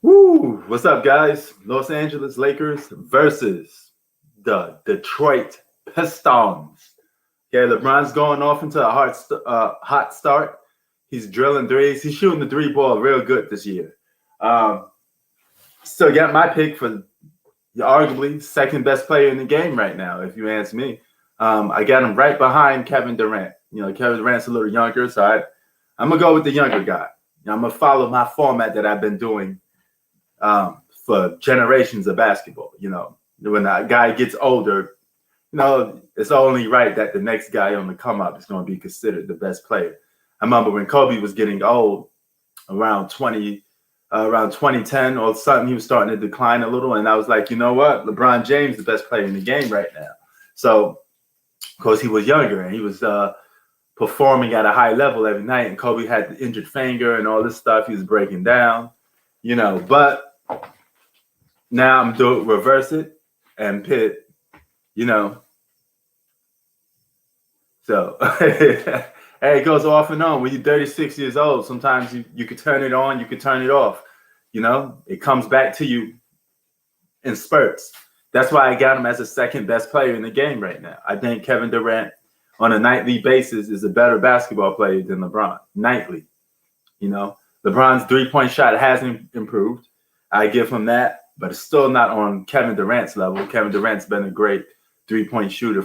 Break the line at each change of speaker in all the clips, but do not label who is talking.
Woo! What's up, guys? Los Angeles Lakers versus the Detroit Pistons. Okay, LeBron's going off into a hot start. He's drilling threes. He's shooting the three ball real good this year. Still got my pick for arguably second best player in the game right now, if you ask me. I got him right behind Kevin Durant. You know, Kevin Durant's a little younger, so I'm going to go with the younger guy. I'm going to follow my format that I've been doing for generations of basketball. You know, when a guy gets older, you know, it's only right that the next guy on the come up is going to be considered the best player. I remember when Kobe was getting old, around 2010 or something, he was starting to decline a little, and I was like, you know what, LeBron James is the best player in the game right now. So, of course, he was younger and he was performing at a high level every night, and Kobe had the injured finger and all this stuff. He was breaking down, you know. But now I'm doing reverse it and pit, you know. So hey, it goes off and on. When you're 36 years old, sometimes you could turn it on, you could turn it off. You know, it comes back to you in spurts. That's why I got him as the second best player in the game right now. I think Kevin Durant on a nightly basis is a better basketball player than LeBron. Nightly. You know, LeBron's three-point shot hasn't improved. I give him that, but it's still not on Kevin Durant's level. Kevin Durant's been a great three-point shooter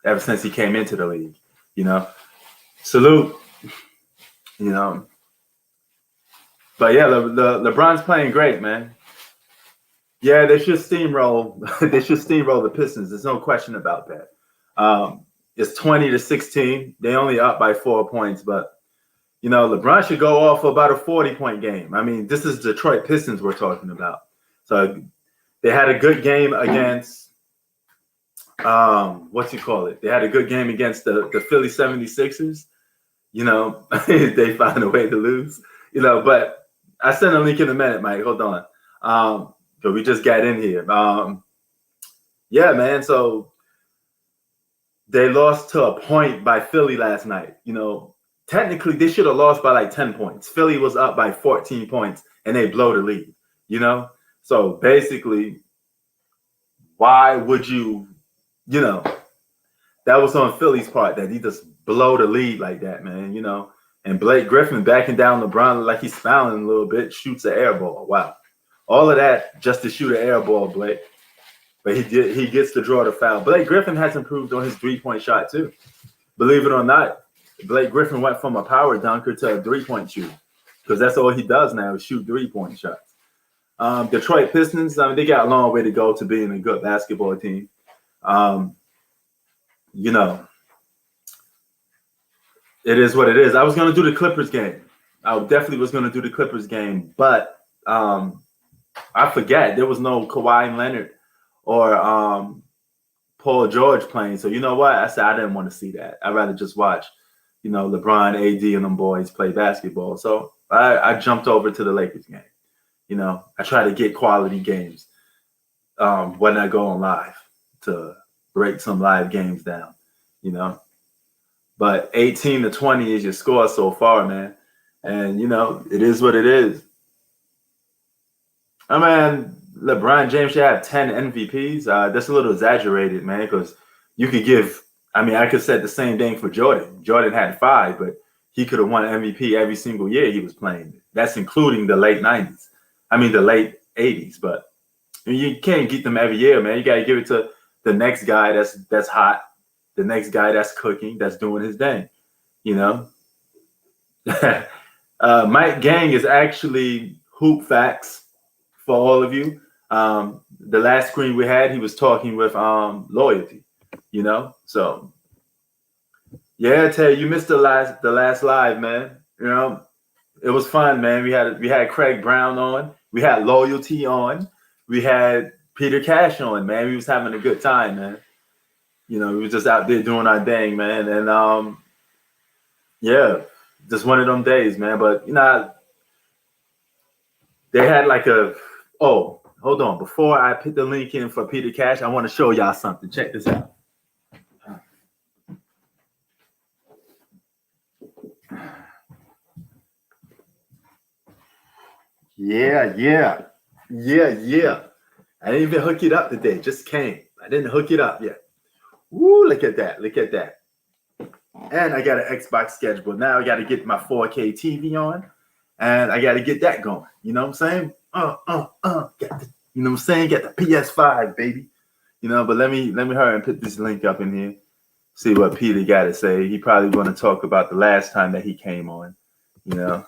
ever since he came into the league. You know, salute. You know, but yeah, LeBron's playing great, man. Yeah, they should steamroll. They should steamroll the Pistons. There's no question about that. It's 20-16. They only up by 4 points, but you know, LeBron should go off for about a 40-point game. I mean, this is Detroit Pistons we're talking about. So they had a good game against They had a good game against the Philly 76ers. You know, they found a way to lose. You know, but I sent a link in a minute, Mike. Hold on. But we just got in here. Yeah, man. So they lost to a point by Philly last night. You know, technically they should have lost by like 10 points. Philly was up by 14 points and they blow the lead, you know? So basically, why would you know, that was on Philly's part that he just blow the lead like that, man, you know? And Blake Griffin backing down LeBron like he's fouling a little bit, shoots an air ball. Wow. All of that just to shoot an air ball, Blake. But he gets to draw the foul. Blake Griffin has improved on his three-point shot too. Believe it or not, Blake Griffin went from a power dunker to a three-point shooter because that's all he does now is shoot three-point shots. Detroit Pistons, I mean, they got a long way to go to being a good basketball team. You know, it is what it is. I was going to do the Clippers game. I definitely was going to do the Clippers game, but I forget there was no Kawhi Leonard or Paul George playing. So you know what? I said I didn't want to see that. I'd rather just watch, you know, LeBron, AD, and them boys play basketball. So I jumped over to the Lakers game. You know, I try to get quality games when I go on live to break some live games down, you know. But 18-20 is your score so far, man. And, you know, it is what it is. I mean, LeBron James should have 10 MVPs. That's a little exaggerated, man, because you could I could say the same thing for Jordan. Jordan had 5, but he could have won MVP every single year he was playing. That's including the late 90s. I mean, the late 80s. But you can't get them every year, man. You got to give it to the next guy that's hot, the next guy that's cooking, that's doing his thing, you know? Mike Gang is actually Hoop Facts. For all of you, the last screen we had, he was talking with Loyalty, you know. So, yeah, I tell you missed the last live, man. You know, it was fun, man. We had Craig Brown on, we had Loyalty on, we had Peter Cash on, man. We was having a good time, man. You know, we was just out there doing our thing, man. And yeah, just one of them days, man. But you know, they had like oh, hold on. Before I put the link in for Peter Cash, I want to show y'all something. Check this out. Yeah. I didn't even hook it up today. Just came. I didn't hook it up yet. Woo, look at that. And I got an Xbox schedule. Now I got to get my 4K TV on. And I got to get that going. You know what I'm saying? You know what I'm saying? Get the PS5, baby. You know, but let me hurry and put this link up in here. See what Peter got to say. He probably going to talk about the last time that he came on. You know.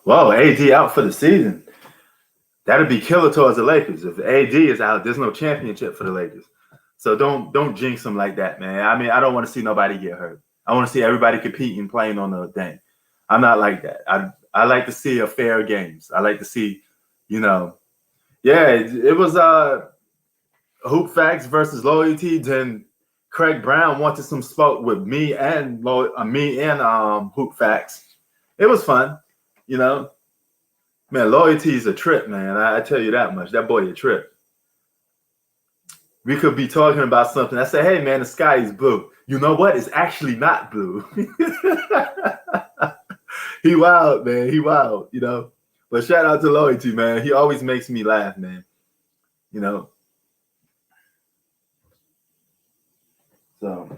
Whoa, AD out for the season. That'd be killer towards the Lakers. If AD is out, there's no championship for the Lakers. So don't jinx them like that, man. I mean, I don't want to see nobody get hurt. I want to see everybody competing, playing on the thing. I'm not like that. I like to see a fair games. I like to see, you know, it was Hoop Facts versus Loyalty. Then Craig Brown wanted some smoke with me and Hoop Facts. It was fun, you know. Man, Loyalty is a trip, man. I tell you that much. That boy a trip. We could be talking about something. I say, hey, man, the sky is blue. You know what? It's actually not blue. He wild, man. He wild, you know. But shout out to Loyalty, man. He always makes me laugh, man. You know. So,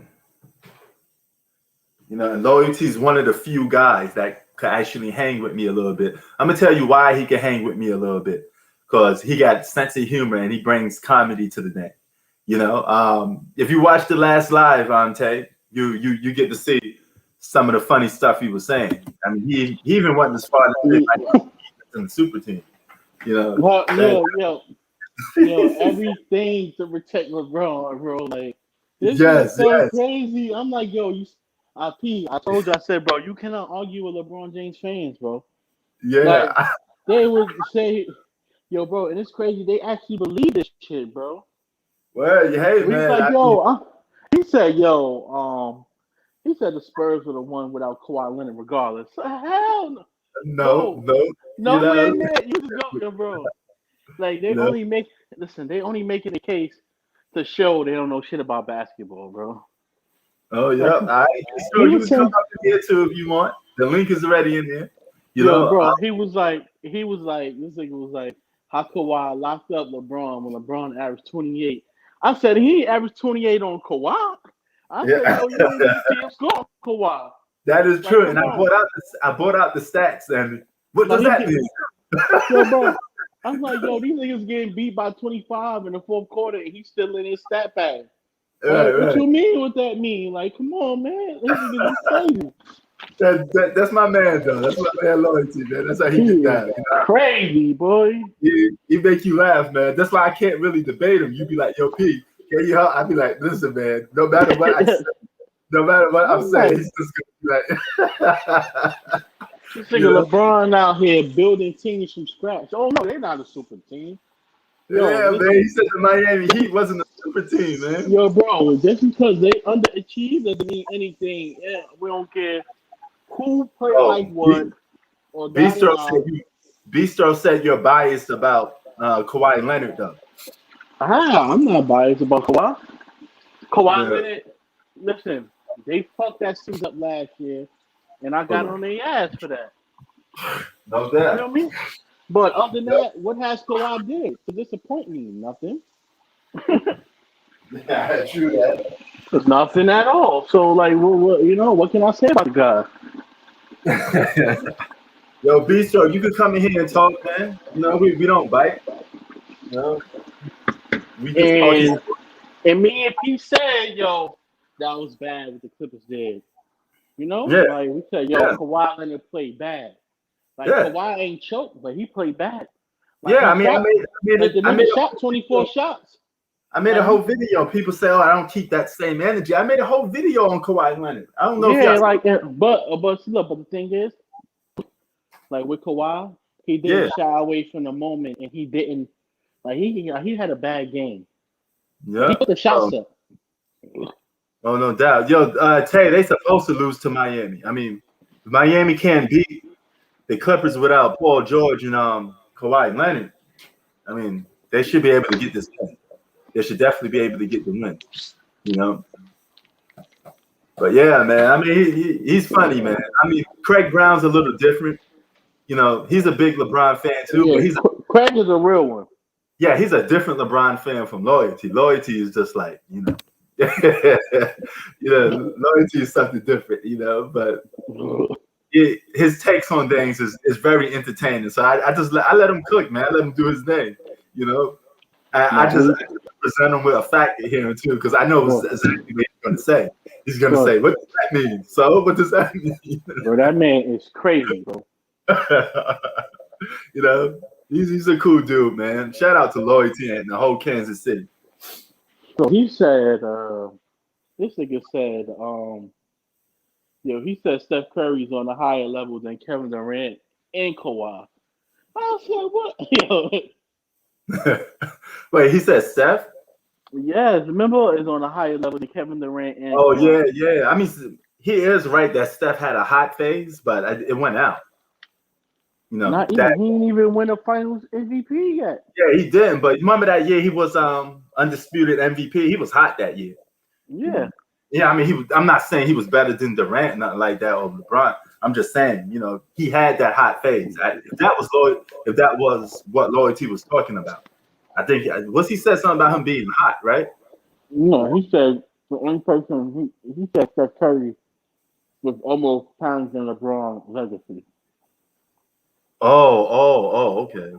you know, and Loyalty is one of the few guys that could actually hang with me a little bit. I'm gonna tell you why he can hang with me a little bit, because he got sense of humor and he brings comedy to the day. You know, if you watch the last live on tape, you get to see some of the funny stuff he was saying. I mean, he even went as far as to say like, in the super team. You know,
well, everything to protect LeBron, bro. Like this is so crazy. I'm like, yo, I told you, I said, bro, you cannot argue with LeBron James fans, bro.
Yeah.
Like, they would say, yo, bro, and it's crazy. They actually believe this shit, bro.
Well, hey,
He's
man.
like, he said the Spurs would have won without Kawhi Leonard regardless. Hell
no.
Nowhere near. You just go there, bro. Like, they only make it a case to show they don't know shit about basketball, bro.
Oh, yeah. You can come up in here too if you want. The link is already in there. You know,
bro. He was like, this nigga was like, how Kawhi locked up LeBron when LeBron averaged 28. I said he averaged 28 on Kawhi. I said, yo, you don't even see him score on Kawhi.
That is true, and I brought out the stats, and what does that mean?
Yo, bro, I'm like, yo, these niggas getting beat by 25 in the fourth quarter, and he's still in his stat pad. What you mean? What that mean? Like, come on, man, this niggas is crazy.
That's my man, though. That's my man, Loyalty, man. That's how he get down. You know?
Crazy, boy.
He make you laugh, man. That's why I can't really debate him. You be like, yo, P, can you help? I be like, listen, man. No matter what I'm saying, he's just gonna be like.
This nigga LeBron out here building teams from scratch. Oh no, they're not a super team.
Man. He said the Miami Heat wasn't a super team, man.
Yo, bro, just because they underachieved doesn't mean anything. Yeah, we don't care who played like what.
Bistro said you're biased about Kawhi Leonard, though.
I'm not biased about Kawhi. Kawhi Leonard, listen, they fucked that season up last year, and I got on their ass for that.
No doubt.
You know what I mean? But other than that, what has Kawhi did to disappoint me? Nothing.
Yeah, true that.
Nothing at all. So, like, what can I say about the guy?
Yo, Bistro, you could come in here and talk, man. You know, we don't bite. You know, we just
and me and P said, yo, that was bad what the Clippers did. You know, like we said, yo, Kawhi Leonard played bad. Like Kawhi ain't choked, but he played bad. Like,
I made
shot 24 shots.
I made a whole video. People say, "Oh, I don't keep that same energy." I made a whole video on Kawhi Leonard. I don't know.
But the thing is, like with Kawhi, he didn't shy away from the moment, and he didn't like he had a bad game.
Yeah,
he put the shots up.
Oh, no doubt. Yo, Tay, they supposed to lose to Miami. I mean, Miami can't beat the Clippers without Paul George and Kawhi Leonard. I mean, They should be able to get this win. They should definitely be able to get the win. You know. But yeah, man. I mean, he's funny, man. I mean, Craig Brown's a little different. You know, he's a big LeBron fan too, but
Yeah, Craig is a real one.
yeah, he's a different LeBron fan from Loyalty. Loyalty is just like, loyalty is something different, but his takes on things is very entertaining. So I let him cook, man. I let him do his thing, I just present him with a fact here too, because I know exactly what he's going to say. He's going to say, "What does that mean?" So what does that mean?
Bro, that man is crazy, bro.
He's a cool dude, man. Shout out to Loyalty and the whole Kansas City.
So he said, this nigga said, he said Steph Curry's on a higher level than Kevin Durant and Kawhi. I said, what?
Wait, he said Steph?
Yes, remember is on a higher level than Kevin Durant and
Kawhi. Yeah. I mean, he is right that Steph had a hot phase, but it went out. He didn't even win a Finals MVP yet. Yeah, he didn't. But remember that year he was undisputed MVP. He was hot that year.
Yeah.
Yeah, I mean, I'm not saying he was better than Durant, nothing like that, or LeBron. I'm just saying, he had that hot phase. If that was what Loyalty was talking about, I think he said something about him being hot, right?
No, he said the only person he said Steph Curry was almost times than LeBron legacy.
Oh, okay.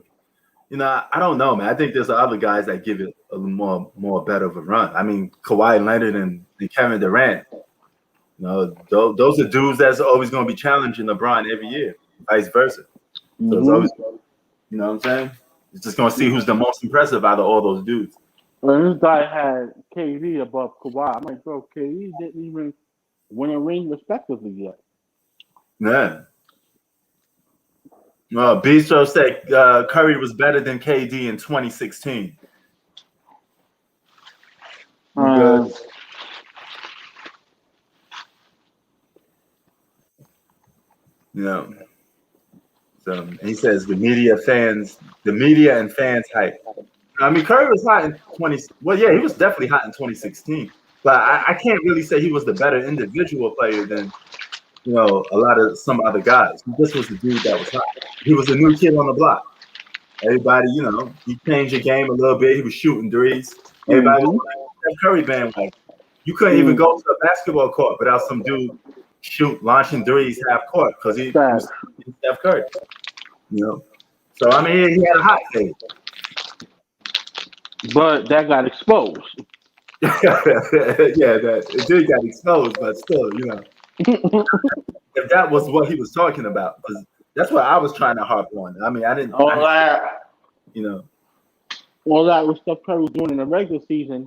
I don't know, man. I think there's other guys that give it a little more better of a run. I mean, Kawhi Leonard and Kevin Durant. Those are dudes that's always going to be challenging LeBron every year, vice versa. So it's always, you know what I'm saying? It's just going to see who's the most impressive out of all those dudes.
Well, this guy had KD above Kawhi. I'm like, bro, KD didn't even win a ring respectively yet.
Yeah. Well, Bistro said Curry was better than KD in 2016. So he says the media and fans hype. I mean, Curry was hot in 20. Well, yeah, he was definitely hot in 2016. But I can't really say he was the better individual player than a lot of some other guys. This was the dude that was hot. He was a new kid on the block. Everybody, he changed the game a little bit. He was shooting threes. Everybody was like Steph Curry bandwagon. You couldn't even go to a basketball court without some dude launching threes half court because he was Steph Curry. So I mean, he had a hot phase.
But that got exposed.
It did get exposed, but still, if that was what he was talking about, because that's what I was trying to harp on. I mean, I didn't. All that
what Steph Curry was doing in the regular season,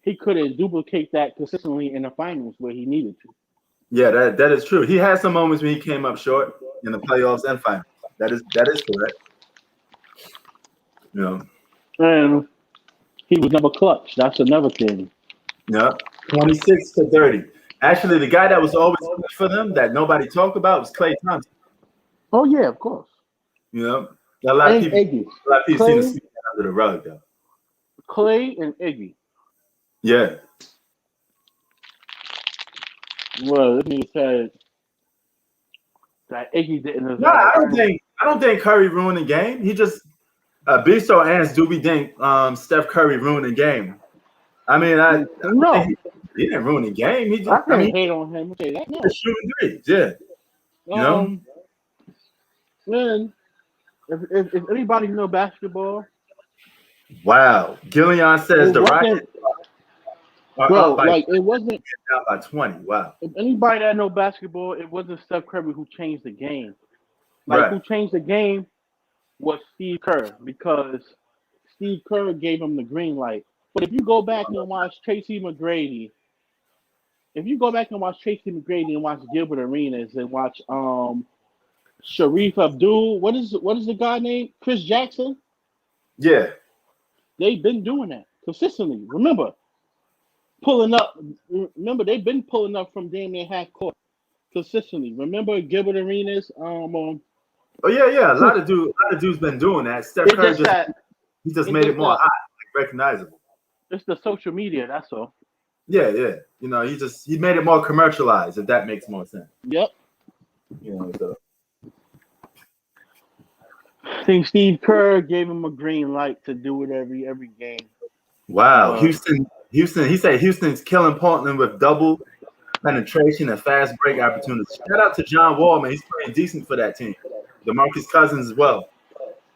he couldn't duplicate that consistently in the finals where he needed to.
Yeah, that is true. He had some moments when he came up short in the playoffs and finals. That is correct.
And he was never clutch. That's another thing.
Yeah, 26-30. Actually, the guy that was always good for them that nobody talked about was Klay Thompson.
Oh yeah, of course.
A lot of people seem to sweep that under the rug though.
Klay and Iggy.
Yeah.
Well, this nigga said that Iggy didn't.
No, I don't think Curry ruined the game. He just Bistro asked, "Do we think Steph Curry ruined the game?" I mean,
no,
he didn't ruin the game. He just,
I can't hate on him. Say that. No.
Shooting threes, yeah.
Man, if anybody know basketball,
wow. Gillian says the Rockets.
Bro, it wasn't
down by 20. Wow.
If anybody that know basketball, it wasn't Steph Curry who changed the game. Who changed the game was Steve Kerr, because Steve Kerr gave him the green light. But if you go back and watch Tracy McGrady, and watch Gilbert Arenas and watch Sharif Abdul, what is the guy named? Chris Jackson?
Yeah.
They've been doing that consistently. Remember, they've been pulling up from damn near half court consistently. Remember Gilbert Arenas?
Oh yeah. A lot of dudes been doing that. Steph Curry He just
It's
made it
just
more hot, like recognizable.
it's the social media. That's all.
Yeah. You know, he made it more commercialized. If that makes more sense.
Yep.
You know. So
I think Steve Kerr gave him a green light to do it every game.
wow, Houston. He said Houston's killing Portland with double penetration and fast break opportunities. Shout out to John Wall, man. He's playing decent for that team. DeMarcus Cousins as well.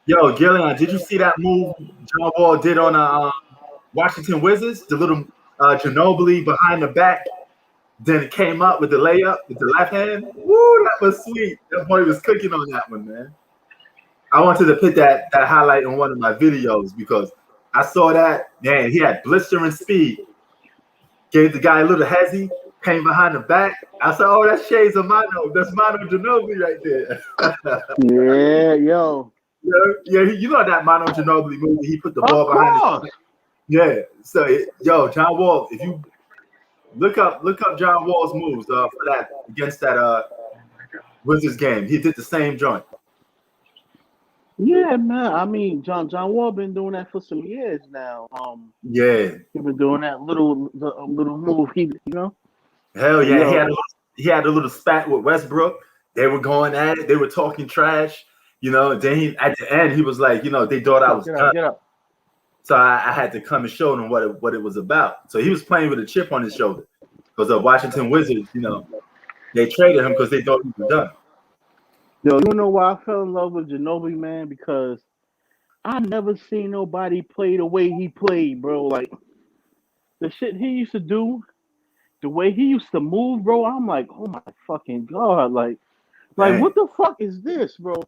Yo, Gillian, did you see that move John Wall did on Washington Wizards? The little Ginobili behind the back, then it came up with the layup with the left hand. Woo, that was sweet. That boy was cooking on that one, man. I wanted to put that highlight on one of my videos because I saw that, man, he had blistering speed. Gave the guy a little hezzy, came behind the back. I said, oh, that's shades of Mano. That's Mano Ginobili right there.
Yeah, yo.
Yeah, you know that Mano Ginobili movie. He put the ball behind his. Yeah. So, yo, John Wall, if you look up John Wall's moves for that against that Wizards game, he did the same joint.
Yeah, man. I mean, John Wall been doing that for some years now.
Yeah.
He been doing that little move.
Hell yeah. Yo. He had a little spat with Westbrook. They were going at it. They were talking trash. You know, then at the end, he was like, you know, they thought I was done.
Get up.
So I had to come and show them what it was about. So he was playing with a chip on his shoulder because the Washington Wizards, you know, they traded him because they thought he was done.
Yo, you know why I fell in love with Ginobili, man? Because I never seen nobody play the way he played, bro. Like the shit he used to do, the way he used to move, bro. I'm like, oh my fucking god, like what the fuck is this, bro?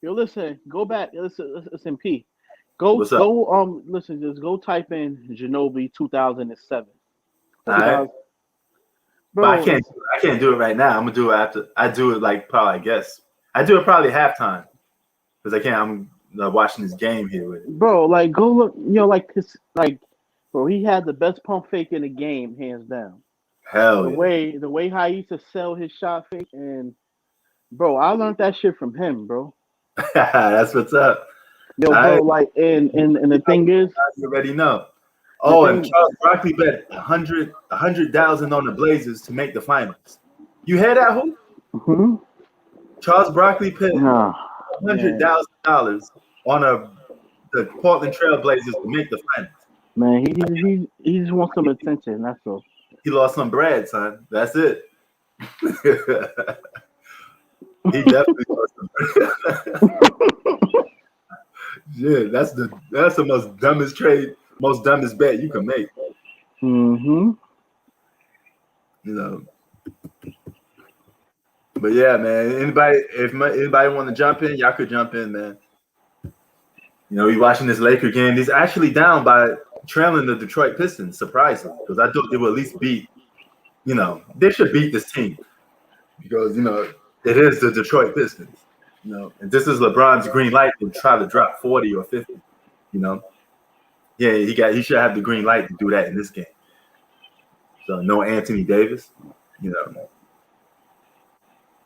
Yo, listen, go back, listen, P. Listen, just go type in Ginobili 2007.
All right. Bro, but I can't do it right now. I'm gonna do it after. I do it like probably, I guess. I do it probably halftime because I can't. I'm watching this game here with it.
Bro, like go look, you know, like this, like, bro, he had the best pump fake in the game, hands down.
Hell
the way how he used to sell his shot fake, and bro, I learned that shit from him, bro.
That's what's up.
Yo, bro, like, and the thing is,
you already know. Oh, and Charles Barkley bet 100,000 on the Blazers to make the finals. You hear that, who?
Mm-hmm.
Charles Barkley bet $100,000 on the Portland Trail Blazers to make the finals.
Man, he just wants some attention. That's all.
He lost some bread, son. That's it. He definitely lost some bread. Yeah, that's the most dumbest trade, most dumbest bet you can make.
Mm-hmm.
You know. But yeah, man. If anybody want to jump in, y'all could jump in, man. You know, we watching this Laker game. He's actually down by trailing the Detroit Pistons, surprisingly, because I thought they would at least beat. You know, they should beat this team because you know it is the Detroit Pistons. You know, and this is LeBron's green light to try to drop 40 or 50. You know, yeah, he should have the green light to do that in this game. So no Anthony Davis. You know.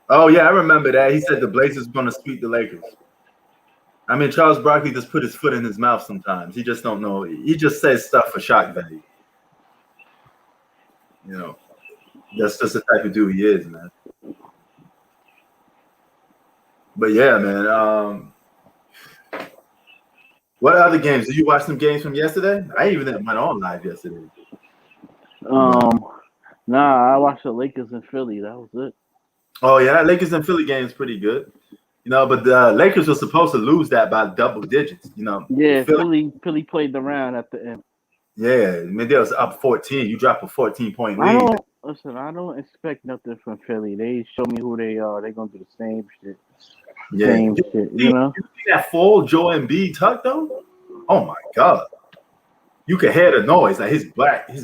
Oh yeah, I remember that. He said the Blazers were going to sweep the Lakers. I mean, Charles Barkley just put his foot in his mouth sometimes. He just don't know. He just says stuff for shock value. You know, that's just the type of dude he is, man. But yeah, man. What other games? Did you watch some games from yesterday? I even went on live yesterday.
Nah, I watched the Lakers in Philly. That was it.
Oh yeah, that Lakers and Philly game is pretty good. You know, but the Lakers were supposed to lose that by double digits. You know.
Yeah, Philly played the round at the end.
Yeah, I mean, they was up 14. You drop a 14-point lead.
I don't expect nothing from Philly. They show me who they are. They're gonna do the same shit.
Yeah.
Same shit. You know.
You see that full Joel Embiid tuck though? Oh my god! You can hear the noise. Like his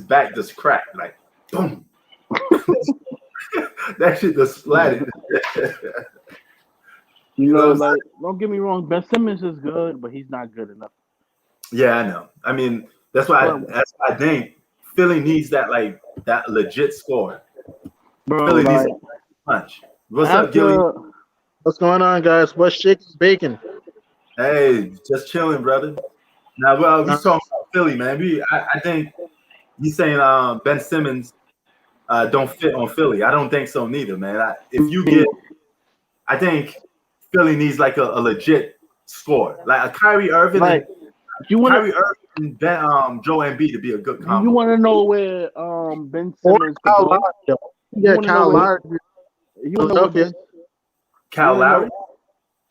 back just cracked. Like boom. That shit just splattered.
You know, like, don't get me wrong. Ben Simmons is good, but he's not good enough.
Yeah, I know. I mean, that's why I think Philly needs that legit score.
Bro,
Philly needs a punch. What's up, Gilly?
What's going on, guys? What's shaking bacon?
Hey, just chilling, brother. Now, well, we
Uh,
talking about Philly, man. I think you saying Ben Simmons don't fit on Philly. I don't think so neither, man. If you get, I think Philly needs like a legit score, like a Kyrie Irving
Like
and
you wanna
Kyrie Irving and Joe Embiid to be a good
you
combo.
wanna know where Ben
or
Simmons could
Kyle
go?
Lowry. Though.
You
Yeah,
wanna know
Kyle
where
Lowry.
you wanna know where
Philadelphia.
Ben you
Cal
wanna
Lowry.
know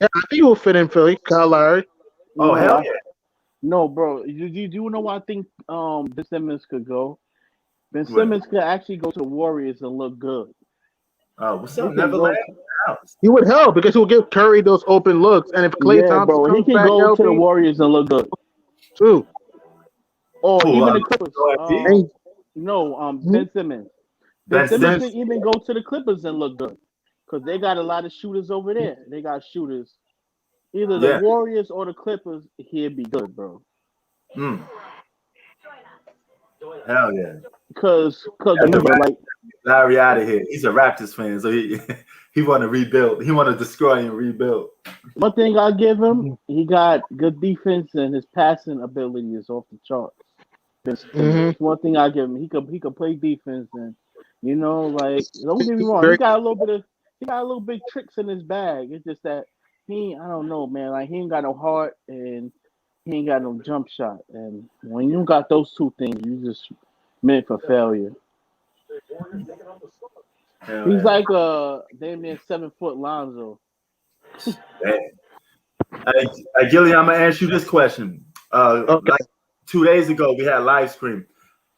Yeah, I think he will fit in Philly. Kyle Lowry.
Oh
no
hell
I no bro. You know where I think Ben Simmons could go? Ben
yeah. Right.
Simmons could actually go to the Warriors and look good.
What's
He
up,
can
Neverland?
go
House.
He would help because he'll give Curry those open looks, and if Klay
yeah,
Thompson
bro. He
comes
can
back
go to the
healthy,
Warriors and look good.
too.
Or
Who?
even the Clippers.
Joel Embiid?
And
No,
mhm.
Ben Simmons. Ben
Ben
Simmons
Simmons.
could even go to the Clippers and look good. Because they got a lot of shooters over there. They got shooters. Either the
Yeah.
Warriors or the Clippers, he'd be good, bro.
Mm. Hell yeah.
Cause
Got the
remember, like
Larry out of here. He's a Raptors fan, so he he want to rebuild. He want to destroy and rebuild.
one thing I give him, he got good defense and his passing ability is off the charts. Ben Simmons.
Mm-hmm.
That's one thing I give him. He could play defense and like don't get me
He's
wrong,
very
he got a little big tricks in his bag. It's just that I don't know, man. Like he ain't got no heart and he ain't got no jump shot. And when you got those two things, you just meant for failure.
Hell
He's
yeah.
like damn near 7 foot Lonzo.
Damn. Gilly, I'm gonna ask you this question.
okay.
Like 2 days ago, we had live stream.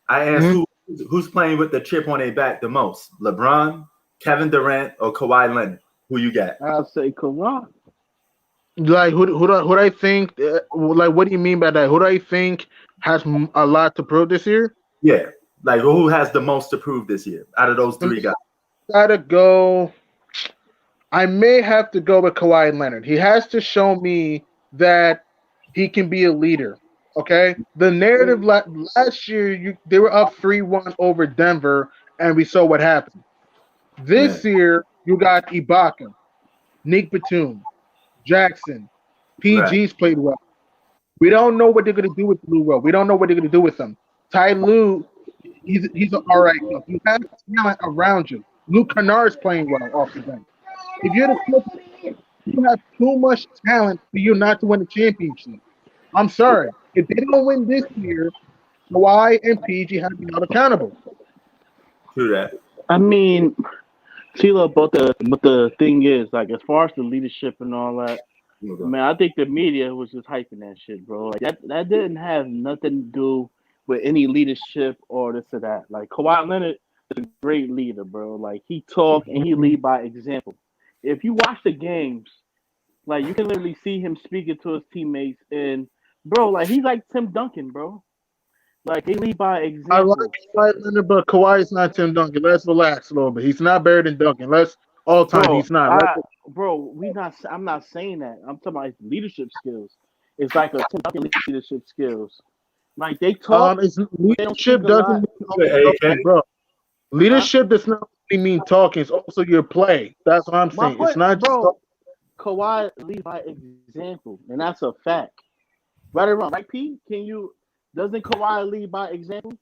I asked
Mhm.
who's playing with the chip on their back the most: LeBron, Kevin Durant, or Kawhi Leonard? Who you got?
I'll say Kawhi.
Like who do I think? Like what do you mean by that? Who do I think has a lot to prove this year?
Yeah, like who has the most to prove this year out of those
And
three guys?
gotta go. I may have to go with Kawhi Leonard. He has to show me that he can be a leader. Okay, the narrative last year, they were up 3-1 over Denver, and we saw what happened.
Yeah,
This year, you got Ibaka, Nick Batum, Jackson,
right,
PG's played well. We don't know what they're going to do with Lou Will. We don't know what they're going to do with him. Ty Lue, he's all right. You have talent around you. Luke Kennard's playing well off the bench. If you're the Clippers, you have too much talent for you not to win the championship. I'm sorry. If they don't win this year, Kawhi and PG have to be held accountable.
true that.
I mean, Sheila, but the thing is, like, as far as the leadership and all that, man, I think the media was just hyping that shit, bro. Like that didn't have nothing to do with any leadership or this or that. Like Kawhi Leonard is a great leader, bro. Like he talk and he lead by example. If you watch the games, like you can literally see him speaking to his teammates and bro, like he's like Tim Duncan, bro. Like he lead by
I like
example.
Kawhi Leonard, but Kawhi is not Tim Duncan. Let's relax a little bit. He's not better than Duncan. Let's all time.
Bro,
He's not. Let's,
we not. I'm not saying that. I'm talking about his leadership skills. It's like a Tim Duncan leadership skills. Like they talk,
it's
but they don't speak
leadership
a
doesn't
lot.
mean only
Good, AK.
talking, bro.
Huh?
Leadership does not only mean talking. It's also your play. That's what I'm
My
saying. It's
point,
not just
bro.
talking.
Kawhi lead by example, and that's a fact. Right or wrong, right? P, can you? Doesn't Kawhi lead by example?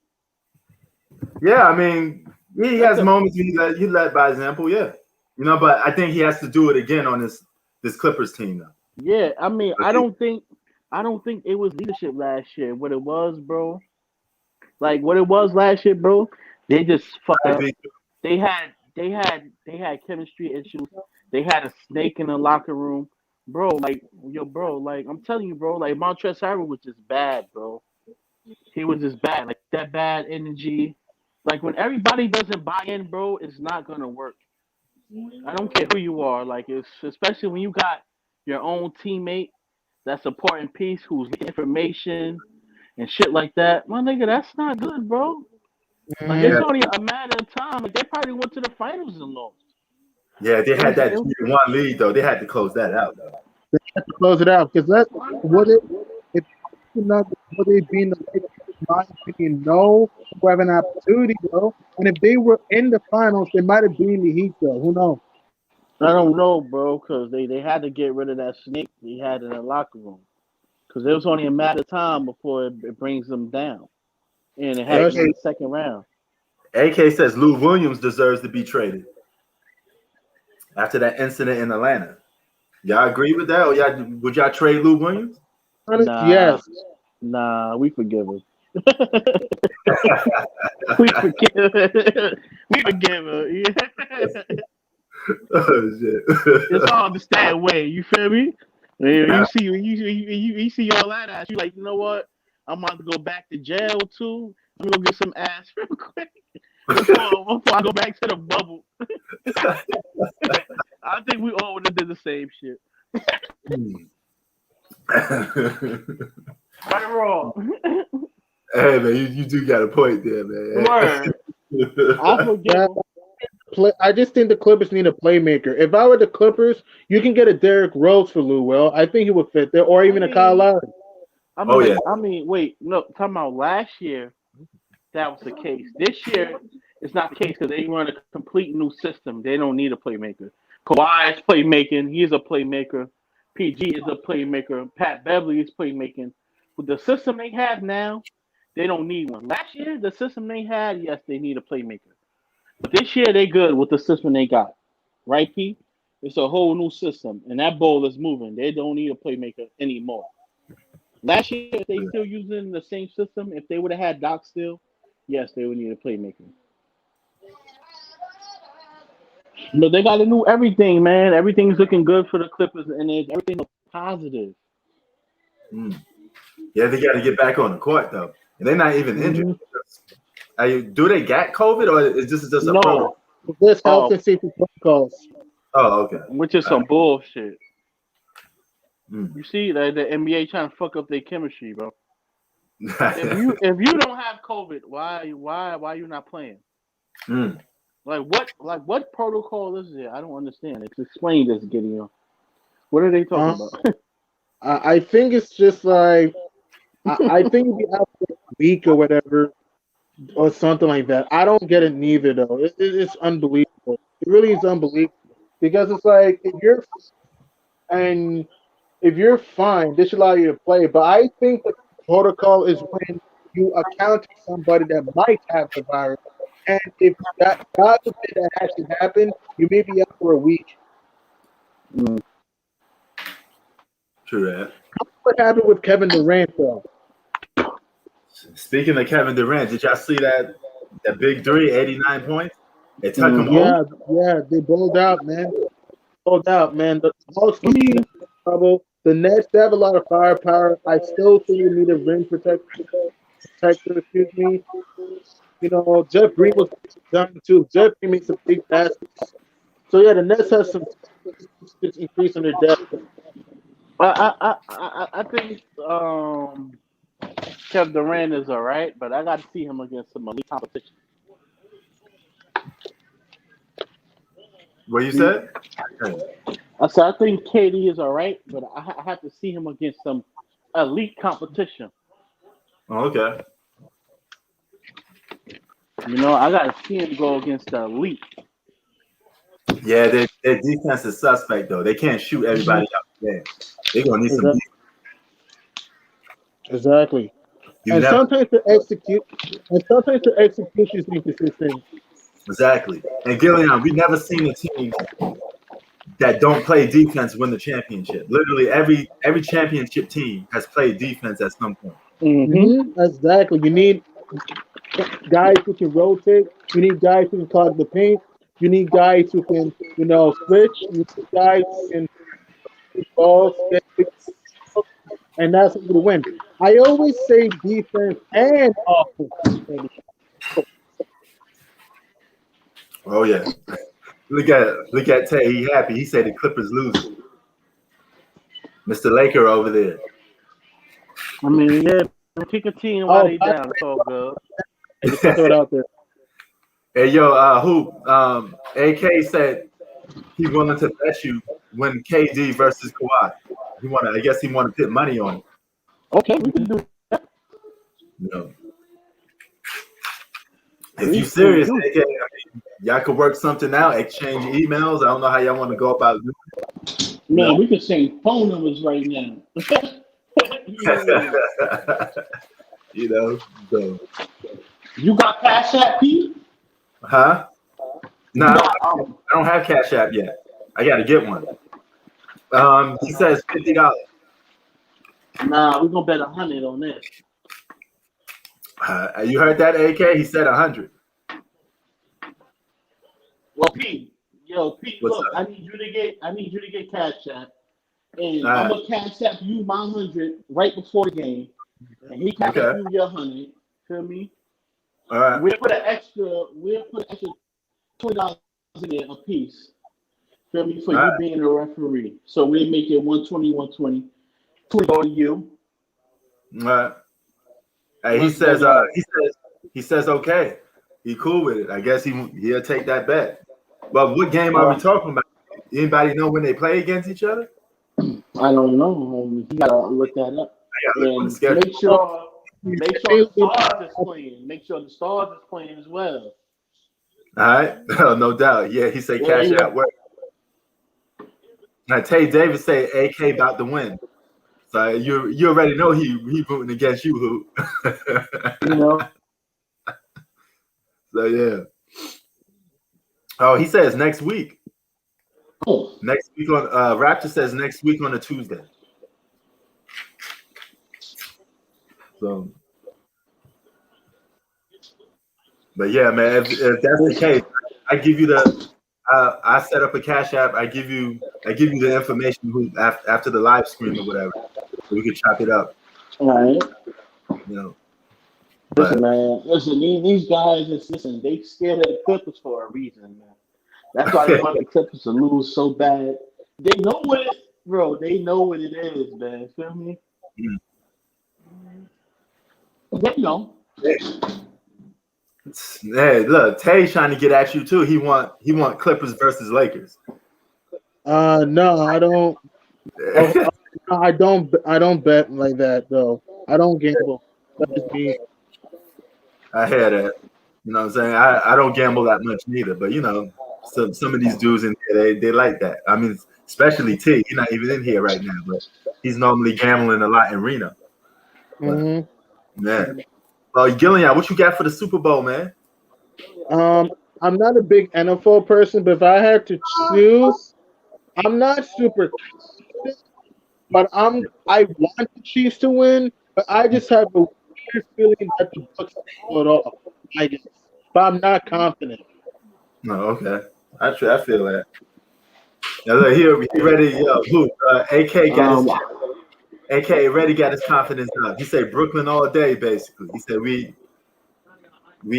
Yeah, I mean, he
That's
has
a
moments when he led by example. Yeah, but I think he has to do it again on this Clippers team now.
yeah. I mean,
But he-
I don't think it was leadership last year. What it was, bro. Like what it was last year, bro. They just fucked
I
up.
think-
They had chemistry issues. They had a snake in the locker room, bro. Like bro. Like I'm telling you, bro. Like Montrezl Harrell was just bad, bro. He was just bad. Like that bad energy. Like when everybody doesn't buy in, bro, it's not gonna work. I don't care who you are. Like it's especially when you got your own teammate that's supporting peace, who's leaking information and shit like that. My nigga, that's not good, bro. Like
Mhm.
yeah,
it's only a matter of time. Like they probably went to the finals and lost.
yeah, they
It
had
was
that
it,
2-1 lead though. They had to close that out though.
They have to close it out because that would it if not would they be in the Lakers, in my opinion, no, who have an opportunity though. And if they were in the finals, they might have been the Heat though. Who knows?
I don't know, bro, because they had to get rid of that snake they had in the locker room. Because it was only a matter of time before it brings them down, and it
Yeah,
happened in the second round.
AK says Lou Williams deserves to be traded after that incident in Atlanta. Y'all agree with that, or would y'all trade Lou Williams?
Nah,
yes.
nah, we forgive him. We forgive him. We forgive him. Yeah.
Oh shit!
It's all the stat way. You feel me? You see all that ass. You like, you know what? I'm about to go back to jail too. I'm gonna get some ass real quick before I go back to the bubble. I think we all would have did the same shit. Right or wrong?
Hey man, you do got a point there, man.
Word. I forget.
I just think the Clippers need a playmaker. If I were the Clippers, you can get a Derrick Rose for Lou Will. I think he would fit there, or even a Kyle Lowry.
I mean, wait, no, talking about last year, that was the case. This year, it's not the case because they run a complete new system. They don't need a playmaker. Kawhi is playmaking. He's a playmaker. PG is a playmaker. Pat Beverly is playmaking. With the system they have now, they don't need one. Last year, the system they had, yes, they need a playmaker. But this year, they good with the system they got. Right, P? It's a whole new system, and that ball is moving. They don't need a playmaker anymore. Last year, if they still using the same system, if they would have had Doc still, yes, they would need a playmaker. But they got to do everything, man. Everything's looking good for the Clippers, and everything looks positive.
Yeah, they got to get back on the court though, and they're not even injured. Do they got COVID, or is this just a problem?
This health and safety protocols.
Oh, okay.
Which is some bullshit. You see, the NBA trying to fuck up their chemistry, bro. if you don't have COVID, why you not playing? Like what protocol is it? I don't understand. Explain this, Gideon. What are they talking about?
I think it's just like I think it'd be out for a week or whatever, or something like that. I don't get it neither though. It's unbelievable. It really is unbelievable because it's like if you're fine, this should allow you to play. But I think the protocol is when you account to somebody that might have the virus, and if that God forbid that actually happened, you may be out for a week.
True that.
What happened with Kevin Durant though?
Speaking of Kevin Durant, did y'all see that big three, 89 points? They took him home.
Yeah, they bowled out, man. The Hawks need trouble. The Nets, they have a lot of firepower. I still think you need a rim protector. Excuse me. You know, Jeff Green was done too. Jeff Green makes a big baskets. So yeah, the Nets have some increase in their depth.
I think Kevin Durant is all right, but I got to see him against some elite competition.
What you said?
I said I think KD is all right, but I have to see him against some elite competition.
Oh, okay.
You know, I got to see him go against the elite.
Yeah, their defense is suspect though. They can't shoot everybody out there. They're gonna need some defense.
Exactly. Sometimes the execution is inconsistent.
Exactly. And Gillian, we've never seen a team that don't play defense win the championship. Literally every championship team has played defense at some point.
Exactly. You need guys who can rotate. You need guys who can clog the paint. You need guys who can, switch. You need guys who can balls, and that's going to win. I always say defense and offense.
Oh yeah. Look at Tay. He happy. He said the Clippers losing. Mr. Laker over there.
I mean, yeah, kick a team while they down. It's all good.
Just throw it out there.
Hey yo, Hoop. AK said he wanted to bet you when KD versus Kawhi. I guess he wanted to put money on it.
Okay, we can do that.
If you serious, AK, y'all could work something out, exchange emails. I don't know how y'all want to go about it.
Man, we can sing phone numbers right now. Yeah.
You know, so
You got Cash App, Pete?
huh? No,
You
I
got,
don't have Cash App yet. I got to get one. He says $50.
nah, we're gonna bet 100 on this.
You heard that, AK? He said 100.
Well, Pete, Pete,
What's
look,
up?
I need you to get Cash App, and
All
I'm
right.
gonna Cash App you my 100 right before the game, and he Cash
Okay.
App you your 100. Feel me?
All right.
We'll put an extra $20 in there a piece. Feel me? For
All
you
right.
being a referee, so we'll make it 120, 120. $20 to you.
All right. Hey,
Let's bet it out.
he says okay. He cool with it. I guess he'll take that bet. But what game are we talking about? Anybody know when they play against each other?
I don't know. You gotta look that up
I gotta look on the
and
schedule.
make sure the Stars is playing. Make sure the Stars is playing as well.
All right. No doubt. Yeah, he said Cash
Yeah.
App work. Now Tay Davis say AK about to win. So you already know he rooting against you, Who.
You know.
So yeah. Oh, he says next week.
Oh.
Next week on Raptor says next week on a Tuesday. So, but yeah, man, if that's the case, I give you I set up a Cash App. I give you the information after the live stream or whatever, so we can chop it up.
All right.
You know.
Listen, man. Listen, these guys they scared of the Clippers for a reason, man. That's why they want the Clippers to lose so bad. They know they know what it is, man. Feel me? They know.
Hey, look, Tay's trying to get at you too. He want Clippers versus Lakers.
No, I don't. I don't bet like that though. I don't gamble. That's me.
I hear that. You know what I'm saying? I don't gamble that much neither, but you know, some of these dudes in here, they like that. I mean, especially T. He's not even in here right now, but he's normally gambling a lot in Reno. But, man. Well, Gillian, what you got for the Super Bowl, man?
I'm not a big NFL person, but if I had to choose, I'm not super, but I want the Chiefs to win, but I just have a weird feeling that the Bucks pull it off. I guess, but I'm not confident.
No, okay. I feel that. Now look, he ready. Who? AK got his AK ready got his confidence up. He said Brooklyn all day, basically. He said we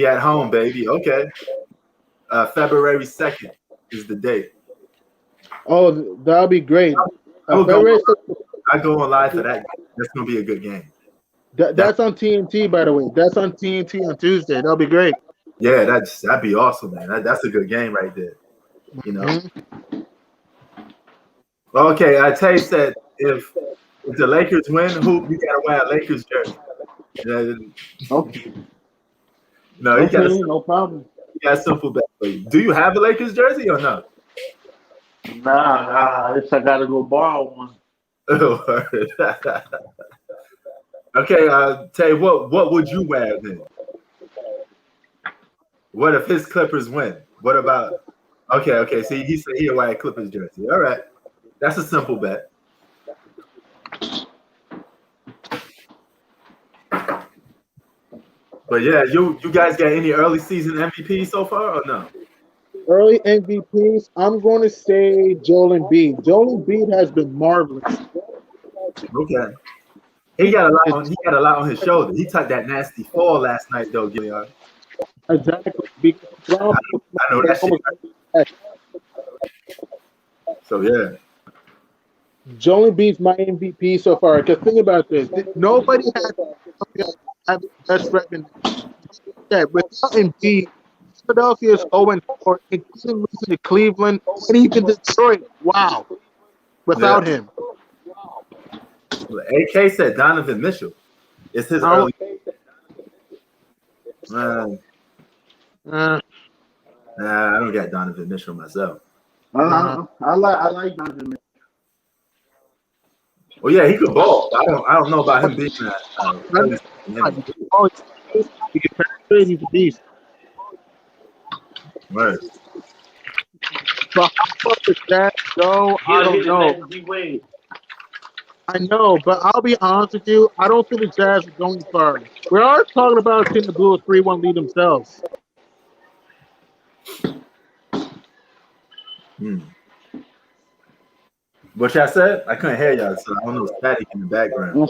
at home, baby. Okay. February 2nd is the date.
Oh, that'll be great.
I go on live for that. That's gonna be a good game.
That's on TNT, by the way. That's on TNT on Tuesday. That'll be great.
Yeah, that'd be awesome, man. That's a good game right there. You know.
Mm-hmm.
Okay, Tay said if the Lakers win, who you gotta wear a Lakers jersey.
Okay.
No, he got
no problem.
He got a simple bet for you. Do you have a Lakers jersey or no?
Nah, I gotta go borrow one.
Okay, Tay, what would you wear then? What if his Clippers win? What about? Okay. See, he said he'll wear a Clippers jersey. All right, that's a simple bet. But yeah, you guys got any early season MVP so far or no?
Early MVPs, I'm going to say Joel Embiid. Joel Embiid has been marvelous.
Okay. He got a lot on his shoulder. He took that nasty fall last night though, Gilead.
Exactly.
I know that shit. So yeah.
Joel Embiid's my MVP so far. Because think about this. Nobody has the best record. Yeah, without Embiid, Philadelphia is 0-4, including losing to Cleveland and even Detroit. Wow. Without him.
AK said Donovan Mitchell. It's his early. Nah, I don't got Donovan Mitchell myself.
I like Donovan Mitchell.
Oh yeah, he could ball. I don't know about him being that.
He can penetrate. He's a beast.
Right.
But how about the Jazz go? I don't know. I know, but I'll be honest with you. I don't think the Jazz are going far. We are talking about a team that blew a 3-1 lead themselves.
What y'all said? I couldn't hear y'all, so I don't know static in the background.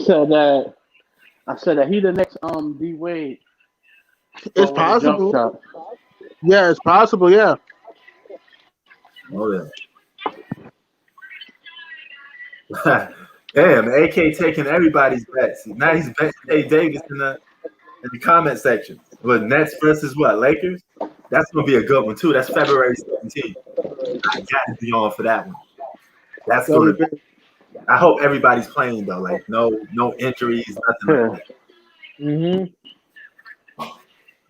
I said that he the next D Wade.
It's possible. Yeah, it's possible. Yeah.
Oh yeah. Damn, AK taking everybody's bets. Now he's betting A Davis in the comment section. But Nets versus what? Lakers? That's gonna be a good one too. That's February 17th. I got to be on for that one. That's gonna be. I hope everybody's playing though. Like no injuries, nothing like that.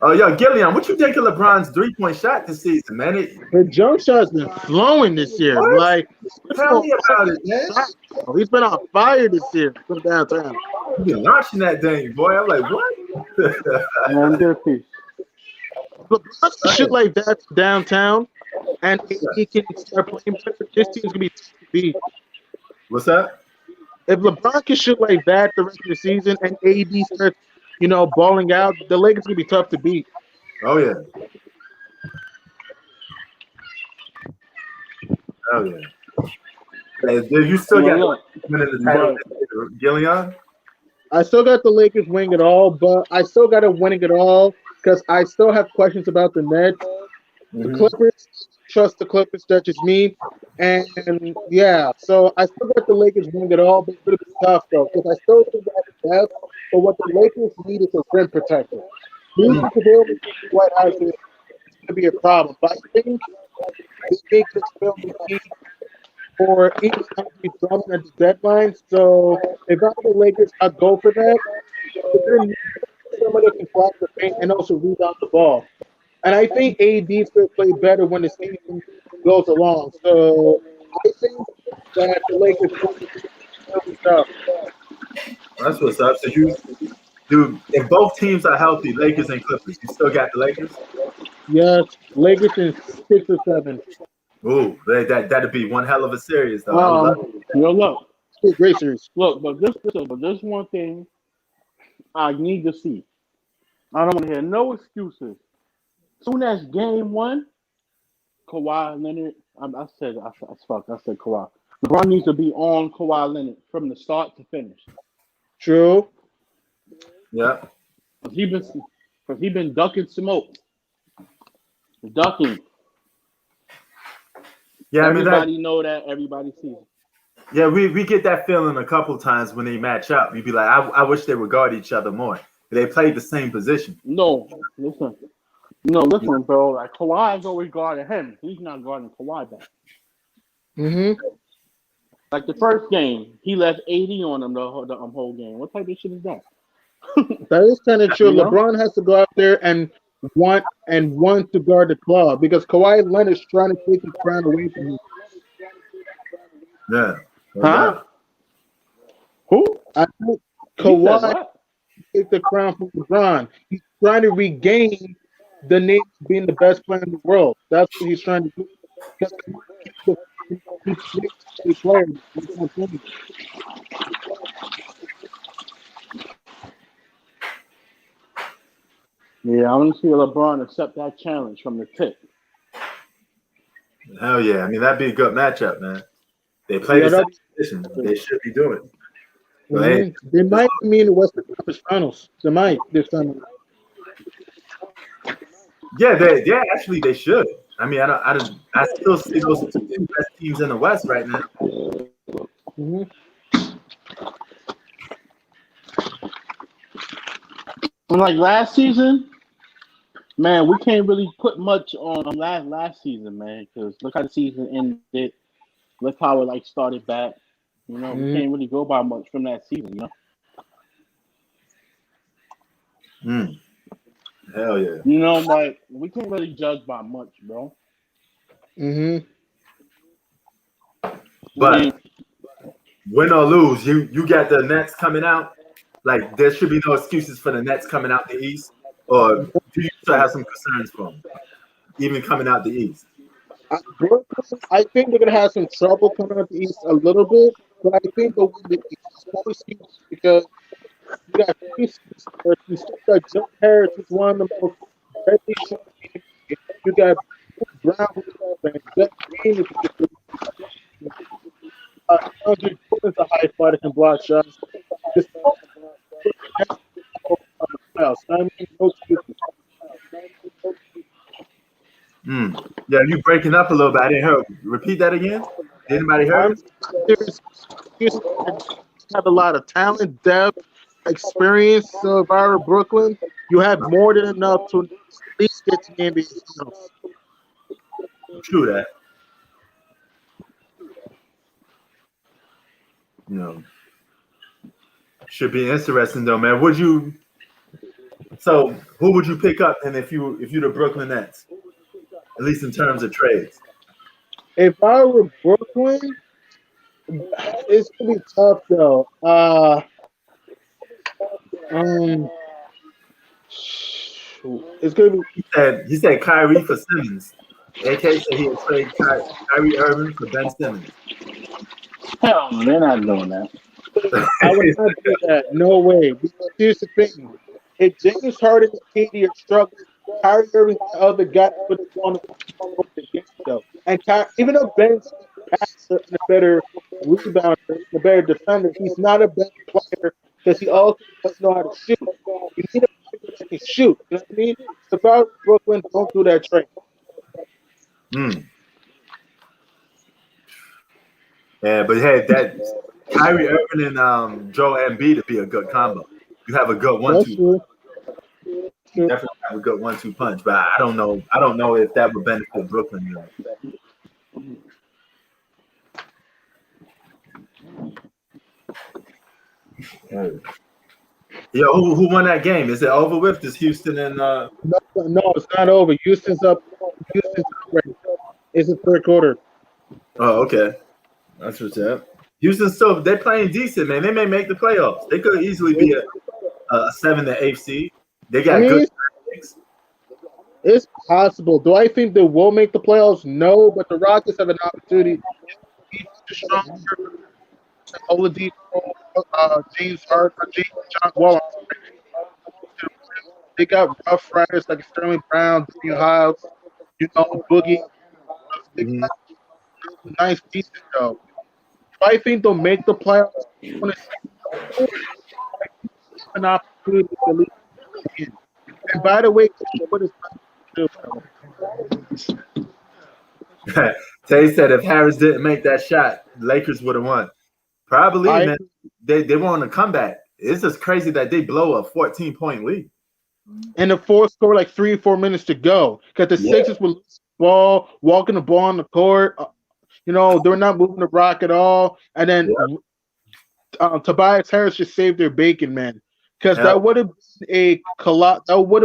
Oh, yo, Gillian, what you think of LeBron's 3-point shot this season, man?
The jump shot's been flowing this year.
What?
Like,
tell me about it, man.
He's been on fire this year from downtown.
You've been launching that thing, boy. I'm like, what?
Man, good piece.
LeBron can shoot like that downtown, and he can start playing better. This team's gonna be tough to beat.
What's that?
If LeBron can shoot like that the rest of the season, and AD starts, balling out, the Lakers gonna be tough to beat.
Oh yeah. Oh yeah. You still got winning the title, Gillian?
I still got the Lakers winning it all, but I still got them winning it all because I still have questions about the Nets. The Clippers, trust the Clippers, that's just me. And yeah, so I still got the Lakers winning it all, but it's going to be tough though, because I still think they have depth, but what the Lakers need is a rim protector. Losing to the White House is going to be a problem, but I think the Lakers will need for each time to be thrown at the deadline. So if I'm the Lakers, I'd go for that. Somebody can flash the paint and also rebound the ball. And I think AD's going to play better when the season goes along. So I think that the Lakers will be tough.
That's what's up. So if both teams are healthy, Lakers and Clippers, you still got the Lakers?
Yes, Lakers in 6 or 7.
Ooh, that'd be one hell of a series, though.
Look.
Great series.
Look, but this one thing I need to see. I don't want to hear no excuses. Soon as game 1, Kawhi Leonard, I said Kawhi. LeBron needs to be on Kawhi Leonard from the start to finish.
True.
Yeah.
Because he been ducking smoke. Ducking.
Yeah,
everybody know that. Everybody sees it.
Yeah, we get that feeling a couple times when they match up. You'd be like, I wish they would guard each other more. They played the same position.
No, listen, bro. Like Kawhi's always guarding him. He's not guarding Kawhi back. Like the first game, he left 80 on him the whole game. What type of shit is that?
That is kind of true. LeBron has to go out there and want to guard the club because Kawhi Leonard's trying to take the crown away from him.
Yeah.
Huh? Who?
I think Kawhi take the crown from LeBron. He's trying to regain the name of being the best player in the world. That's what he's trying to do. He's player.
Yeah, I want to see LeBron accept that challenge from the tip.
Hell yeah. I mean, that'd be a good matchup, man. They play the same position. They should be doing it.
They might be in the Western Conference Finals. They might this time.
Yeah, actually they should. I mean, I still see those two best teams in the West right now.
Like last season, man, we can't really put much on last season, man, because look how the season ended. Look how it started back. We can't really go by much from that season,
Hell yeah.
We can't really judge by much, bro.
But win or lose, you got the Nets coming out. Like there should be no excuses for the Nets coming out the East, or do you still have some concerns for them, even coming out the East?
Brooklyn, I think they're gonna have some trouble coming up the East a little bit, but I think they'll win the East. No excuse because you got three superstars. You still got Joe Harris, who's one of the most deadly shooters in the NBA. You got Brown, who's and Jeff Green, if you could Andre Jordan's a high fighter that can block shots. This playoffs. I mean, no excuses.
Yeah, you breaking up a little bit. I didn't hear. Repeat that again. Did anybody hear?
I'm serious. Have a lot of talent, depth, experience of our Brooklyn. You have more than enough to at least get to the NBA Finals.
True that. You know, should be interesting though, man. So who would you pick up? And if you're the Brooklyn Nets, at least in terms of trades.
If I were Brooklyn, it's gonna be tough though. It's gonna be.
He said Kyrie for Simmons. AK said he would trade Kyrie Irving for Ben Simmons.
Hell, no, they're not doing that.
I would not do that. No way. Because here's the thing: if James Harden and KD are struggling, Kyrie Irving's the other guy put it on the game though. And even though Ben's a passer and a better rebounder, a better defender, he's not a better player because he also doesn't know how to shoot. You need a player that can shoot. You know what I mean? So if I were Brooklyn, don't do that trade.
Yeah, but hey, that Kyrie Irving and Joel Embiid would be a good combo. You have a good 1-2. You definitely have a good 1-2 punch, but I don't know. I don't know if that would benefit Brooklyn. Yo, who won that game? Is it over with? Is Houston and
No, it's not over. Houston's up. Houston's up right now. It's the third quarter.
Oh, okay. That's what's up. Houston still they're playing decent, man. They may make the playoffs. They could easily be a 7 to 8 seed. They got good picks.
It's possible. Do I think they will make the playoffs? No, but the Rockets have an opportunity to be stronger. Oladipo, James Harden, John Wall. They got rough riders like Sterling Brown, Daniel House, Boogie. They got nice pieces though. Do I think they'll make the playoffs? An opportunity to lead again. And by the way, what is
Tay said if Harris didn't make that shot, the Lakers would have won. Probably, man. They were on a comeback. It's just crazy that they blow a 14-point lead.
And the fourth score like 3 or 4 minutes to go. Because the Sixers were losing the ball, walking the ball on the court. They're not moving the rock at all. And then Tobias Harris just saved their bacon, man. Because that would have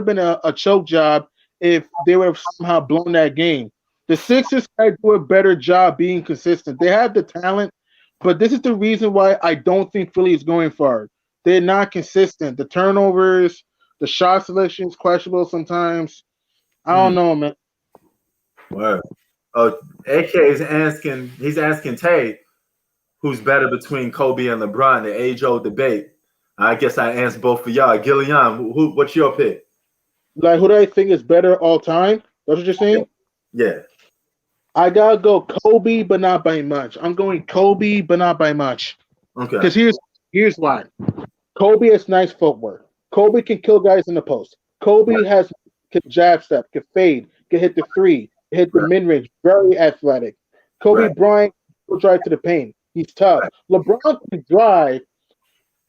been a choke job if they would have somehow blown that game. The Sixers had to do a better job being consistent. They have the talent, but this is the reason why I don't think Philly is going far. They're not consistent. The turnovers, the shot selection is questionable sometimes. I don't know, man.
Wow. Oh, AK is asking Tay who's better between Kobe and LeBron, the age-old debate. I guess I answer both for y'all. Gillian, what's your pick?
Like, who do I think is better all time? That's what you're saying?
Yeah.
I gotta go Kobe, but not by much. I'm going Kobe, but not by much.
Okay.
Because here's why. Kobe has nice footwork. Kobe can kill guys in the post. Kobe can jab step, can fade, can hit the three, can hit the mid-range. Very athletic. Kobe Bryant will drive to the paint. He's tough. LeBron can drive.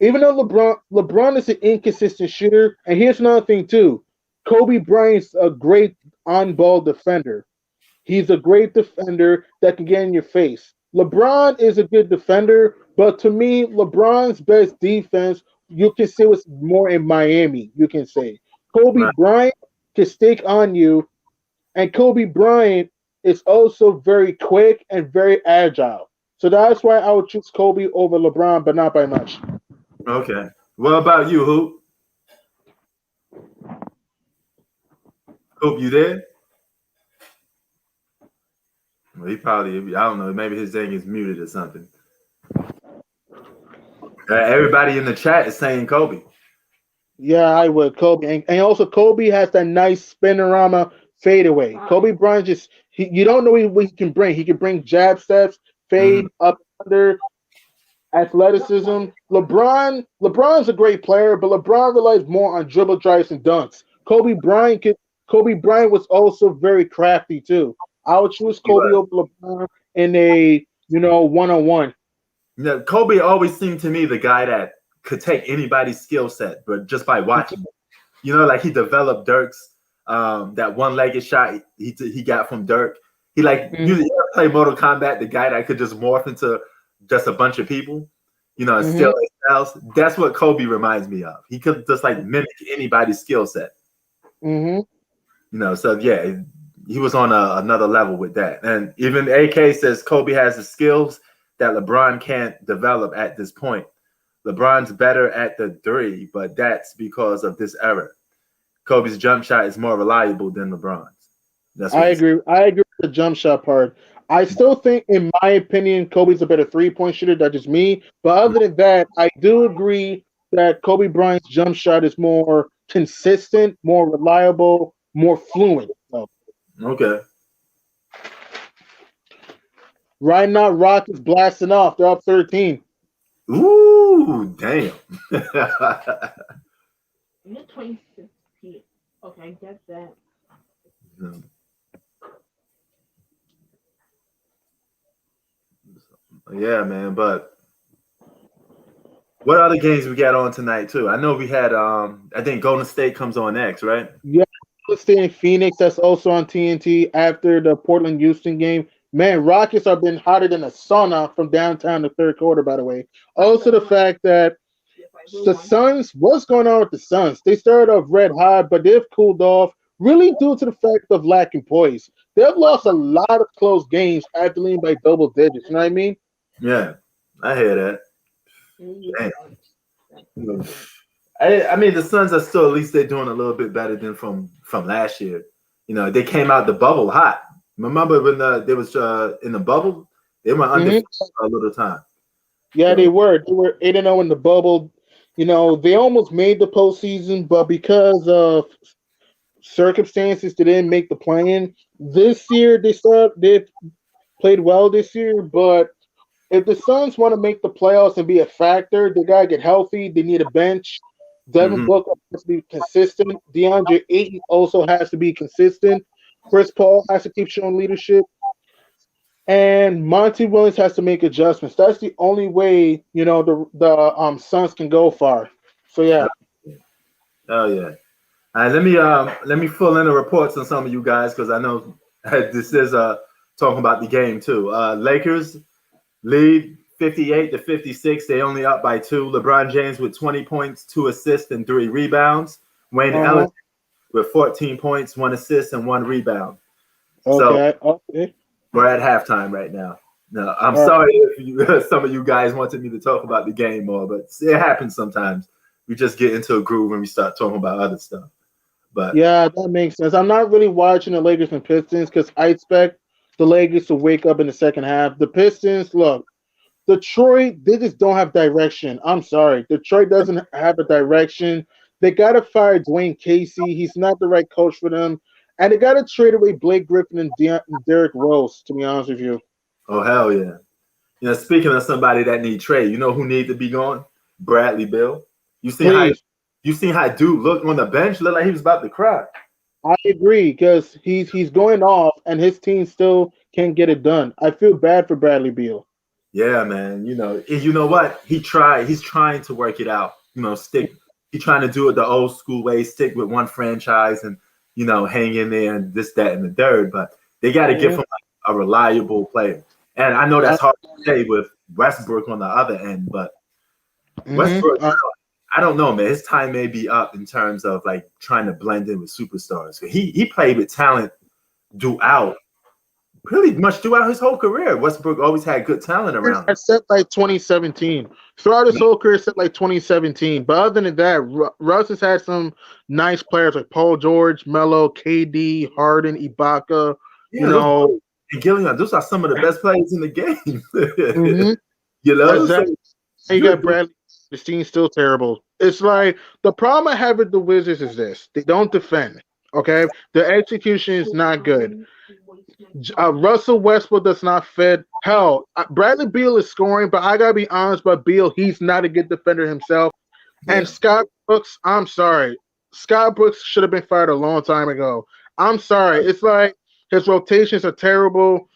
Even though LeBron is an inconsistent shooter, and here's another thing too. Kobe Bryant's a great on-ball defender. He's a great defender that can get in your face. LeBron is a good defender, but to me, LeBron's best defense, you can say, was more in Miami, you can say. Kobe Bryant can stick on you, and Kobe Bryant is also very quick and very agile. So that's why I would choose Kobe over LeBron, but not by much.
Okay. What about you, Hoop? Hoop, you there? Well, he probably, I don't know, maybe his thing is muted or something. Everybody in the chat is saying Kobe.
Yeah, I would Kobe, and also Kobe has that nice spinorama fadeaway. Kobe Bryant you don't know what he can bring. He can bring jab steps, fade up under, athleticism. LeBron's a great player, but LeBron relies more on dribble drives and dunks. Kobe Bryant was also very crafty too. I would choose Kobe over LeBron in a one-on-one.
Yeah, Kobe always seemed to me the guy that could take anybody's skill set, but just by watching. Like he developed Dirk's that one-legged shot he got from Dirk. He you play Mortal Kombat, the guy that could just morph into just a bunch of people, and steal their styles. That's what Kobe reminds me of. He could just mimic anybody's skill set. So yeah, he was on another level with that. And even AK says Kobe has the skills that LeBron can't develop at this point. LeBron's better at the three, but that's because of this era. Kobe's jump shot is more reliable than LeBron's.
I agree. I agree with the jump shot part. I still think, in my opinion, Kobe's a better three-point shooter. That's just me. But other than that, I do agree that Kobe Bryant's jump shot is more consistent, more reliable, more fluent. So.
Okay.
Right now, Rock is blasting off. They're up 13.
Ooh, damn.
You're 26 feet. Okay, get that.
Yeah, man. But what other games we got on tonight too? I know we had I think Golden State comes on next, right?
Yeah, Golden State and Phoenix. That's also on TNT after the Portland Houston game. Man, Rockets have been hotter than a sauna from downtown the third quarter, by the way. Also, the fact that the Suns, what's going on with the Suns? They started off red hot, but they've cooled off, really due to the fact of lacking poise. They've lost a lot of close games after leading by double digits. You know what I mean?
Yeah, I hear that. Damn. I mean, the Suns are still, at least they're doing a little bit better than from last year. They came out the bubble hot. Remember when they was in the bubble? They were undefeated for a little time.
Yeah, so. They were 8-0 in the bubble. They almost made the postseason, but because of circumstances, they didn't make the play-in. This year, they played well this year, but if the Suns want to make the playoffs and be a factor, they gotta get healthy. They need a bench. Devin Booker has to be consistent. DeAndre Ayton also has to be consistent. Chris Paul has to keep showing leadership. And Monty Williams has to make adjustments. That's the only way, the Suns can go far. So yeah.
Oh yeah. All right, let me fill in the reports on some of you guys because I know this is talking about the game too. Lakers lead 58-56. They only up by 2. LeBron James with 20 points, 2 assists, and 3 rebounds. Wayne Ellis with 14 points, 1 assist, and 1 rebound.
Okay.
We're at halftime right now. No, I'm sorry if some of you guys wanted me to talk about the game more, but it happens sometimes. We just get into a groove when we start talking about other stuff. But
yeah, that makes sense. I'm not really watching the Lakers and Pistons because I expect the Lakers to wake up in the second half. The Pistons, look, Detroit, they just don't have direction. I'm sorry. Detroit doesn't have a direction. They got to fire Dwayne Casey. He's not the right coach for them. And they got to trade away Blake Griffin and Derrick Rose, to be honest with you.
Oh, hell yeah. Speaking of somebody that need trade, you know who needs to be gone? Bradley Beal. You seen how dude looked on the bench? Looked like he was about to cry.
I agree because he's going off and his team still can't get it done. I feel bad for Bradley Beal.
Yeah, man. You know what? He's trying to work it out. He's trying to do it the old school way, stick with one franchise and, hang in there and this, that, and the third. But they got to give him a reliable player. And I know that's hard to say with Westbrook on the other end, but Westbrook, I don't know, man. His time may be up in terms of trying to blend in with superstars. He played with talent throughout, pretty much throughout his whole career, Westbrook always had good talent around him.
Except like 2017. Throughout his whole career, except like 2017. But other than that, Russ has had some nice players like Paul George, Melo, KD, Harden, Ibaka.
Yeah, and Gillian, those are some of the best players in the game.
Mm-hmm.
You know,
exactly.
so,
you got Bradley. The team's still terrible. It's like the problem I have with the Wizards is this: they don't defend. Okay, the execution is not good. Russell Westbrook does not fit. Hell, Bradley Beal is scoring, but I gotta be honest about Beal. He's not a good defender himself.
yeah.
And Scott Brooks, I'm sorry. Scott Brooks should have been fired a long time ago. I'm sorry. It's like his rotations are terrible.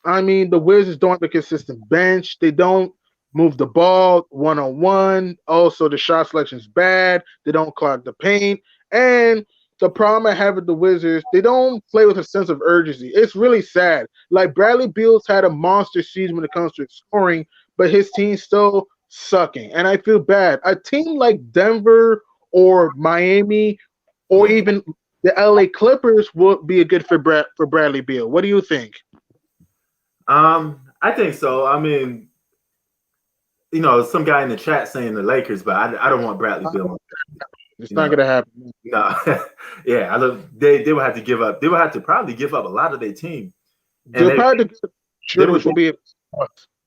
I mean, the Wizards don't have a consistent bench. They don't move the ball one-on-one. Also, the shot selection is bad. They don't clog the paint. And the problem I have with the Wizards, they don't play with a sense of urgency. It's really sad. Like, Bradley Beal's had a monster season when it comes to scoring, but his team's still sucking. And I feel bad. A team like Denver or Miami or even the LA Clippers would be a good for Bradley Beal. What do you think?
I think so. I mean, you know, some guy in the chat saying the Lakers, but I don't want Bradley Beal.
It's not going to happen.
No, yeah, they would have to give up. They would have to probably give up a lot of their team.
They'll probably which will be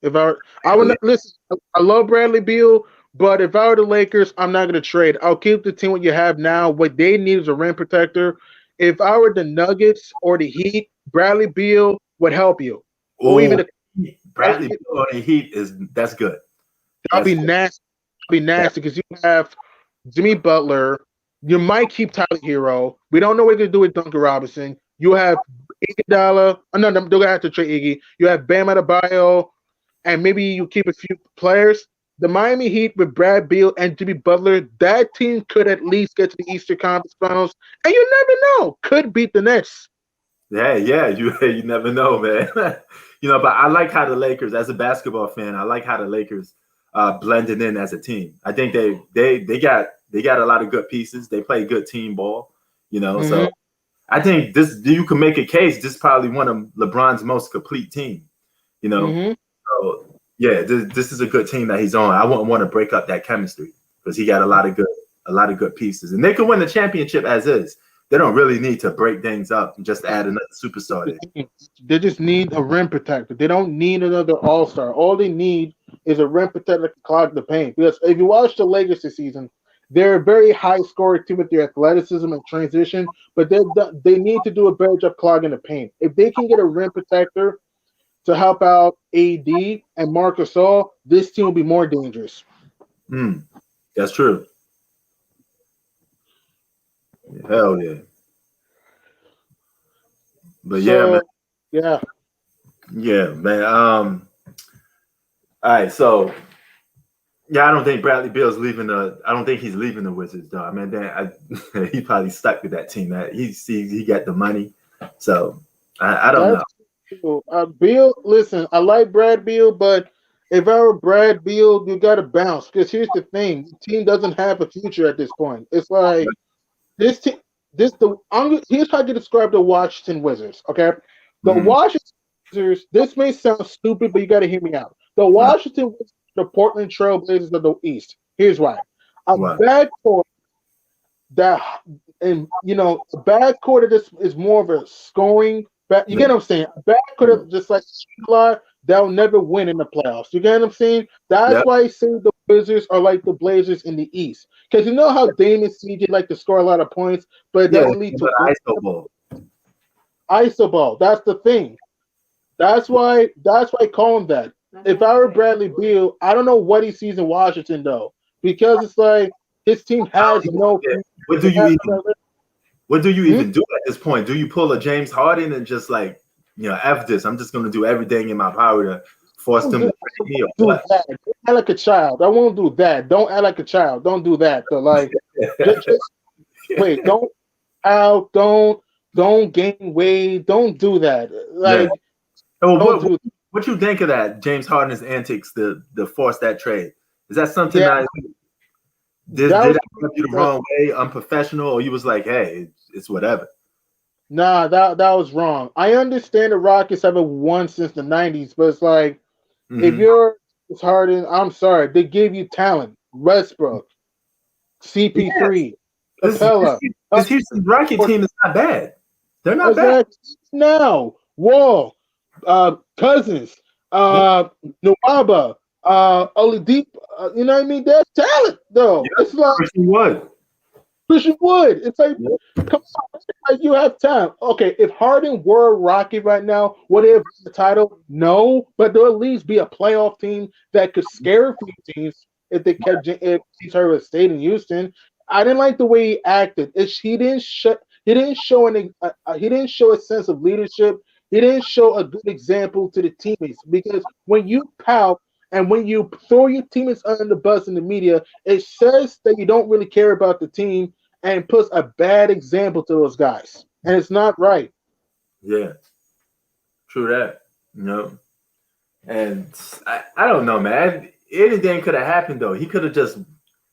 if I would listen. I love Bradley Beal, but if I were the Lakers, I'm not going to trade. I'll keep the team what you have now. What they need is a rim protector. If I were the Nuggets or the Heat, Bradley Beal would help you. Or even
Bradley Beal on the Heat that's good.
That'll be nasty. Be nasty because you have Jimmy Butler. You might keep Tyler Hero. We don't know what they're going to do with Duncan Robinson. You have Iguodala. No, they're going to have to trade Iggy. You have Bam Adebayo, and maybe you keep a few players. The Miami Heat with Brad Beal and Jimmy Butler, that team could at least get to the Eastern Conference Finals, and you never know. Could beat the Nets.
Yeah, you never know, man. But I like how the Lakers, as a basketball fan, I like how the Lakers blended in as a team. I think they got a lot of good pieces. They play good team ball, So I think you can make a case. This is probably one of LeBron's most complete team, So yeah, this is a good team that he's on. I wouldn't want to break up that chemistry because he got a lot of good pieces, and they can win the championship as is. They don't really need to break things up and just add another superstar there.
They just need a rim protector. They don't need another all-star. All they need is a rim protector that can clog the paint. Because if you watch the Lakers this season, they're a very high-scoring team with their athleticism and transition, but they need to do a better job clogging the paint. If they can get a rim protector to help out AD and Marc Gasol, this team will be more dangerous.
That's true. Hell yeah. But man. Yeah, man. All right, so I don't think Bradley Beal's leaving I don't think he's leaving the Wizards, though. I mean, he probably stuck with that team. He got the money. So I don't know.
Beal, listen, I like Brad Beal, but if I were Brad Beal, you got to bounce. Because here's the thing: the team doesn't have a future at this point. It's like this team. Here's how I can describe the Washington Wizards. Okay, the Washington Wizards. This may sound stupid, but you got to hear me out. The Washington Wizards, the Portland Trail Blazers of the East. Here's why: a backcourt that, and a backcourt that is more of a scoring. You get what I'm saying? A backcourt just like that will never win in the playoffs. You get what I'm saying? That's why I say the Wizards are like the Blazers in the East. Because you know how Dame and CJ like to score a lot of points, but it doesn't lead to
ISO ball.
ISO ball. That's the thing. That's why I call him that. If I were Bradley Beal, I don't know what he sees in Washington though, because it's like his team has no.
What do you even do at this point? Do you pull a James Harden and just like, F this? I'm just going to do everything in my power to force them to trade me or what?
Don't act like a child. I won't do that. Don't act like a child. Don't do that. So like, just wait. Don't gain weight. Don't do that. Like,
what you think of that? James Harden's antics to force that trade. Is that something that did that rub you the wrong way, unprofessional, or you was like, hey, it's whatever?
Nah, that was wrong. I understand the Rockets haven't won since the '90s, but it's like if
Hmm.
you're Harden, I'm sorry, they give you talent. Westbrook,
Yes,
CP3,
this
Capella.
this Houston Rocket team is not bad. They're not bad.
Exactly. Now, Wall, Cousins,
Yeah,
Nwaba, Oladipo. You know what I mean? There's talent, though.
yeah,
It's like
Christian Wood.
Christian Wood. It's like,
Yeah.
come on, like, you have time. Okay, if Harden were a Rocket right now, would they have won the title? No, but there'll at least be a playoff team that could scare a few teams if they kept if Steve Kerr stayed in Houston. I didn't like the way he acted. He didn't shut. He didn't show he didn't show a sense of leadership. He didn't show a good example to the teammates because when you pout and when you throw your teammates under the bus in the media, it says that you don't really care about the team and puts a bad example to those guys. And it's not right.
Yeah, true that. You know, and I don't know, man. Anything could have happened though. He could have just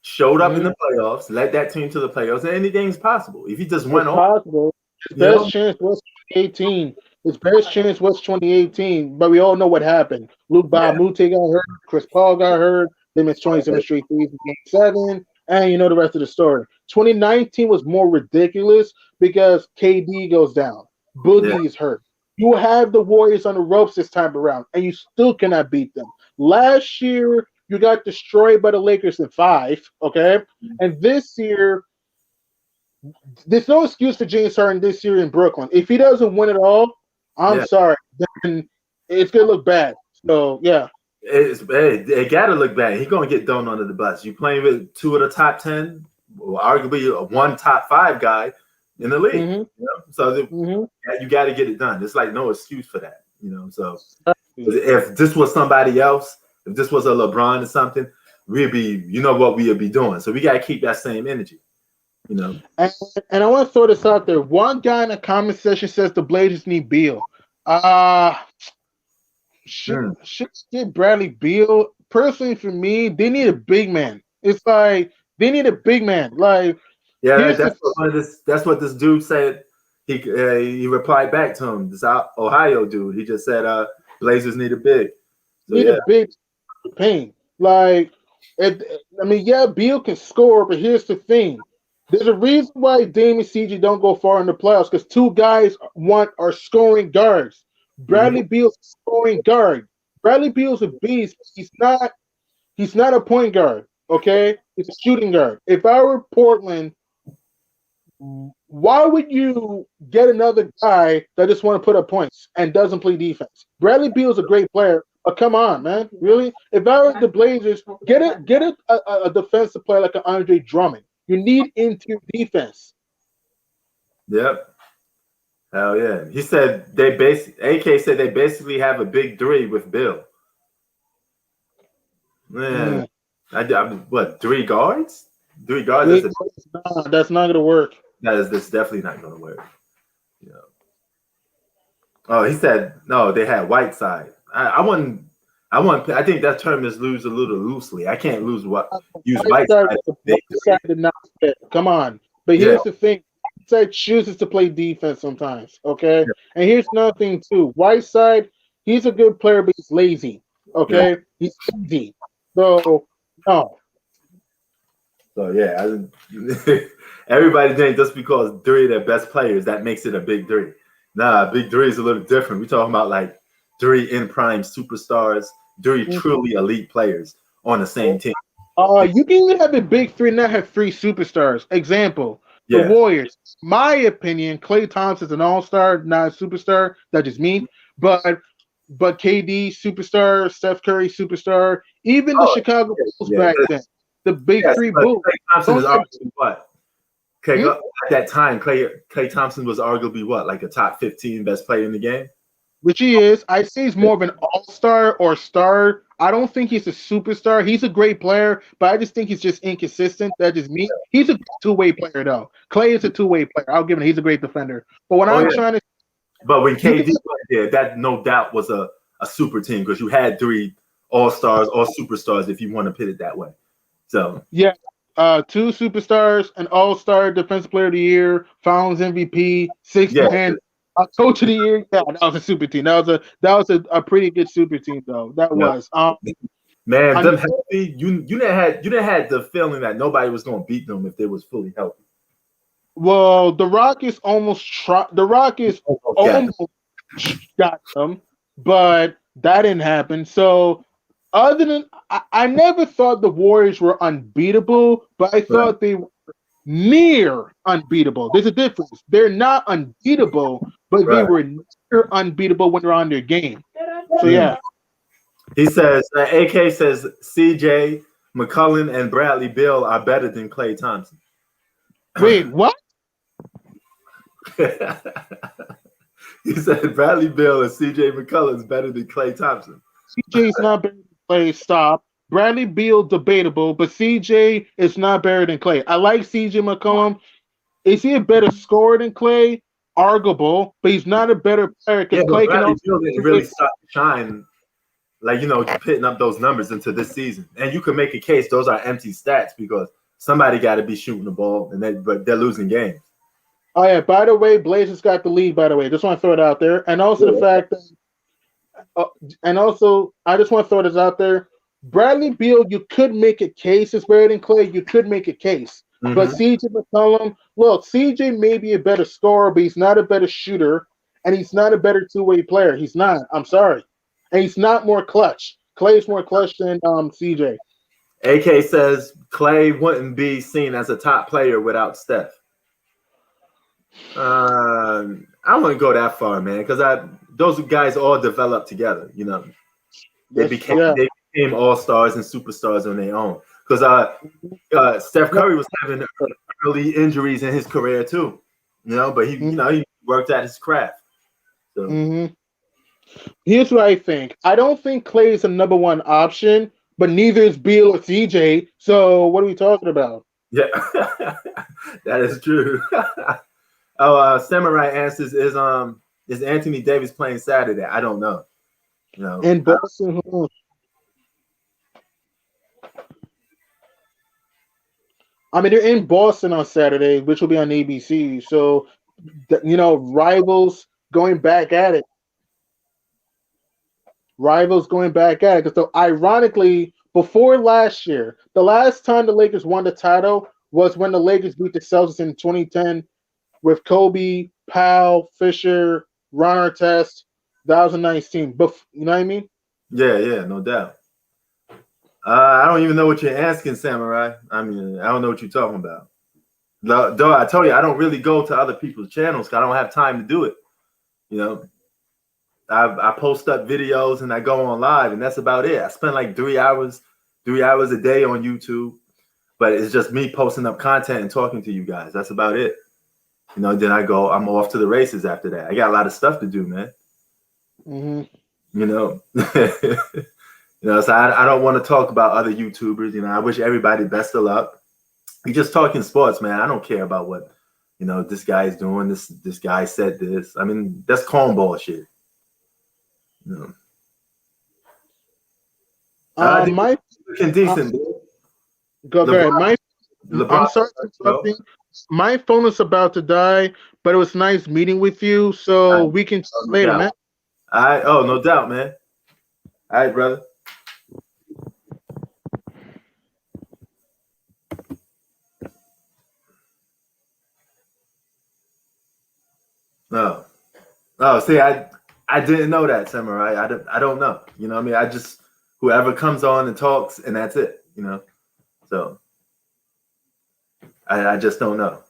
showed up in
Mm-hmm.
the playoffs, led that team to the playoffs, and anything's possible. If he just
It's
went on,
possible. His
you know,
best chance was 2018. His best chance was 2018, but we all know what happened. Luke
yeah,
Bahamute got hurt. Chris Paul got hurt. They missed 27 straight threes in Game 7. And you know the rest of the story. 2019 was more ridiculous because KD goes down.
yeah,
Boogie is hurt. You have the Warriors on the ropes this time around, and you still cannot beat them. Last year, you got destroyed by the Lakers in 5, okay? And this year, there's no excuse for James Harden this year in Brooklyn. If he doesn't win it all, I'm
yeah.
sorry. Then it's gonna look bad. So yeah.
It gotta look bad. He's gonna get thrown under the bus. You playing with two of the top 10, or arguably one top 5 guy in the league.
Mm-hmm.
You know? So
Mm-hmm.
you got to get it done. It's like no excuse for that. You know. So if this was somebody else, if this was a LeBron or something, we'd be, you know what we would be doing. So we got to keep that same energy. You know.
And I want to throw this out there. One guy in the comment section says the Blazers need Beal. Should get Bradley Beal. Personally, for me, they need a big man. It's like they need a big man. Like
Yeah,
here's the
that's what this dude said. He replied back to him. This Ohio dude. He just said, Blazers need a big. So
need
yeah,
a big pain. Like, I mean, yeah, Beal can score, but here's the thing. There's a reason why Dame and CJ don't go far in the playoffs because two guys are scoring guards. Bradley Beal's a scoring guard. Bradley Beal's a beast. He's not a point guard. Okay, he's a shooting guard. If I were Portland, why would you get another guy that just want to put up points and doesn't play defense? Bradley Beal's a great player, but come on, man, really? If I were the Blazers, get a defensive player like an Andre Drummond. You need interior defense.
yep. Hell yeah. He said AK said they basically have a big 3 with Bill. Man, what 3 guards? 3 guards.
That's not gonna work.
That's definitely not going to work. You know. Oh, he said no. They had Whiteside. I think that term is used a little loosely. I can't use Whiteside.
Whiteside did not fit. Come on. But here's the thing. Whiteside chooses to play defense sometimes. Okay. Yeah. And here's another thing too. Whiteside, he's a good player, but he's lazy. Okay. Yeah. He's lazy. So no.
So yeah, everybody think just because 3 of their best players that makes it a big 3. Nah, big 3 is a little different. We're talking about like 3 in prime superstars, 3 truly elite players on the same team.
You can even have a big 3 and not have 3 superstars. Example, the Warriors. My opinion, Klay Thompson's an all-star, not a superstar. That's just me. But KD superstar, Steph Curry superstar, even the Chicago Bulls back then. The big 3 Bulls.
Klay Thompson is arguably what? Okay, at that time, Klay Thompson was arguably what, like a top 15 best player in the game?
Which he is. I say he's more of an all-star or star. I don't think he's a superstar. He's a great player, but I just think he's just inconsistent. That's just me. He's a two-way player, though. Klay is a two-way player. I'll give him. He's a great defender. But when I'm trying to,
but when KD was there, that no doubt was a super team because you had 3 all-stars or superstars, if you want to put it that way. So
yeah, 2 superstars, an all-star defensive player of the year, Finals MVP, sixth
Yeah,
man, coach of the year. Yeah, that was a super team. That was a pretty good super team though. That
yeah.
was.
Man,
I'm,
them healthy. You didn't had the feeling that nobody was going to beat them if they was fully healthy.
well, the Rockets almost tried. The Rockets
Yeah,
almost got them, but that didn't happen. So, other than I never thought the Warriors were unbeatable, but I
right,
thought they were near unbeatable. There's a difference. They're not unbeatable, but they
right.
were near unbeatable when they're on their game. So
Mm.
yeah.
He says, AK says CJ, McCollum, and Bradley Beal are better than Klay Thompson.
Wait, what?
He said Bradley Beal and CJ McCollum is better than Klay Thompson.
CJ's not better than Clay. Stop. Bradley Beal debatable, but CJ is not better than Clay. I like CJ McCollum. Is he a better scorer than Clay? Arguable, but he's not a better player
Yeah,
because
but
Clay can
Bradley
also
Beal didn't really start to shine, like, pitting up those numbers into this season. And you can make a case those are empty stats because somebody got to be shooting the ball, but they're losing games.
Oh yeah. By the way, Blazers got the lead. By the way, just want to throw it out there, and also the fact that, and also I just want to throw this out there. Bradley Beal, you could make a case is better than Clay. You could make a case, but CJ McCollum, look, CJ may be a better scorer, but he's not a better shooter, and he's not a better two-way player. He's not. I'm sorry, and he's not more clutch. Clay's more clutch than CJ.
AK says Klay wouldn't be seen as a top player without Steph. I wouldn't go that far, man, because those guys all developed together. They became all-stars and superstars on their own. Because Steph Curry was having early injuries in his career too, but he worked at his craft. So.
Here's what I think. I don't think Clay is a number one option, but neither is Beal or CJ. So what are we talking about?
Yeah, that is true. Samurai answers is Anthony Davis playing Saturday? I don't know.
In Boston, I mean, they're in Boston on Saturday, which will be on ABC. So, rivals going back at it. So, ironically, before last year, the last time the Lakers won the title was when the Lakers beat the Celtics in 2010 with Kobe, Powell, Fisher, Ron Artest. That was a nice team. But you know what I mean?
Yeah, no doubt. I don't even know what you're asking, Samurai. I mean, I don't know what you're talking about. Though I told you, I don't really go to other people's channels because I don't have time to do it. I post up videos and I go on live, and that's about it. I spend like 3 hours a day on YouTube, but it's just me posting up content and talking to you guys. That's about it. Then I'm off to the races after that. I got a lot of stuff to do, man. So I don't want to talk about other YouTubers. I wish everybody best of luck. We're just talking sports, man. I don't care about what, this guy is doing. This guy said this. I mean, that's cornball shit.
My
looking decent.
Go ahead. I'm sorry for
bro.
interrupting. My phone is about to die, but it was nice meeting with you. So we can talk later, man.
All right. Oh, no doubt, man. All right, brother. No. Oh, see, I didn't know that, Samurai. I don't know. You know what I mean? I just, whoever comes on and talks, and that's it, So I just don't know.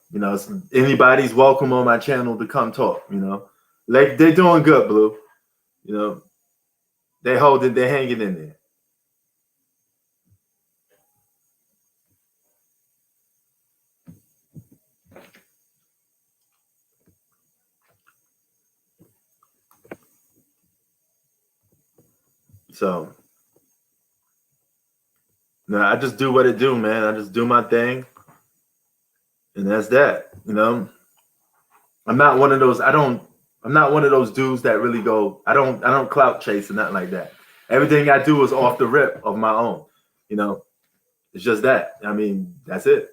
Anybody's welcome on my channel to come talk, Like, they're doing good, Blue. They're hanging in there. So, no, I just do what it do, man. I just do my thing, and that's that. I'm not one of those. I'm not one of those dudes that really go. I don't clout chase or nothing like that. Everything I do is off the rip of my own. It's just that. I mean, that's it.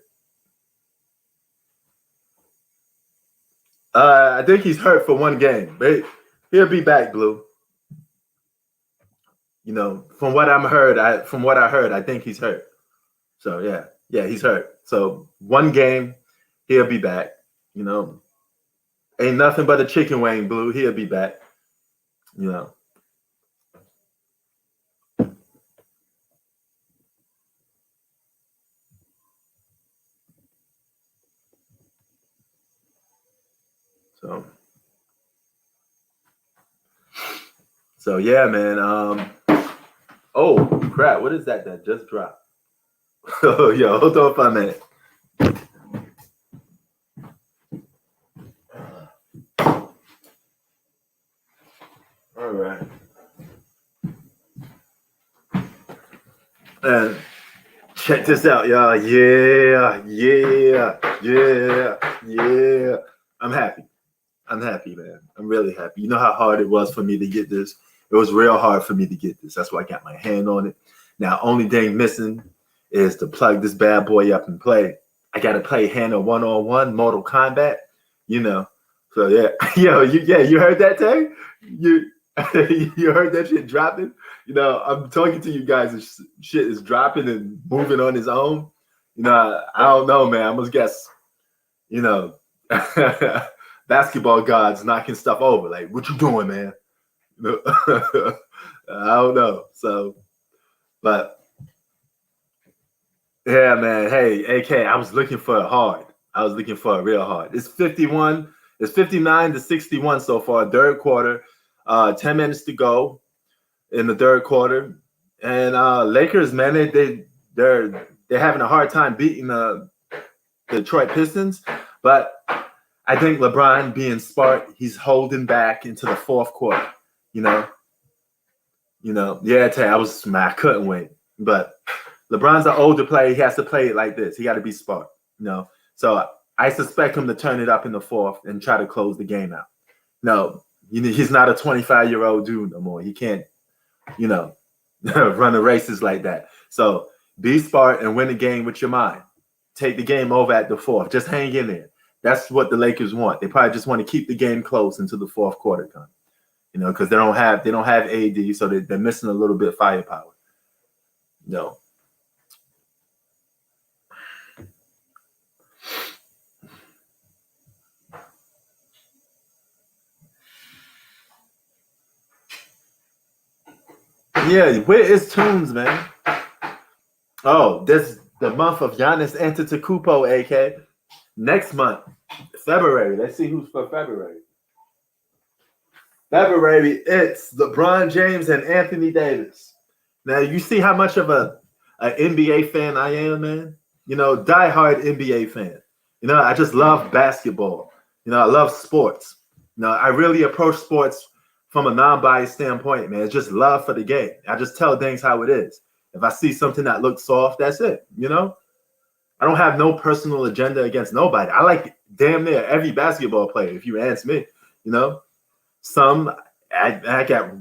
I think he's hurt for one game, but he'll be back, Blue. You know, from what I heard, I think he's hurt. So yeah, he's hurt. So one game, he'll be back. You know, ain't nothing but a chicken wing, Blue. He'll be back. You know. So yeah, man. Oh crap! What is that just dropped? Oh, yo, hold on for a minute. All right. And check this out, y'all. Yeah. I'm happy, man. I'm really happy. You know how hard it was for me to get this? It was real hard for me to get this. That's why I got my hand on it. Now, only thing missing is to plug this bad boy up and play. I got to play Hannah 1-on-1, Mortal Kombat, you know. So, yeah. Yo, you heard that, Tay? You heard that shit dropping? You know, I'm talking to you guys and shit is dropping and moving on its own. You know, I don't know, man. I must guess, you know, basketball gods knocking stuff over. Like, what you doing, man? I don't know. So, but yeah, man. Hey, AK, I was looking for it hard. I was looking for it real hard. It's 51. It's 59-61 so far. Third quarter. 10 minutes to go in the third quarter. And Lakers, man, they're having a hard time beating the Detroit Pistons. But I think LeBron, being smart, he's holding back into the fourth quarter. You know, yeah, I couldn't wait. But LeBron's an older player. He has to play it like this. He got to be smart, you know. So I suspect him to turn it up in the fourth and try to close the game out. No, he's not a 25-year-old dude no more. He can't, you know, run the races like that. So be smart and win the game with your mind. Take the game over at the fourth. Just hang in there. That's what the Lakers want. They probably just want to keep the game close until the fourth quarter comes. You know, because they don't have AD, so they're missing a little bit of firepower. No. Yeah, where is Tunes, man? Oh, this the month of Giannis Antetokounmpo, AK. Next month, February. Let's see who's for February. February, it's LeBron James and Anthony Davis. Now, you see how much of an NBA fan I am, man? You know, diehard NBA fan. You know, I just love basketball. You know, I love sports. You know, I really approach sports from a non-biased standpoint, man. It's just love for the game. I just tell things how it is. If I see something that looks soft, that's it, you know? I don't have no personal agenda against nobody. I like damn near every basketball player, if you ask me, you know? I got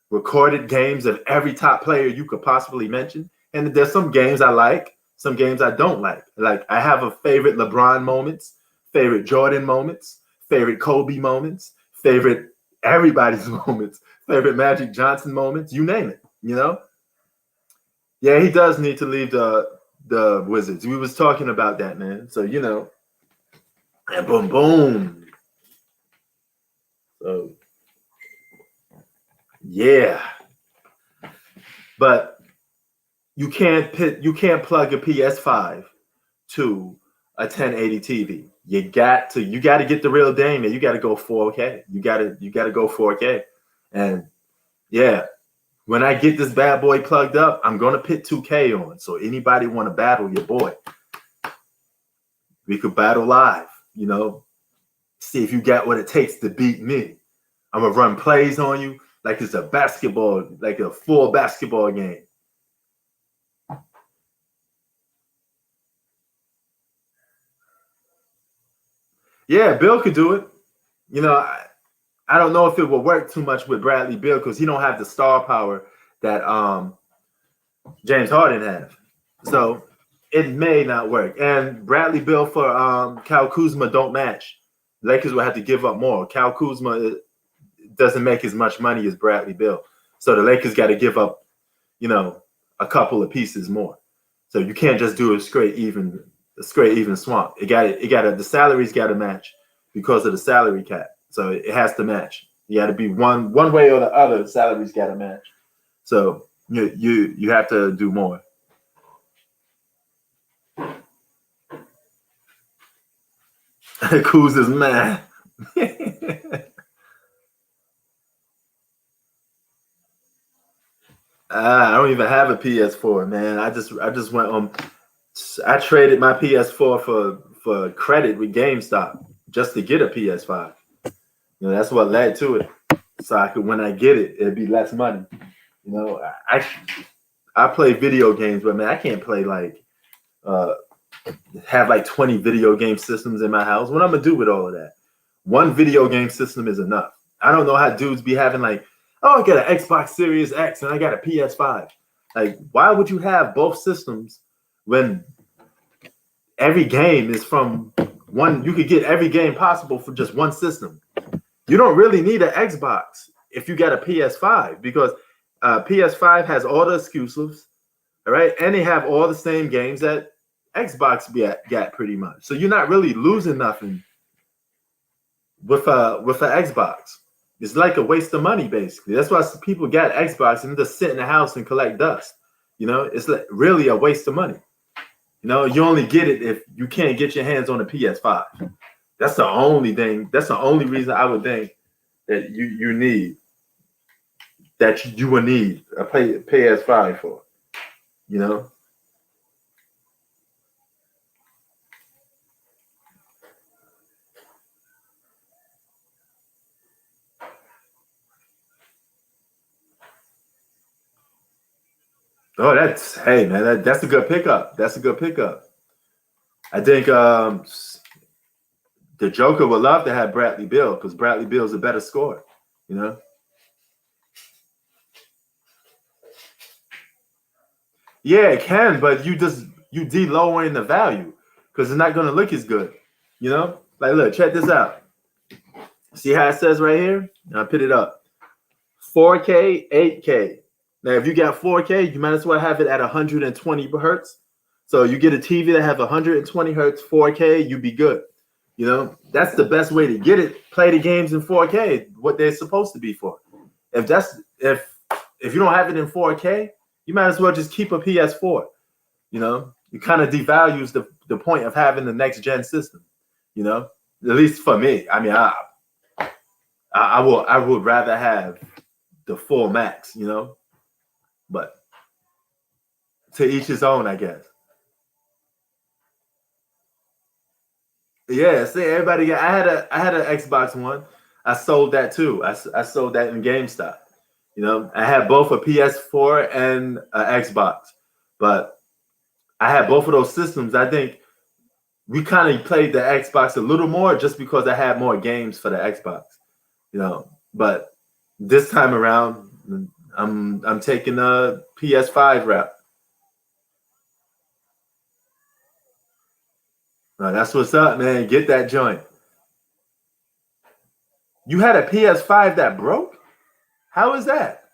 recorded games of every top player you could possibly mention. And there's some games I like, some games I don't like. Like, I have a favorite LeBron moments, favorite Jordan moments, favorite Kobe moments, favorite everybody's moments, favorite Magic Johnson moments, you name it, you know? Yeah, he does need to leave the Wizards. We was talking about that, man. So, you know, and boom. So, yeah. But you can't plug a PS5 to a 1080 TV. You got to get the real thing, man. You got to go 4K. You got to go 4K. And yeah, when I get this bad boy plugged up, I'm gonna put 2K on. So anybody want to battle your boy, we could battle live. You know, see if you got what it takes to beat me. I'm gonna run plays on you like it's a full basketball game. Yeah, Bill could do it. You know, I don't know if it will work too much with Bradley Beal because he don't have the star power that James Harden has. So it may not work. And Bradley Beal for Kyle Kuzma don't match. Lakers will have to give up more. Kyle Kuzma doesn't make as much money as Bradley Beal, so the Lakers got to give up, a couple of pieces more. So you can't just do a straight even swamp. The salaries got to match because of the salary cap. So it has to match. You got to be one way or the other. Salaries got to match. So you have to do more. Kuz is mad. I don't even have a PS4, man. I just went on. I traded my PS4 for credit with GameStop just to get a PS5. That's what led to it. So when I get it, it'd be less money. I play video games, but man, I can't play have 20 video game systems in my house. What I'm gonna do with all of that? One video game system is enough. I don't know how dudes be having I got an Xbox Series X and I got a PS5. Why would you have both systems when every game is from one? You could get every game possible for just one system. You don't really need an Xbox if you got a PS5 because PS5 has all the exclusives, all right, and they have all the same games that Xbox got pretty much. So you're not really losing nothing with an Xbox. It's like a waste of money, basically. That's why people got Xbox and just sit in the house and collect dust. It's really a waste of money. You only get it if you can't get your hands on a PS5. That's the only thing. That's the only reason I would think that you need that you would need a PS5 for. Oh, that's a good pickup. That's a good pickup. I think the Joker would love to have Bradley Beal because Bradley Beal is a better scorer. Yeah, it can, but you de-lowering the value because it's not going to look as good. Look, check this out. See how it says right here? I'll put it up. 4K, 8K. Now, if you got 4K, you might as well have it at 120 hertz. So you get a TV that have 120 hertz, 4K, you be good. That's the best way to get it. Play the games in 4K, what they're supposed to be for. If you don't have it in 4K, you might as well just keep a PS4. It kind of devalues the point of having the next gen system. At least for me. I mean, I would rather have the full max. But to each his own, I guess. Yeah, see, everybody got. I had an Xbox One. I sold that too. I sold that in GameStop. I had both a PS4 and an Xbox, but I had both of those systems. I think we kind of played the Xbox a little more just because I had more games for the Xbox. But this time around, I'm taking a PS5 route. That's what's up, man. Get that joint. You had a PS5 that broke? How is that?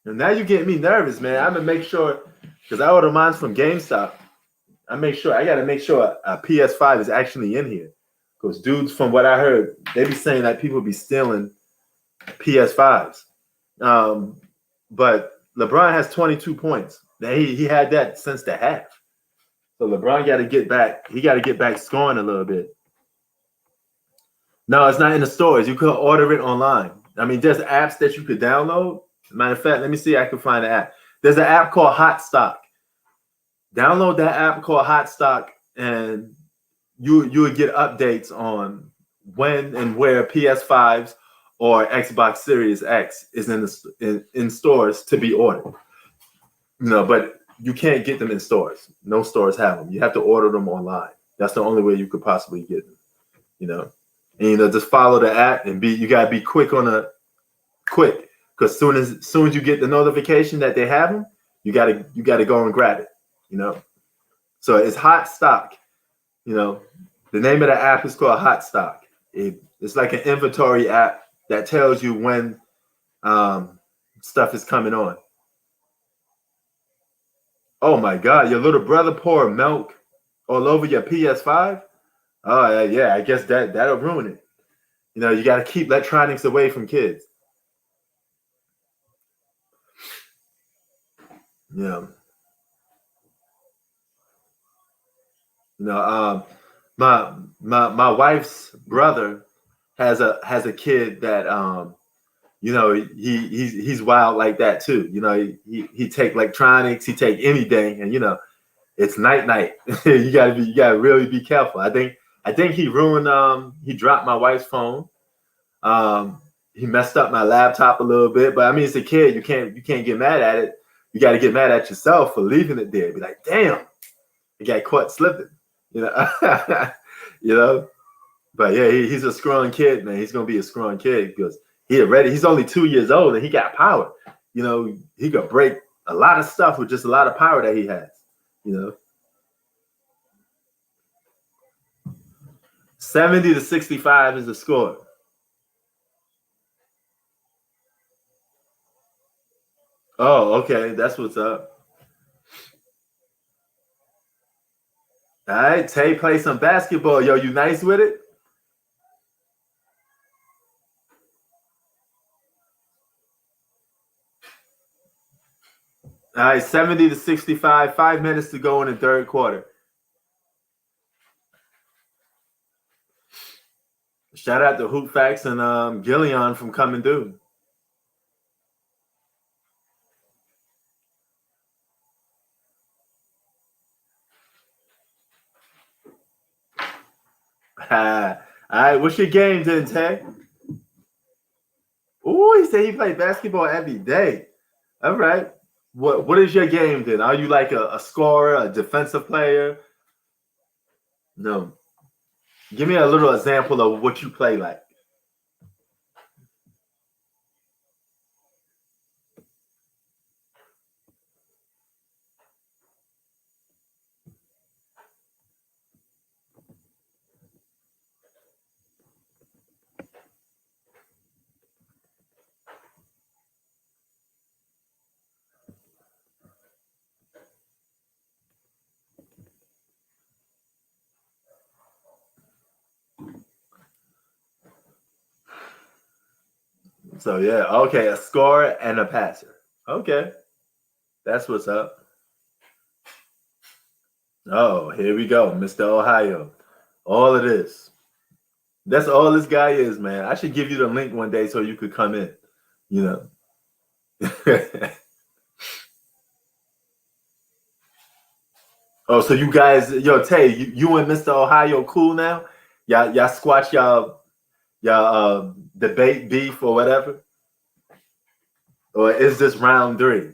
And now you're getting me nervous, man. I'm gonna make sure because I order mine from GameStop. I gotta make sure a PS5 is actually in here. Because dudes, from what I heard, they be saying that people be stealing PS5s. But LeBron has 22 points. Now he had that since the half. So LeBron got to get back. He got to get back scoring a little bit. No, it's not in the stores. You could order it online. I mean, there's apps that you could download. Matter of fact, let me see if I can find the app. There's an app called Hot Stock. Download that app called Hot Stock, and you would get updates on when and where PS5s or Xbox Series X is in stores to be ordered. But you can't get them in stores. No stores have them. You have to order them online. That's the only way you could possibly get them. And just follow the app and you gotta be quick because soon as you get the notification that they have them, you gotta go and grab it. So it's Hot Stock. You know, the name of the app is called Hot Stock. It's like an inventory app that tells you when stuff is coming on. Oh my God, your little brother poured milk all over your PS5? Oh yeah, I guess that'll ruin it. You know, you got to keep electronics away from kids. Yeah. You know, my wife's brother has a kid that you know, he's wild like that too. You know, he take electronics, he take anything, and you know, it's night. you gotta really be careful. I think he ruined he dropped my wife's phone. He messed up my laptop a little bit, but I mean, it's a kid. You can't get mad at it. You got to get mad at yourself for leaving it there. Be like, damn, you got caught slipping. You know, you know. But yeah, he's a strong kid, man. He's gonna be a strong kid because he's only 2 years old and he got power. You know, he could break a lot of stuff with just a lot of power that he has. You know, 70-65 is the score. Oh, okay, that's what's up. All right, Tay, play some basketball. Yo, you nice with it? All right, 70-65, 5 minutes to go in the third quarter. Shout out to Hoop Facts and Gillian from Coming Due. All right, what's your game then, Tay? Oh, he said he played basketball every day. All right. What is your game then? Are you like a scorer, a defensive player? No. Give me a little example of what you play like. So yeah, okay, a scorer and a passer. Okay, that's what's up. Oh, here we go, Mr. Ohio. All of this. That's all this guy is, man. I should give you the link one day so you could come in. You know. Oh, so you guys, yo, Tay, you and Mr. Ohio cool now? Y'all squash y'all debate beef or whatever? Or is this round 3?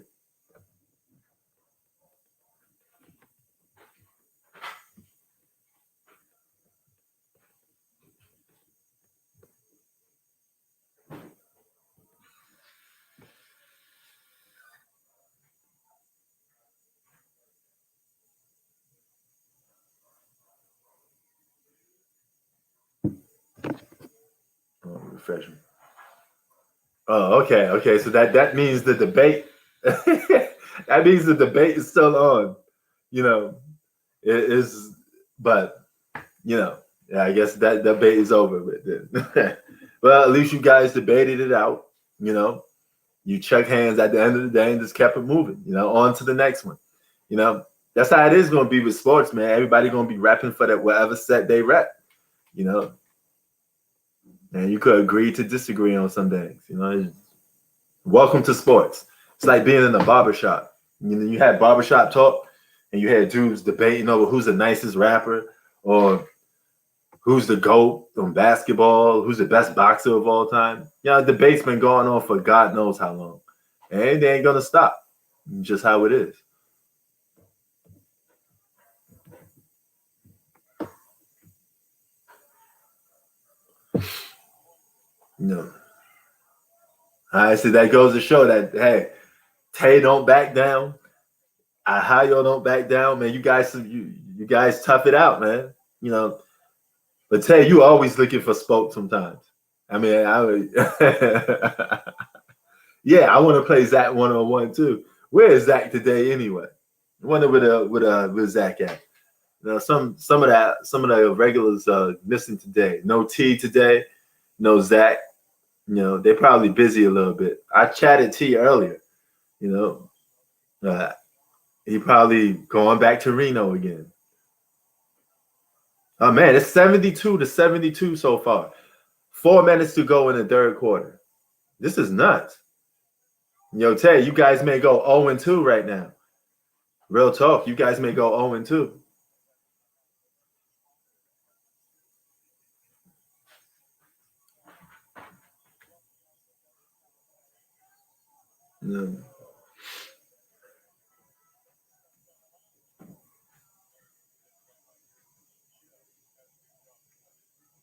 Oh, refresh me. Oh, okay. So that means the debate. That means the debate is still on. You know, it is, but you know, yeah, I guess that debate is over with then. Well, at least you guys debated it out. You know, you shook hands at the end of the day and just kept it moving. You know, on to the next one. You know, that's how it is going to be with sports, man. Everybody going to be repping for that whatever set they rep. You know, and you could agree to disagree on some things. You know, welcome to sports. It's like being in a barbershop. You know, you had barbershop talk and you had dudes debating over who's the nicest rapper or who's the GOAT on basketball, who's the best boxer of all time. You know, debate's been going on for God knows how long. And they ain't gonna stop. Just how it is. You know. All right, so that goes to show that hey, Tay don't back down. Ohio don't back down, man. You guys tough it out, man. You know, but Tay, you always looking for spoke sometimes. I mean, I would, yeah, I want to play Zach 1-on-1 too. Where is Zach today anyway? I wonder where Zach at. You know, some of the regulars missing today. No T today, no Zach. You know, they're probably busy a little bit. I chatted T earlier. You know, he probably going back to Reno again. Oh man, it's 72-72 so far. 4 minutes to go in the third quarter. This is nuts. Yo, Tay, you guys may go 0-2 right now. Real talk, you guys may go 0-2. Yeah.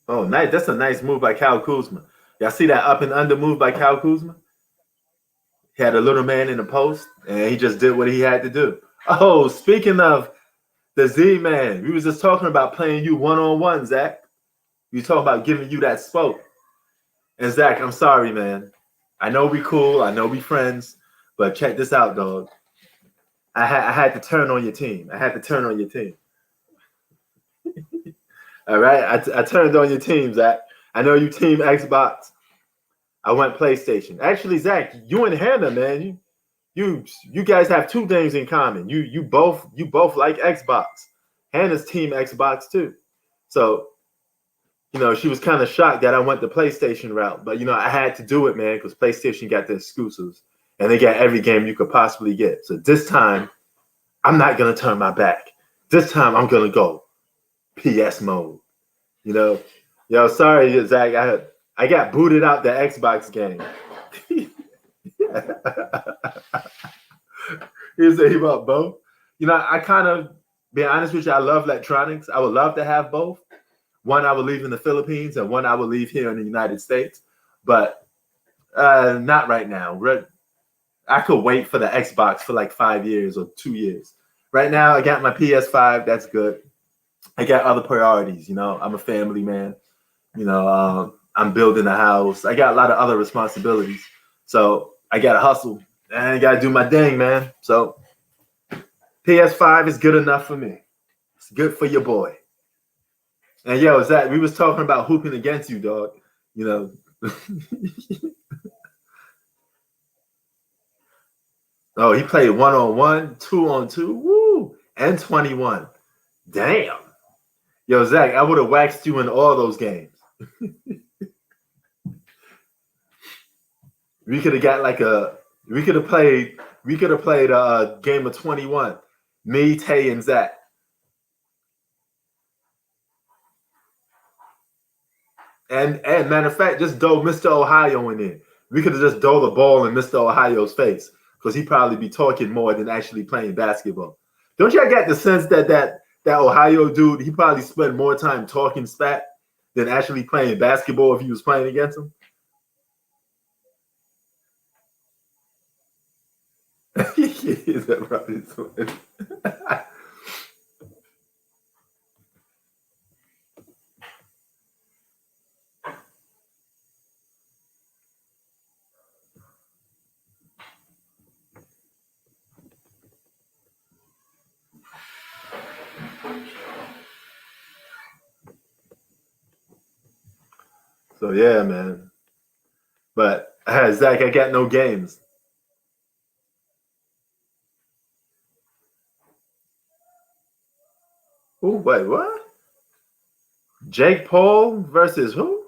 Oh, nice. That's a nice move by Kyle Kuzma. Y'all see that up and under move by Kyle Kuzma? He had a little man in the post, and he just did what he had to do. Oh, speaking of the Z-Man, we was just talking about playing you one-on-one, Zach. We were talking about giving you that spoke. And Zach, I'm sorry, man. I know we cool. I know we friends. But check this out, dog. I had to turn on your team. All right? I turned on your team, Zach. I know you team Xbox. I went PlayStation. Actually, Zach, you and Hannah, man, you guys have two things in common. You both like Xbox. Hannah's team Xbox too. So, you know, she was kind of shocked that I went the PlayStation route. But, you know, I had to do it, man, because PlayStation got the exclusives. And they got every game you could possibly get. So this time, I'm not going to turn my back. This time, I'm going to go PS mode. You know? Yo, sorry, Zach. I got booted out the Xbox game. He said he bought both. You know, I kind of, be honest with you, I love electronics. I would love to have both. One I would leave in the Philippines and one I would leave here in the United States. But not right now. I could wait for the Xbox for like 5 years or 2 years. Right now, I got my PS5. That's good. I got other priorities. You know, I'm a family man. You know, I'm building a house. I got a lot of other responsibilities. So I got to hustle. And I got to do my thing, man. So PS5 is good enough for me. It's good for your boy. And yo, Zach, we was talking about hooping against you, dog. You know. Oh, he played 1-on-1, 2-on-2, woo, and 21. Damn. Yo, Zach, I would have waxed you in all those games. We could have got we could have played a game of 21. Me, Tay, and Zach. And matter of fact, just throw Mr. Ohio in there. We could have just throw the ball in Mr. Ohio's face because he'd probably be talking more than actually playing basketball. Don't y'all get the sense that Ohio dude, he probably spent more time talking spat than actually playing basketball if he was playing against him? Is that right? So yeah, man. But Zach, I got no games. Oh, wait, what? Jake Paul versus who?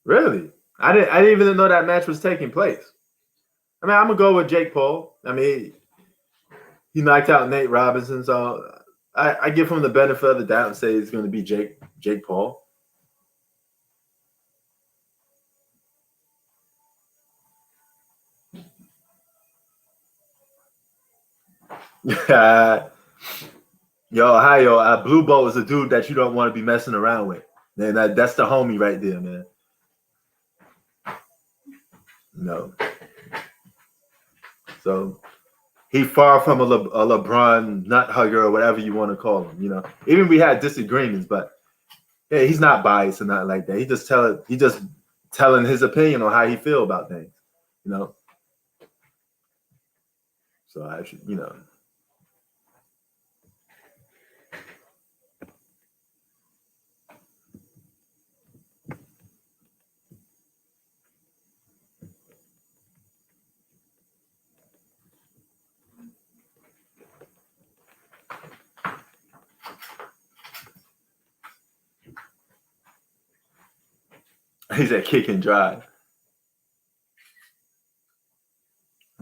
Really? I didn't even know that match was taking place. I mean, I'm gonna go with Jake Paul. I mean, he knocked out Nate Robinson, so I give him the benefit of the doubt and say it's going to be Jake Paul. Yo, Ohio, Blue Bolt is a dude that you don't want to be messing around with. Man, that's the homie right there, man. No. So he far from a LeBron nut hugger or whatever you want to call him. You know, even we had disagreements, but yeah, he's not biased or not like that. He just telling his opinion on how he feel about things. You know, so I should, you know. He's at kick and drive.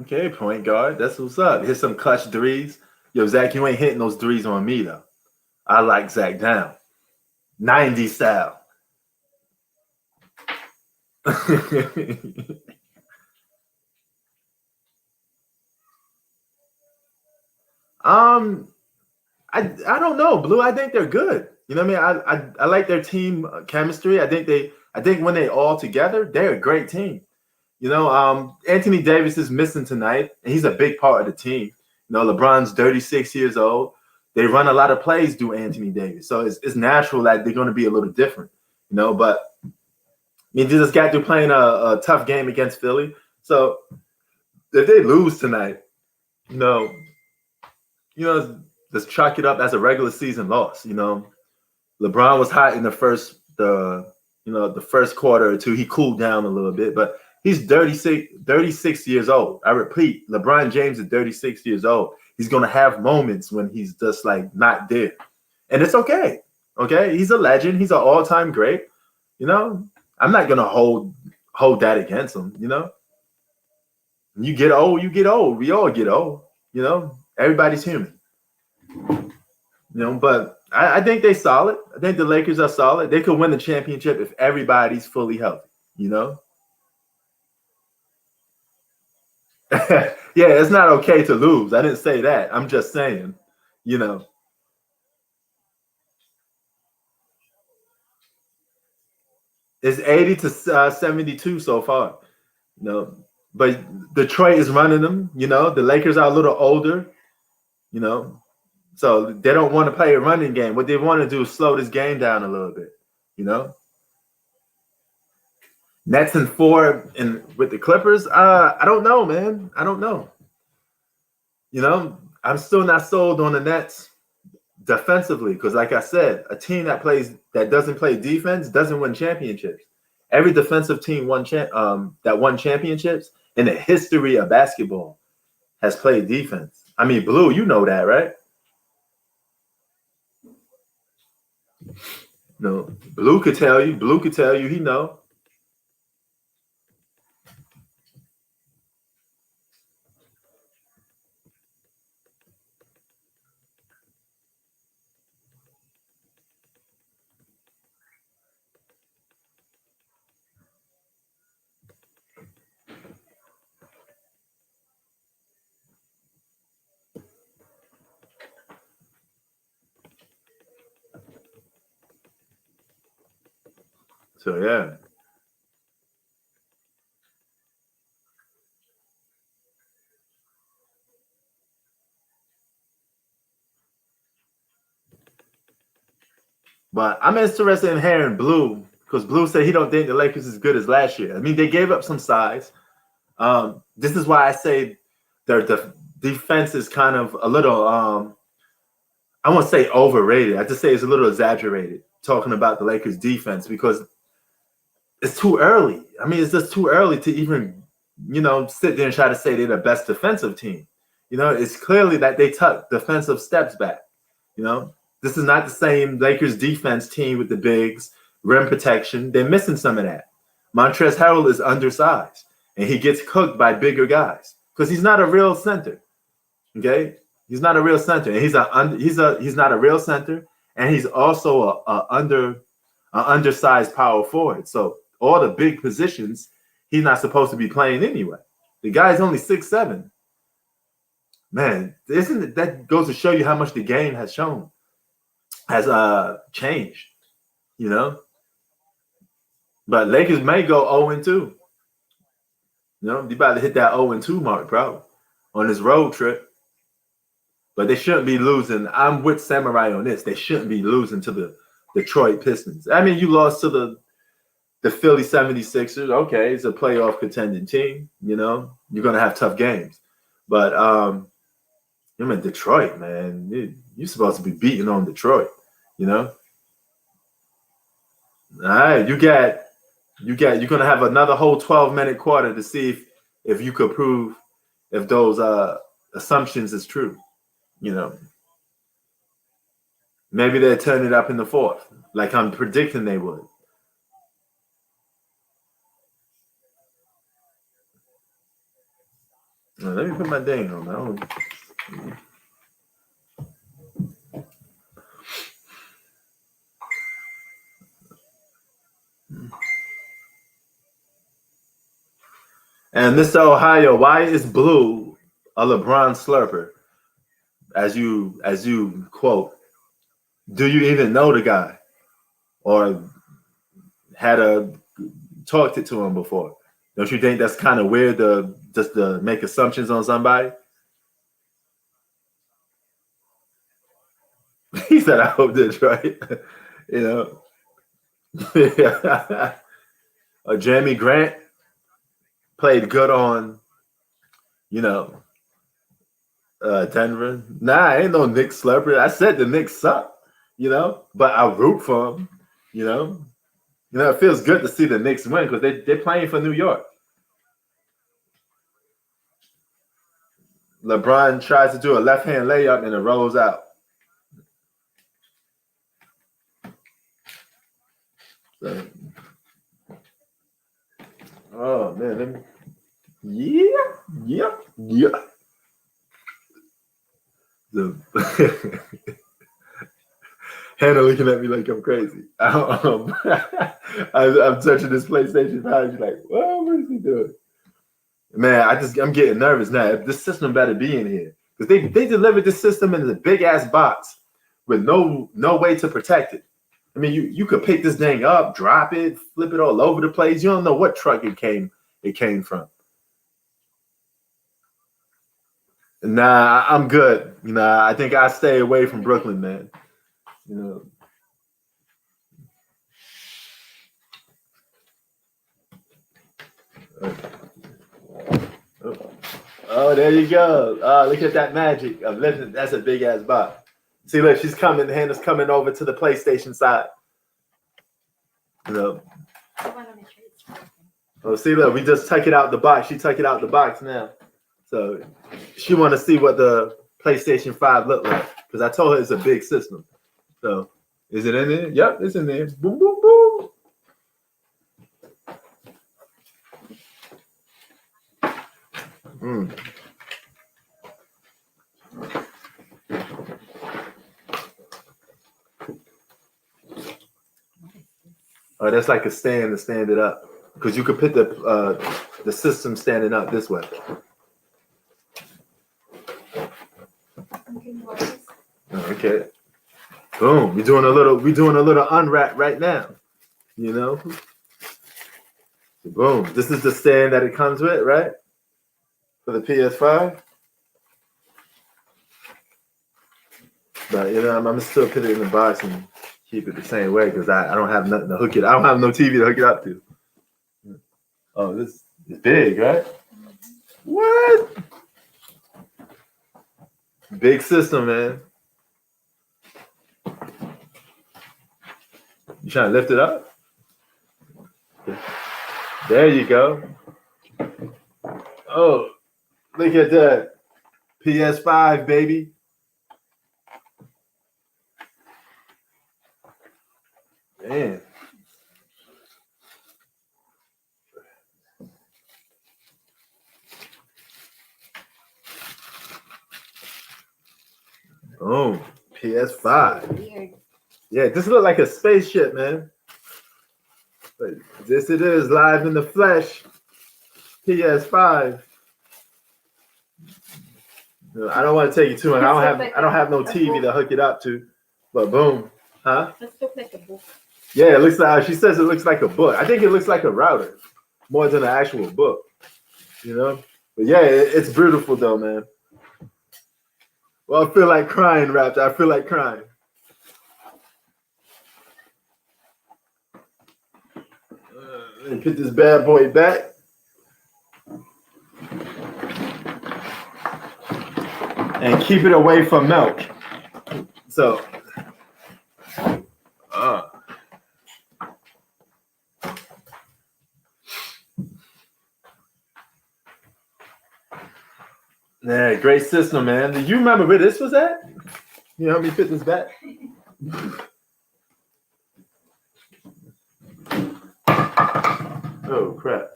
Okay, point guard. That's what's up. Here's some clutch threes. Yo, Zach, you ain't hitting those threes on me, though. I like Zach down. 90 style. I don't know, Blue. I think they're good. You know what I mean? I like their team chemistry. I think when they all together, they're a great team. You know, Anthony Davis is missing tonight, and he's a big part of the team. You know, LeBron's 36 years old. They run a lot of plays through Anthony Davis, so it's natural that they're going to be a little different. You know, but I mean, they just got through playing a tough game against Philly. So if they lose tonight, you know, just chalk it up as a regular season loss. You know, LeBron was hot in the first quarter or two. He cooled down a little bit, but he's 36 years old. I repeat, LeBron James is 36 years old. He's going to have moments when he's just like not there. And it's okay. Okay. He's a legend. He's an all-time great. You know, I'm not going to hold that against him. You know, you get old, you get old. We all get old. You know, everybody's human. You know, but I think they're solid. I think the Lakers are solid. They could win the championship if everybody's fully healthy. You know? Yeah, it's not okay to lose. I didn't say that. I'm just saying, you know. It's 80 to 72 so far. You know, but Detroit is running them. You know, the Lakers are a little older. You know, so they don't want to play a running game. What they want to do is slow this game down a little bit. You know. Nets and 4 and with the Clippers, I don't know, man. I don't know. You know, I'm still not sold on the Nets defensively because, like I said, a team that doesn't play defense doesn't win championships. Every defensive team that won championships in the history of basketball has played defense. I mean, Blue, you know that, right? No, Blue could tell you. Blue could tell you. He know. So yeah. But I'm interested in hearing Blue because Blue said he don't think the Lakers is as good as last year. I mean, they gave up some size. This is why I say their defense is kind of a little, I won't say overrated. I just say it's a little exaggerated talking about the Lakers defense because it's too early. I mean, it's just too early to even, you know, sit there and try to say they're the best defensive team. You know, it's clearly that they took defensive steps back. You know, this is not the same Lakers defense team with the bigs, rim protection. They're missing some of that. Montrezl Harrell is undersized, and he gets cooked by bigger guys because he's not a real center. Okay, he's not a real center, and he's not a real center, and he's also an undersized power forward. So all the big positions, he's not supposed to be playing anyway. The guy's only 6'7". Man, isn't it, that goes to show you how much the game has changed, you know? But Lakers may go 0-2. You know, you about to hit that 0-2 mark, bro, on this road trip. but they shouldn't be losing. I'm with Samurai on this. They shouldn't be losing to the Detroit Pistons. I mean, you lost to the Philly 76ers. Okay, it's a playoff contending team. You know, you're gonna have tough games, but you're in Detroit, man. You're supposed to be beating on Detroit. You know. All right, you're gonna have another whole 12-minute quarter to see if you could prove if those assumptions is true. You know, maybe they'll turn it up in the fourth, like I'm predicting they would. Now, let me put my dang on. And Mr. Ohio, why is blue a LeBron slurper? As you quote, do you even know the guy, or had talked it to him before? Don't you think that's kind of weird just to make assumptions on somebody? He said, "I hope Detroit," you know. Jeremy Grant played good on, you know, Denver. Nah, ain't no Knicks slurper. I said the Knicks suck, you know, but I root for them, you know. You know, it feels good to see the Knicks win because they're playing for New York. LeBron tries to do a left-hand layup and it rolls out. So, oh man, yeah. Hannah looking at me like I'm crazy. I'm touching this PlayStation 5. She's like, "Well, what is he doing?" Man, I'm getting nervous now. This system better be in here because they delivered this system in a big ass box with no way to protect it. I mean, you could pick this thing up, drop it, flip it all over the place. You don't know what truck it came from. Nah, I'm good. Nah, I think I stay away from Brooklyn, man. You know. Oh, there you go. Look at that magic of living. That's a big ass box. See, look, she's coming. Hannah's coming over to the PlayStation side. You know. Oh, see, look, we just took it out the box. She took it out the box now. So she want to see what the PlayStation 5 look like because I told her it's a big system. So is it in there? Yep, it's in there. Boom, boom, boom. Oh, that's like a stand to stand it up because you could put the system standing up this way. Okay. Boom. We're doing a little unwrap right now. You know. Boom. This is the stand that it comes with, right? For the PS5. But you know, I'm gonna still put it in the box and keep it the same way because I don't have nothing to hook it. I don't have no TV to hook it up to. Oh, this is big, right? What? Big system, man. You trying to lift it up? There you go. Oh, look at that. PS5, baby. Man. Oh, PS5. Weird. Yeah, this looks like a spaceship, man. But this it is, live in the flesh. PS5. I don't want to take you too much. I don't have no TV to hook it up to. But boom. Huh?
This looks like a book.
Yeah, it looks like she says it looks like a book. I think it looks like a router more than an actual book. You know? But yeah, it's beautiful though, man. Well, I feel like crying, Raptor. I feel like crying. Let me put this bad boy back. And keep it away from milk. So, yeah, great system, man. Do you remember where this was at? You help me fit this back? Oh, crap.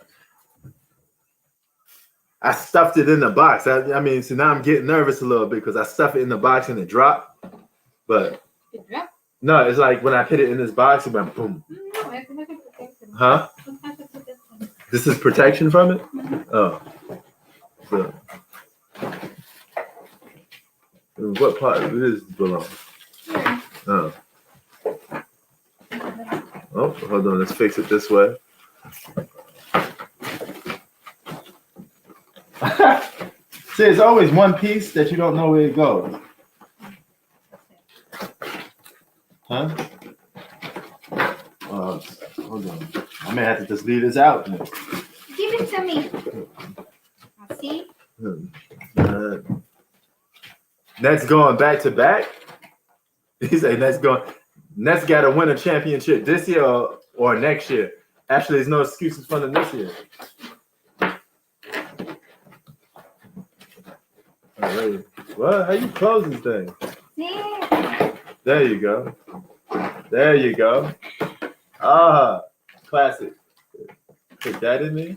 I stuffed it in the box. I mean, so now I'm getting nervous a little bit because I stuffed it in the box and it dropped. But
It dropped?
no, it's like when I put it in this box, it went boom.
No, it's like a protection.
Huh?
It's like a protection.
This is protection from it? Oh. So, what part of this belong?
Here.
Oh. Oh, hold on. Let's fix it this way. See, it's always one piece that you don't know where it goes. Huh? Hold on. I may have to just leave this out.
Give it to me. I'll see.
Nets going back to back. He said Nets got to win a championship this year or next year. Actually, there's no excuses for them this year. What? How you close this thing?
Yeah.
There you go. There you go. Ah, classic. Put that in me.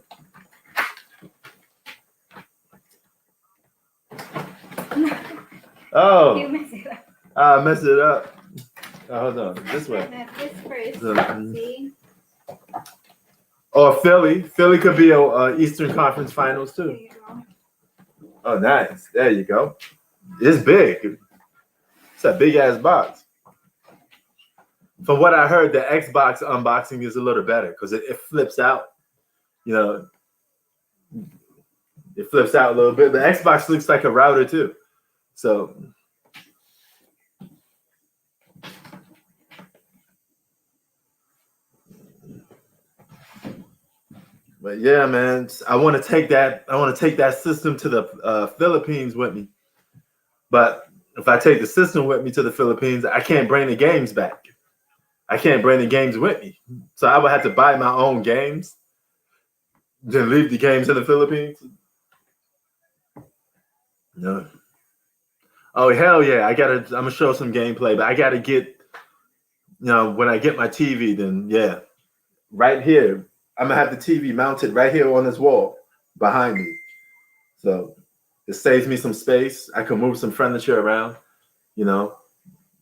Oh,
You mess it up.
I messed it up. Oh, hold on. This way.
This first. See?
Or Philly. Philly could be a Eastern Conference Finals
There
too.
you go.
Oh, nice. There you go. It's big. It's a big ass box. From what I heard, the Xbox unboxing is a little better because it flips out. You know, it flips out a little bit. The Xbox looks like a router too. So, but yeah, man, I want to take that system to the Philippines with me. But if I take the system with me to the Philippines, I can't bring the games back. I can't bring the games with me. So I would have to buy my own games, then leave the games in the Philippines. No. Oh hell yeah! I'm gonna show some gameplay, but I gotta get, when I get my TV, then yeah, right here, I'm gonna have the TV mounted right here on this wall behind me. So it saves me some space. I can move some furniture around,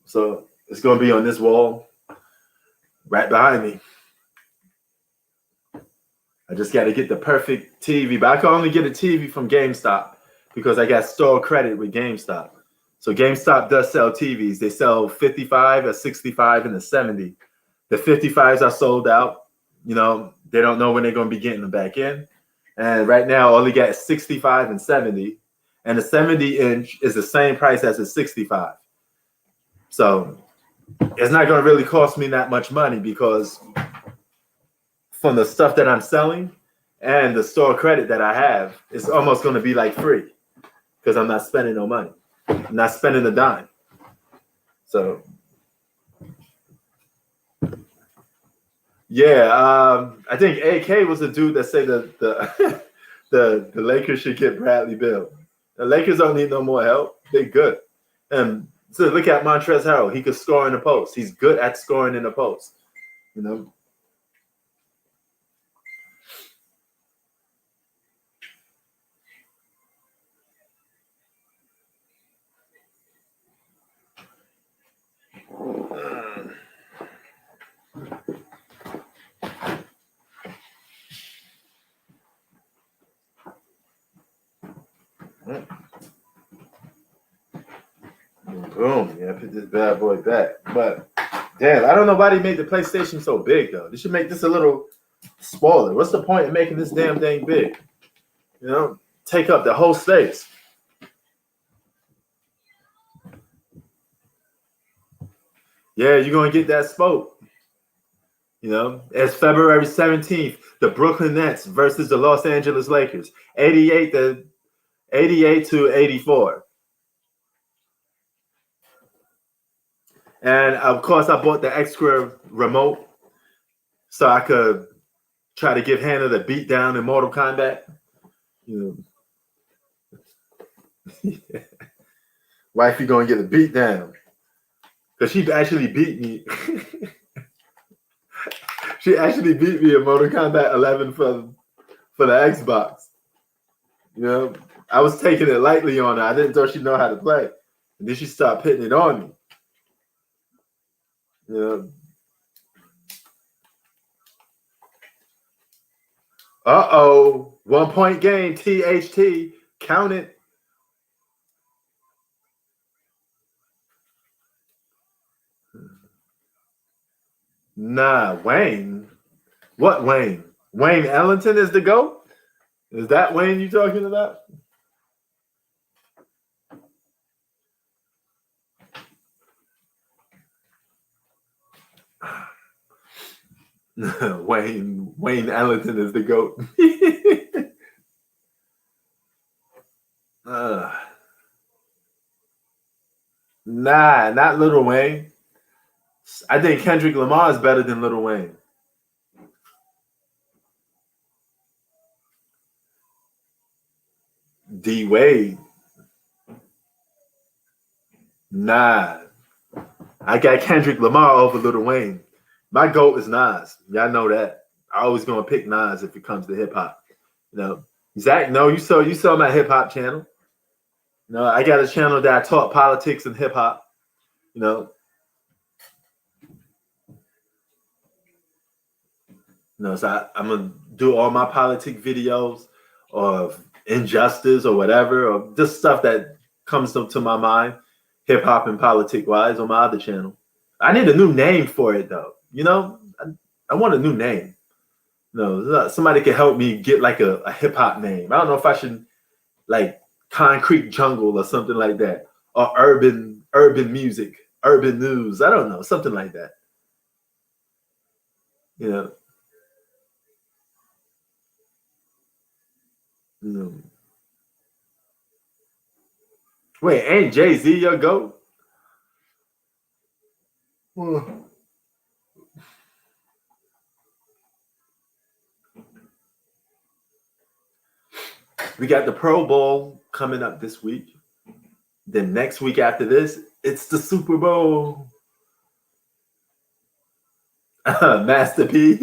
So it's gonna be on this wall right behind me. I just got to get the perfect TV, but I can only get a TV from GameStop because I got store credit with GameStop. So GameStop does sell TVs. They sell 55, a 65, and a 70. The 55s are sold out. They don't know when they're going to be getting them back in. And right now, all they got is 65 and 70. And the 70-inch is the same price as the 65. So it's not going to really cost me that much money because from the stuff that I'm selling and the store credit that I have, it's almost going to be like free because I'm not spending no money. I'm not spending a dime. So, yeah, I think AK was the dude that said that the Lakers should get Bradley Beal. The Lakers don't need no more help. They're good. And so look at Montrezl Harrell. He could score in the post. He's good at scoring in the post. Boom. Yeah, put this bad boy back. But damn, I don't know why they made the PlayStation so big though. They should make this a little smaller. What's the point of making this damn thing big? Take up the whole space. Yeah, you're gonna get that spoke. You know, it's February 17th, the Brooklyn Nets versus the Los Angeles Lakers. 88 to 84. And of course, I bought the extra remote so I could try to give Hannah the beat down in Mortal Kombat. You know, wifey gonna get a beat down because she actually beat me. She actually beat me in Mortal Kombat 11 for the Xbox. You know, I was taking it lightly on her. I didn't know she'd know how to play, and then she started pitting it on me. You know. 1 point game, THT. Count it. Nah, Wayne. What Wayne? Wayne Ellington is the GOAT? Is that Wayne you talking about? Wayne Ellington is the GOAT. Nah, not Lil Wayne. I think Kendrick Lamar is better than Lil Wayne. D Wade. Nah. I got Kendrick Lamar over Lil Wayne. My GOAT is Nas. Y'all know that. I always gonna pick Nas if it comes to hip hop. You know, Zach, no, you saw my hip hop channel. You know, I got a channel that I taught politics and hip hop. You know. So I'm gonna do all my politic videos of injustice or whatever, or just stuff that comes up to my mind, hip hop and politic wise, on my other channel. I need a new name for it though. You know, I want a new name. No, somebody can help me get like a hip hop name. I don't know if I should like Concrete Jungle or something like that, or urban music, urban news. I don't know, something like that. You know. Wait, ain't Jay-Z your GOAT? We got the Pro Bowl coming up this week. Then next week after this, it's the Super Bowl. Master P.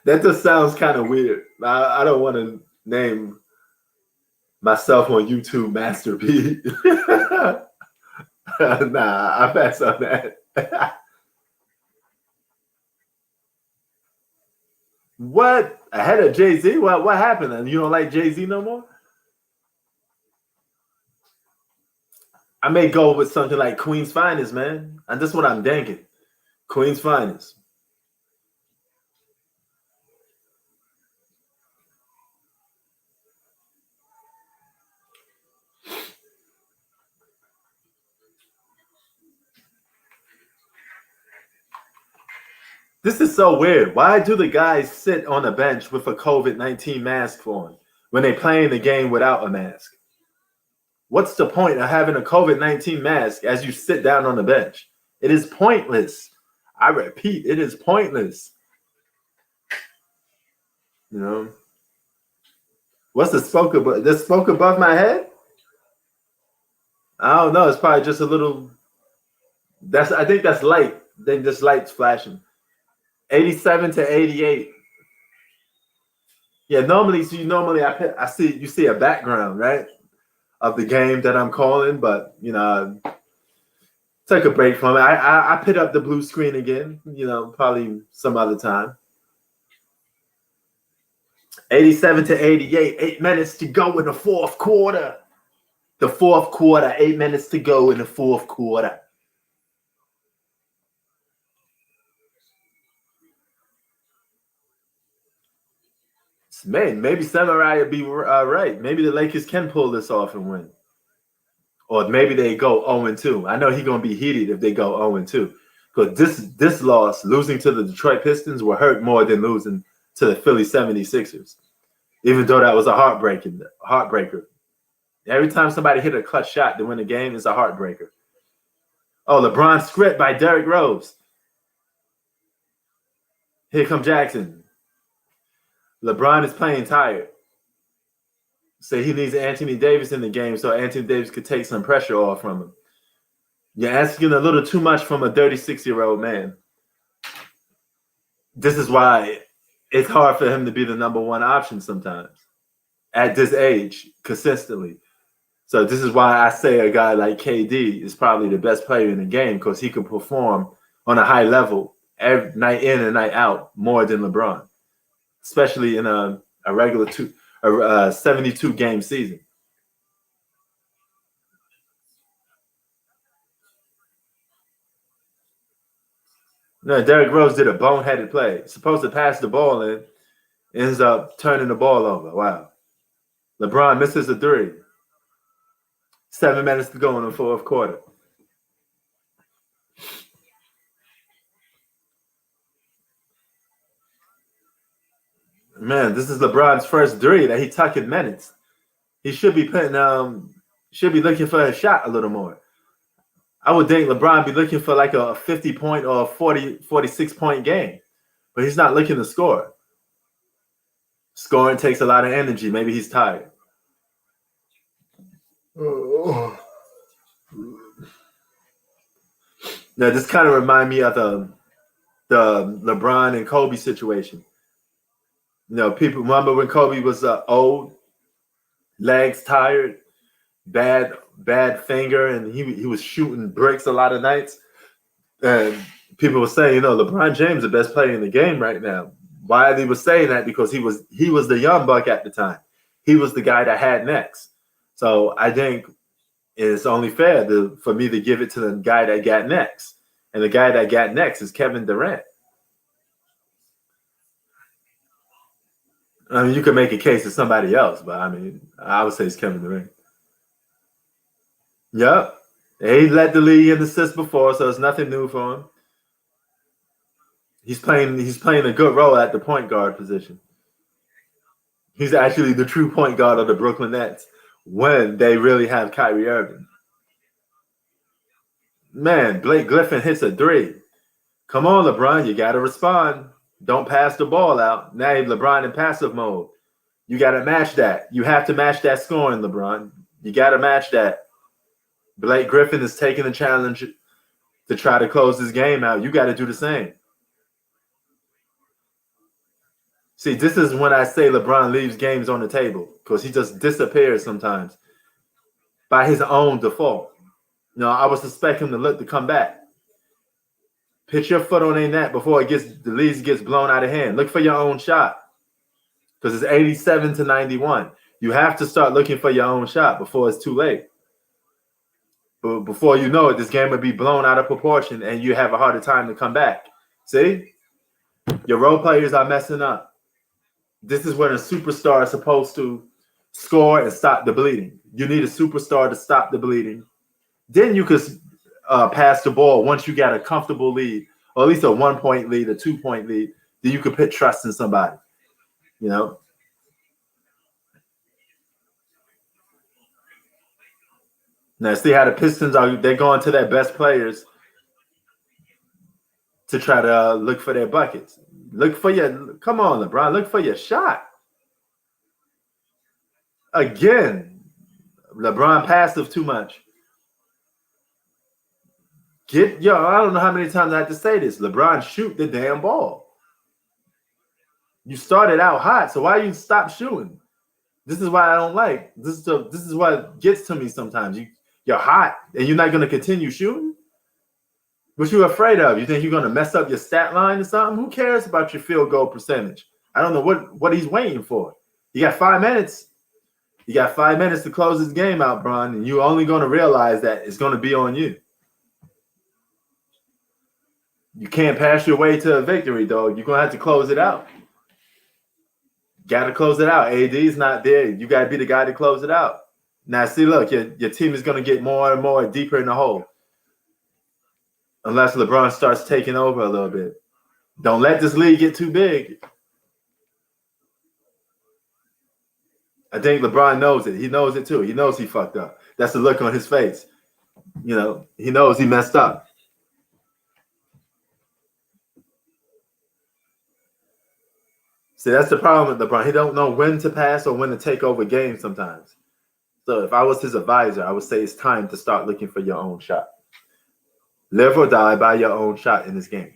That just sounds kind of weird. I don't want to name myself on YouTube Master P. Nah, I pass on that. What? Ahead of Jay-Z? What happened? And you don't like Jay-Z no more? I may go with something like Queen's Finest, man. And that's what I'm thinking. Queen's Finest. This is so weird. Why do the guys sit on a bench with a COVID-19 mask on when they playing the game without a mask? What's the point of having a COVID-19 mask as you sit down on the bench? It is pointless. I repeat, it is pointless. You know? What's the smoke above? The smoke above my head? I don't know. It's probably just a little. I think that's light. Then just light's flashing. 87 to 88. Yeah, normally I see you see a background, right, of the game that I'm calling, but you know, take a break from it. I put up the blue screen again, you know, probably some other time. 87 to 88, 8 minutes to go in the fourth quarter. The fourth quarter, 8 minutes to go in the fourth quarter. Man, maybe Samurai would be right. Maybe the Lakers can pull this off and win. Or maybe they go 0-2. I know he's going to be heated if they go 0-2. Because this loss, losing to the Detroit Pistons, will hurt more than losing to the Philly 76ers. Even though that was a heartbreaker. Every time somebody hit a clutch shot to win a game, it's a heartbreaker. Oh, LeBron script by Derrick Rose. Here come Jackson. LeBron is playing tired. So he needs Anthony Davis in the game so Anthony Davis could take some pressure off from him. You're asking a little too much from a 36-year-old man. This is why it's hard for him to be the number one option sometimes at this age consistently. So this is why I say a guy like KD is probably the best player in the game because he can perform on a high level every night in and night out more than LeBron, especially in a regular 72 game season. No, Derrick Rose did a boneheaded play. Supposed to pass the ball and ends up turning the ball over. Wow. LeBron misses a three. 7 minutes to go in the fourth quarter. Man, this is LeBron's first three that he took in minutes. He should be looking for a shot a little more. I would think LeBron be looking for like a 50-point or a 46-point game, but he's not looking to score. Scoring takes a lot of energy. Maybe he's tired. Now, this kind of reminds me of the LeBron and Kobe situation. You know, people remember when Kobe was old, legs tired, bad finger, and he was shooting bricks a lot of nights. And people were saying, you know, LeBron James is the best player in the game right now. Why they were saying that? Because he was the young buck at the time. He was the guy that had next. So I think it's only fair for me to give it to the guy that got next. And the guy that got next is Kevin Durant. I mean, you could make a case to somebody else, but I mean, I would say it's Kevin Durant. Yep. He led the league in assists before, so it's nothing new for him. He's playing a good role at the point guard position. He's actually the true point guard of the Brooklyn Nets when they really have Kyrie Irving. Man, Blake Griffin hits a three. Come on, LeBron, you got to respond. Don't pass the ball out. Now LeBron in passive mode. You got to match that. You have to match that scoring, LeBron. You got to match that. Blake Griffin is taking the challenge to try to close this game out. You got to do the same. See, this is when I say LeBron leaves games on the table because he just disappears sometimes by his own default. You know, I would suspect him to look to come back. Put your foot on their net before the lead gets blown out of hand. Look for your own shot because it's 87-91. You have to start looking for your own shot before it's too late. But before you know it, this game will be blown out of proportion and you have a harder time to come back. See? Your role players are messing up. This is when a superstar is supposed to score and stop the bleeding. You need a superstar to stop the bleeding. Then you could pass the ball once you got a comfortable lead, or at least a 1-point lead, a 2-point lead. Then you could put trust in somebody, you know. Now, see how the Pistons they're going to their best players to try to look for their buckets. Come on, LeBron, look for your shot. Again, LeBron passive too much. I don't know how many times I have to say this. LeBron, shoot the damn ball. You started out hot, so why you stop shooting? This is why I don't like. This is what gets to me sometimes. You're hot and you're not going to continue shooting? What you afraid of? You think you're going to mess up your stat line or something? Who cares about your field goal percentage? I don't know what he's waiting for. You got 5 minutes. You got 5 minutes to close this game out, Bron, and you're only going to realize that it's going to be on you. You can't pass your way to a victory, dog. You're going to have to close it out. Got to close it out. AD's not there. You got to be the guy to close it out. Now, see, look, your team is going to get more and more deeper in the hole. unless LeBron starts taking over a little bit. Don't let this league get too big. I think LeBron knows it. He knows it too. He knows he fucked up. That's the look on his face. You know, he knows he messed up. See, that's the problem with LeBron. He don't know when to pass or when to take over games sometimes. So if I was his advisor, I would say it's time to start looking for your own shot. Live or die by your own shot in this game.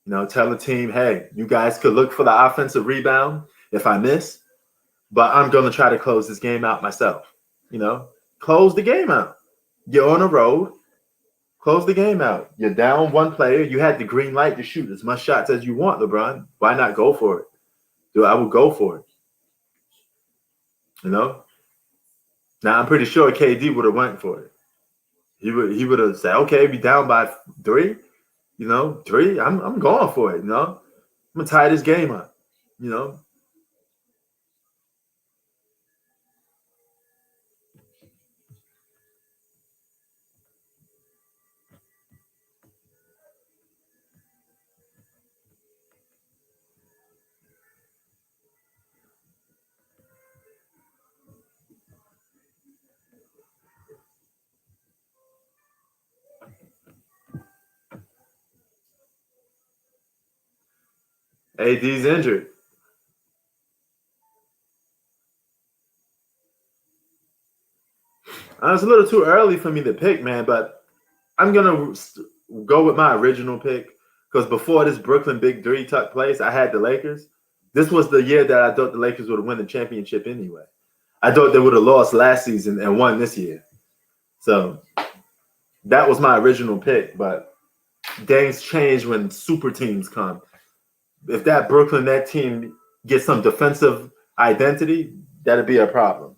You know, tell the team, hey, you guys could look for the offensive rebound if I miss, but I'm going to try to close this game out myself. You know, close the game out. You're on a road. Close the game out. You're down one player. You had the green light to shoot as much shots as you want, LeBron. Why not go for it? Dude, I would go for it. You know? Now, I'm pretty sure KD would have went for it. He would have said, okay, we down by 3. You know, 3. I'm going for it, you know? I'm going to tie this game up, you know? AD's injured. It's a little too early for me to pick, man, but I'm going to go with my original pick because before this Brooklyn Big 3 took place, I had the Lakers. This was the year that I thought the Lakers would win the championship anyway. I thought they would have lost last season and won this year. So that was my original pick, but things change when super teams come. If that Brooklyn, that team gets some defensive identity, that'd be a problem.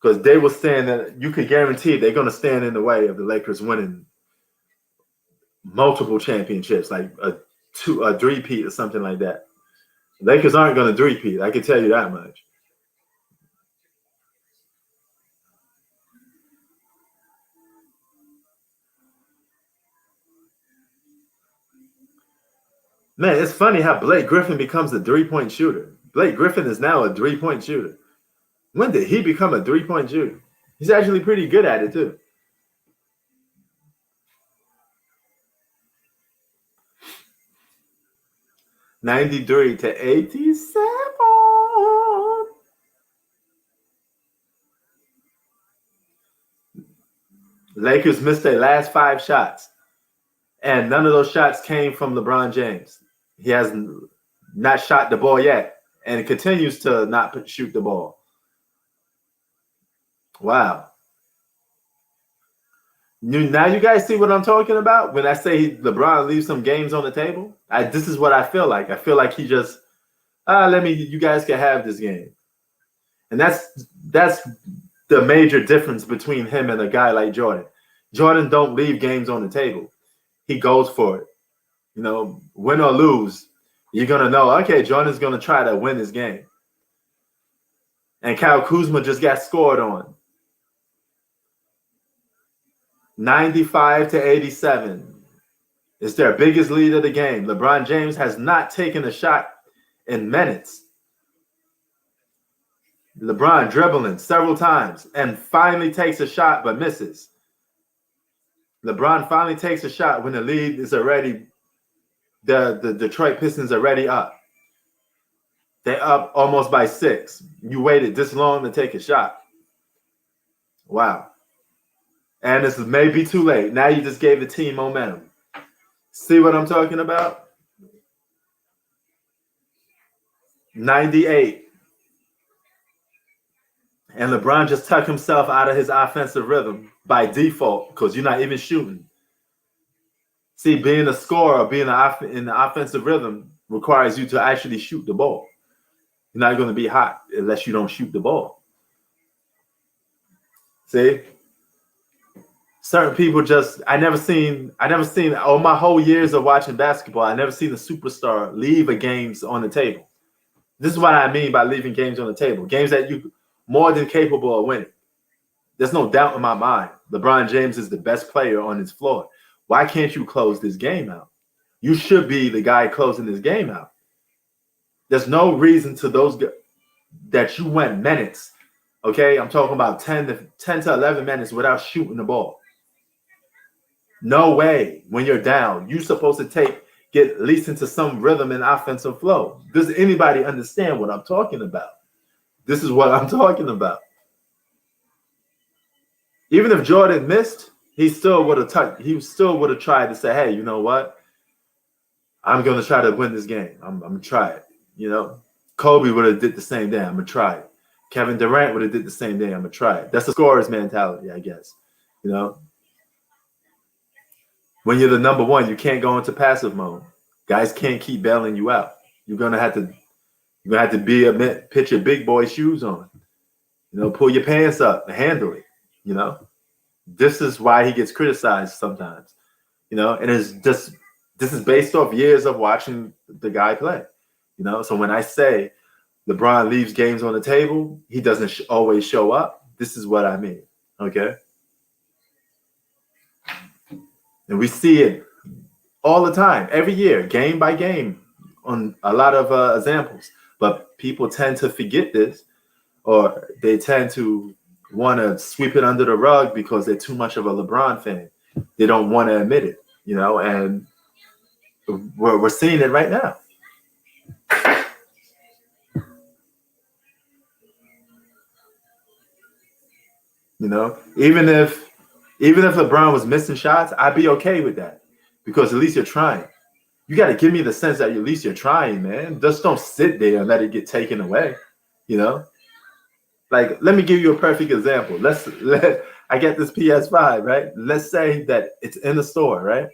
Because they will stand that you could guarantee they're going to stand in the way of the Lakers winning multiple championships, like a 3-peat or something like that. Lakers aren't going to 3-peat. I can tell you that much. Man, it's funny how Blake Griffin becomes a 3-point shooter. Blake Griffin is now a 3-point shooter. When did he become a 3-point shooter? He's actually pretty good at it, too. $93 to $87. Lakers missed their last 5 shots, and none of those shots came from LeBron James. He has not shot the ball yet, and continues to not shoot the ball. Wow. Now you guys see what I'm talking about when I say LeBron leaves some games on the table. This is what I feel like. I feel like he just, you guys can have this game. And that's the major difference between him and a guy like Jordan. Jordan don't leave games on the table. He goes for it. You know, win or lose, you're going to know, okay, Jordan's going to try to win this game. And Kyle Kuzma just got scored on. 95 to 87. It's their biggest lead of the game. LeBron James has not taken a shot in minutes. LeBron dribbling several times and finally takes a shot but misses. LeBron finally takes a shot when the lead is already, the Detroit Pistons are already up. They're up almost by 6. You waited this long to take a shot. Wow. And this may be too late. Now you just gave the team momentum. See what I'm talking about? 98. And LeBron just tucked himself out of his offensive rhythm by default because you're not even shooting. See, being a scorer, being in the offensive rhythm requires you to actually shoot the ball. You're not going to be hot unless you don't shoot the ball. See? Certain people just, I never seen all my whole years of watching basketball, I never seen a superstar leave a games on the table. This is what I mean by leaving games on the table. Games that you more than capable of winning. There's no doubt in my mind. LeBron James is the best player on his floor. Why can't you close this game out? You should be the guy closing this game out. There's no reason to those that you went minutes. Okay, I'm talking about 10 to 11 minutes without shooting the ball. No way. When you're down, you're supposed to get at least into some rhythm and offensive flow. Does anybody understand what I'm talking about? This is what I'm talking about. Even if Jordan missed, he still would have tried to say, hey, you know what? I'm going to try to win this game. I'm going to try it. You know, Kobe would have did the same thing. I'm going to try it. Kevin Durant would have did the same thing. I'm going to try it. That's a scorer's mentality, I guess. You know, when you're the number one, you can't go into passive mode. Guys can't keep bailing you out. You're going to have to put your big boy shoes on. You know, pull your pants up and handle it. You know, this is why he gets criticized sometimes. You know, and this is based off years of watching the guy play. You know, so when I say LeBron leaves games on the table, he doesn't always show up. This is what I mean. Okay. And we see it all the time, every year, game by game, on a lot of examples. But people tend to forget this, or they tend to want to sweep it under the rug because they're too much of a LeBron fan. They don't want to admit it, you know, and we're seeing it right now. You know, even if LeBron was missing shots, I'd be okay with that because at least you're trying. You got to give me the sense that at least you're trying, man. Just don't sit there and let it get taken away. You know, like let me give you a perfect example. I get this PS5, right? Let's say that it's in the store, right?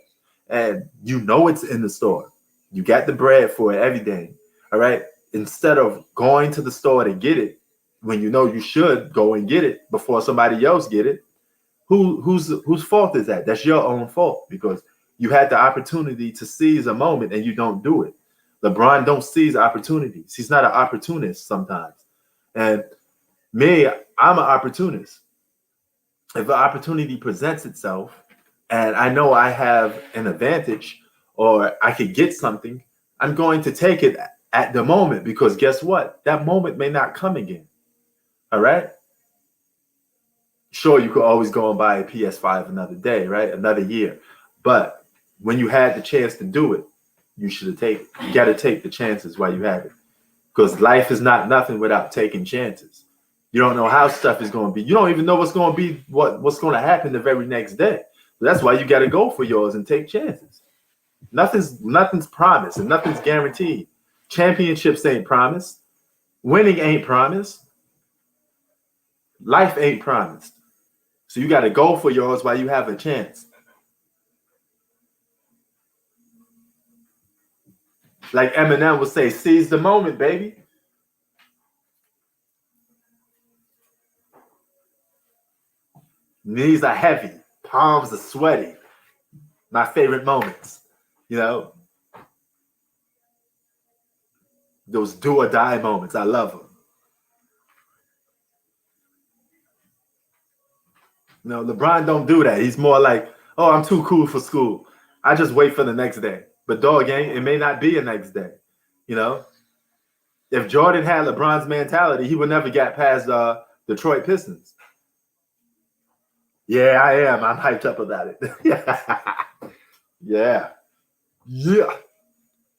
And you know it's in the store. You got the bread for it, everything. All right. Instead of going to the store to get it, when you know you should go and get it before somebody else get it, whose fault is that? That's your own fault because you had the opportunity to seize a moment and you don't do it. LeBron don't seize opportunities. He's not an opportunist sometimes. And me, I'm an opportunist. If an opportunity presents itself and I know I have an advantage or I could get something, I'm going to take it at the moment because guess what? That moment may not come again. All right? Sure, you could always go and buy a PS5 another day, right? Another year. But when you had the chance to do it, you should have taken it. You got to take the chances while you have it. Because life is not nothing without taking chances. You don't know how stuff is going to be. You don't even know what's going to be, what's going to happen the very next day. So that's why you got to go for yours and take chances. Nothing's promised and nothing's guaranteed. Championships ain't promised. Winning ain't promised. Life ain't promised. So you got to go for yours while you have a chance. Like Eminem would say, seize the moment, baby. Knees are heavy. Palms are sweaty. My favorite moments. You know, those do or die moments. I love them. You know, LeBron don't do that. He's more like, oh, I'm too cool for school. I just wait for the next day. But dog, it may not be a next day. You know, if Jordan had LeBron's mentality, he would never get past Detroit Pistons. Yeah, I am. I'm hyped up about it. Yeah. I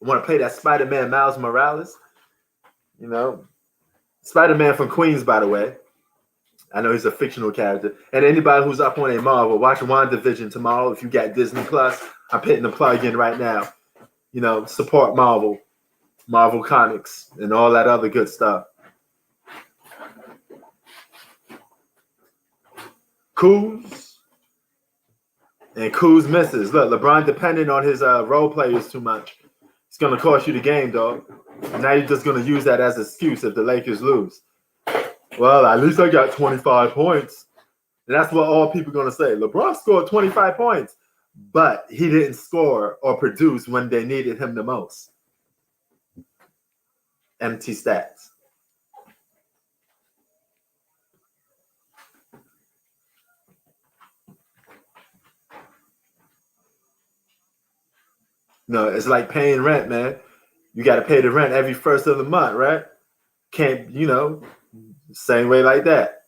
want to play that Spider-Man Miles Morales. You know, Spider-Man from Queens, by the way. I know he's a fictional character. And anybody who's up on a Marvel, watch WandaVision tomorrow. If you got Disney Plus, I'm putting the plug in right now. You know, support Marvel Comics, and all that other good stuff. Kuz and Kuz misses. Look, LeBron depending on his role players too much. It's going to cost you the game, dog. Now you're just going to use that as an excuse if the Lakers lose. Well, at least I got 25 points. And that's what all people are going to say. LeBron scored 25 points, but he didn't score or produce when they needed him the most. Empty stats. No, it's like paying rent, man. You got to pay the rent every first of the month, right? Can't, same way like that.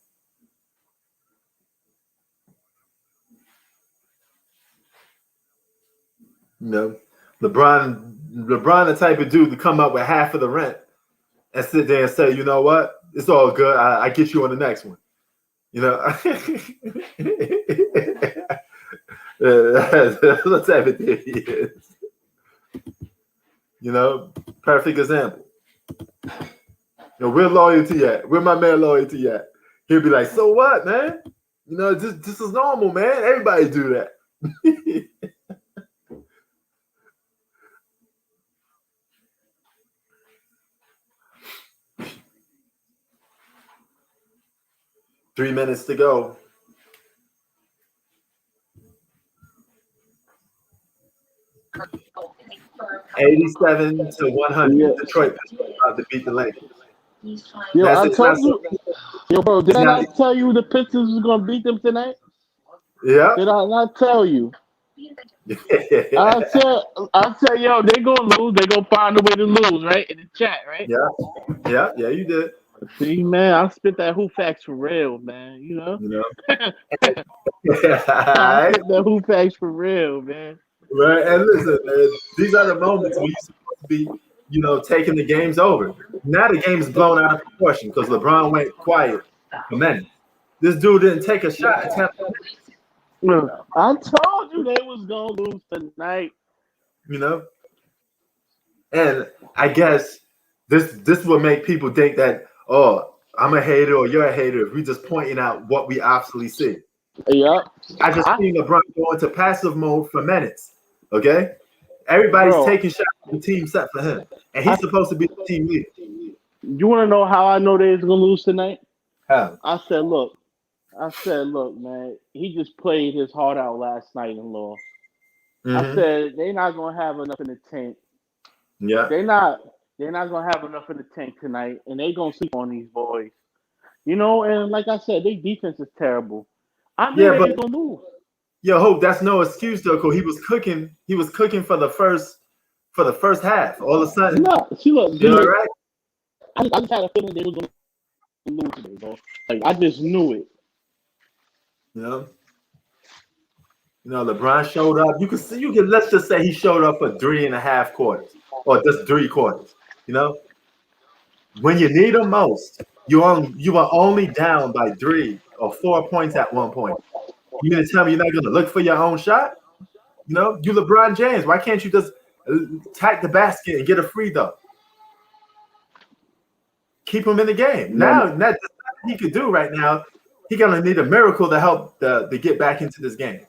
You know, LeBron, the type of dude to come up with half of the rent and sit there and say, you know what, it's all good. I get you on the next one. You know, that's what type of dude he is. You know, perfect example. Where loyalty at? Where my man loyalty at? He'll be like, so what, man? This is normal, man. Everybody do that. 3 minutes to go. $87-100.
Yeah.
Detroit about to beat the Lakers.
Yo,
That's
I told
expensive.
you. Yo, bro, did I
not-
not tell you the Pistons was gonna beat them tonight?
Yeah.
Did I not tell you? I said, yo, they gonna lose. They gonna find a way to lose, right? In the chat, right?
Yeah, you did.
See, man, I spit that hoop facts for real, man. You know, I
Right?
spit that hoop facts for real, man.
Right. And listen, man, these are the moments when you're supposed to be, taking the games over. Now the game's blown out of proportion because LeBron went quiet for minutes. This dude didn't take a shot at 10 minutes.
I told you they was gonna lose tonight.
And I guess this will make people think that, oh, I'm a hater or you're a hater if we just pointing out what we actually see.
Yep.
I just seen LeBron go into passive mode for minutes. Okay? Everybody's taking shots at the team set for him. And he's supposed to be the team leader.
You wanna know how I know they was gonna lose tonight?
How?
I said, look, man, he just played his heart out last night and lost. I said they're not gonna have enough in the tank.
Yeah.
They're not gonna have enough in the tank tonight, and they gonna sleep on these boys. And like I said, their defense is terrible. I knew they was gonna lose.
Yo, Hope, that's no excuse though, because he was cooking for the first half. All of a sudden,
No, see, look,
you all right?
I just had a feeling they was gonna lose today, bro. Like I just knew it.
LeBron showed up. Let's just say he showed up for 3.5 quarters, or just 3 quarters. When you need him most, you are only down by 3 or 4 points at one point. You gonna tell me you're not gonna look for your own shot? You LeBron James. Why can't you just attack the basket and get a free throw? Keep him in the game. Now, that's what he could do right now. He's gonna need a miracle to help to get back into this game.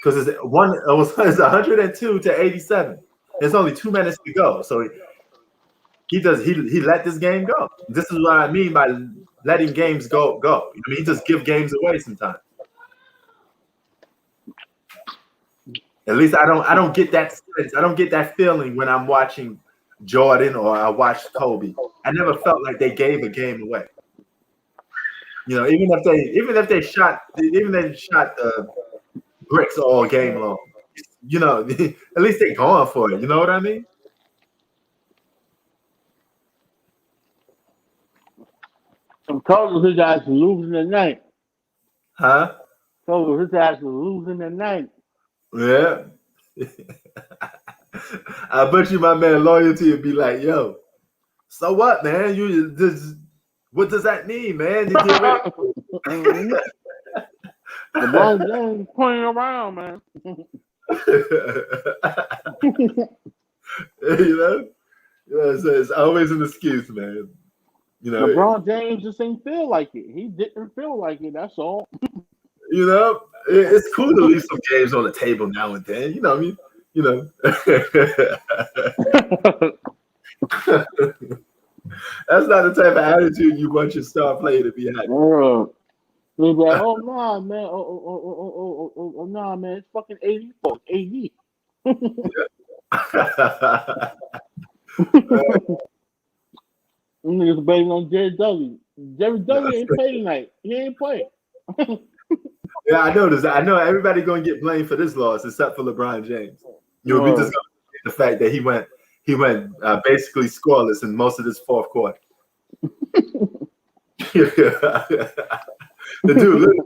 Because it's 102-87. There's only 2 minutes to go. So he let this game go. This is what I mean by letting games go. He just give games away sometimes. At least I don't get that sense. I don't get that feeling when I'm watching Jordan or I watched Kobe. I never felt like they gave a game away. Even if they shot bricks all game long. At least they going for it. You know what I mean?
I'm told his guys are losing tonight.
Huh?
Told his guys are losing tonight.
Yeah. I bet you my man loyalty would be like, yo, so what, man? What does that mean, man? You get ready.
LeBron James pointing around, man.
It's always an excuse, man.
LeBron James just ain't feel like it. He didn't feel like it. That's all.
It's cool to leave some games on the table now and then. That's not the type of attitude you want your star player to be having.
He's like, oh nah, man. Oh nah, man. It's fucking 84. AD. Niggas betting on Jerry Dudley. Jerry Dudley ain't play tonight. He ain't play.
Yeah, I noticed. I know everybody gonna get blamed for this loss except for LeBron James. You know, we just gonna the fact that he went basically scoreless in most of this fourth quarter. The dude literally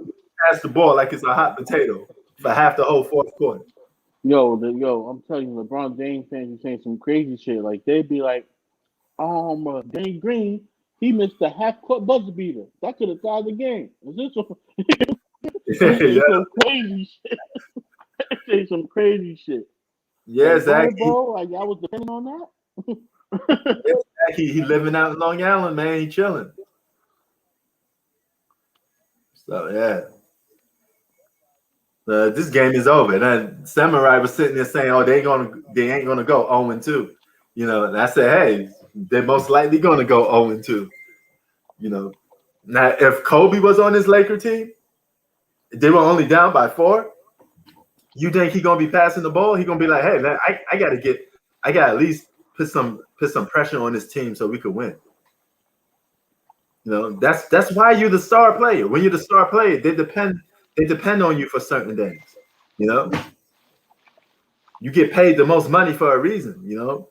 passed the ball like it's a hot potato for half the whole fourth quarter.
I'm telling you, LeBron James fans are saying some crazy shit. Like they'd be like, Danny Green, he missed the half court buzzer beater. That could have tied the game. Is this some crazy shit? Say some crazy shit.
Yeah,
like,
Zach.
Bro, like I was depending on that.
He living out in Long Island, man. He chilling. So yeah. This game is over. And then Samurai was sitting there saying, "Oh, they ain't gonna go 0-2." You know, and I said, "Hey, they're most likely gonna go 0-2." You know, now if Kobe was on his Laker team, they were only down by 4. You think he gonna be passing the ball? He gonna be like, "Hey, man, I gotta at least put some pressure on this team so we could win." You know, that's why you're the star player. When you're the star player, they depend on you for certain things. You know, you get paid the most money for a reason. You know,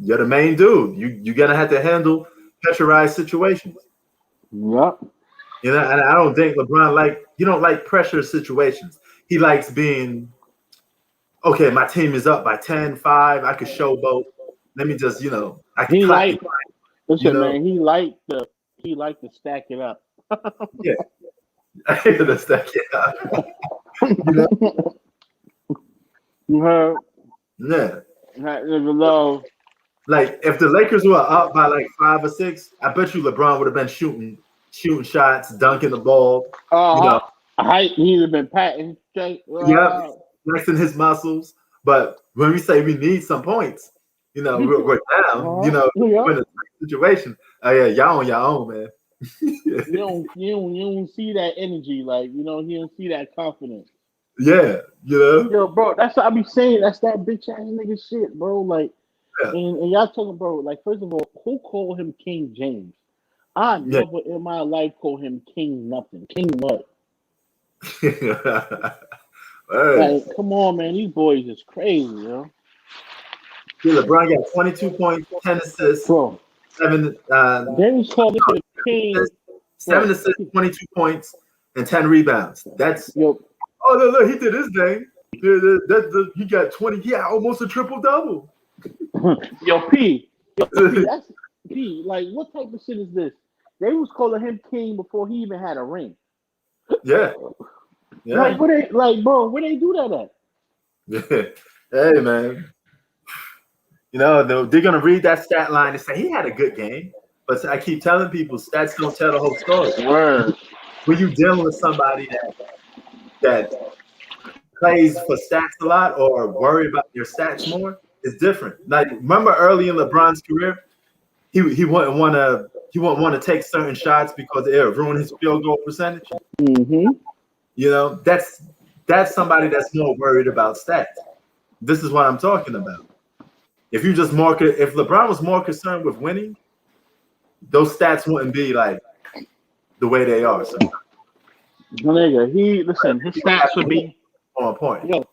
you're the main dude. You're gonna have to handle pressurized situations.
Yep.
You know, and I don't think LeBron he don't like pressure situations. He likes being, okay, my team is up by 10-5. I could showboat. Let me just, I can clap.
Listen, man, he liked to stack it up.
Yeah. I hate to stack it up.
You heard?
Yeah.
Love.
Like if the Lakers were up by like 5 or 6, I bet you LeBron would have been shooting shots, dunking the ball.
He'd have been patting.
Yeah, flexing his muscles. But when we say we need some points, we're down. We're in a situation. Oh yeah, y'all on your own, man.
you don't see that energy, like you don't see that confidence.
Yeah,
Yo, bro, that's what I be saying. That's that bitch ass nigga shit, bro. Like,
yeah.
and y'all talking, bro. Like, first of all, who called him King James? I never in my life called him King nothing. King what? Like, come on, man. These boys is crazy, yo.
Yeah, LeBron got 22 points, 10 assists,
bro.
7.
James called him the King.
7 assists, 22 points, and 10 rebounds. That's
yo.
Oh look, he did his thing. He got 20. He had almost a triple double.
Yo, P. That's P. Like, what type of shit is this? They was calling him King before he even had a ring.
Yeah.
Like, bro, where they do that at?
Yeah. Hey, man. They're gonna read that stat line and say he had a good game. But I keep telling people stats don't tell the whole story.
Word.
When you dealing with somebody that plays for stats a lot or worry about your stats more, it's different. Like remember early in LeBron's career, he wouldn't want to take certain shots because it would ruin his field goal percentage.
Mm-hmm.
That's somebody that's more worried about stats. This is what I'm talking about. If LeBron was more concerned with winning, those stats wouldn't be like the way they are. So,
nigga, his stats would be
on point.
Yo,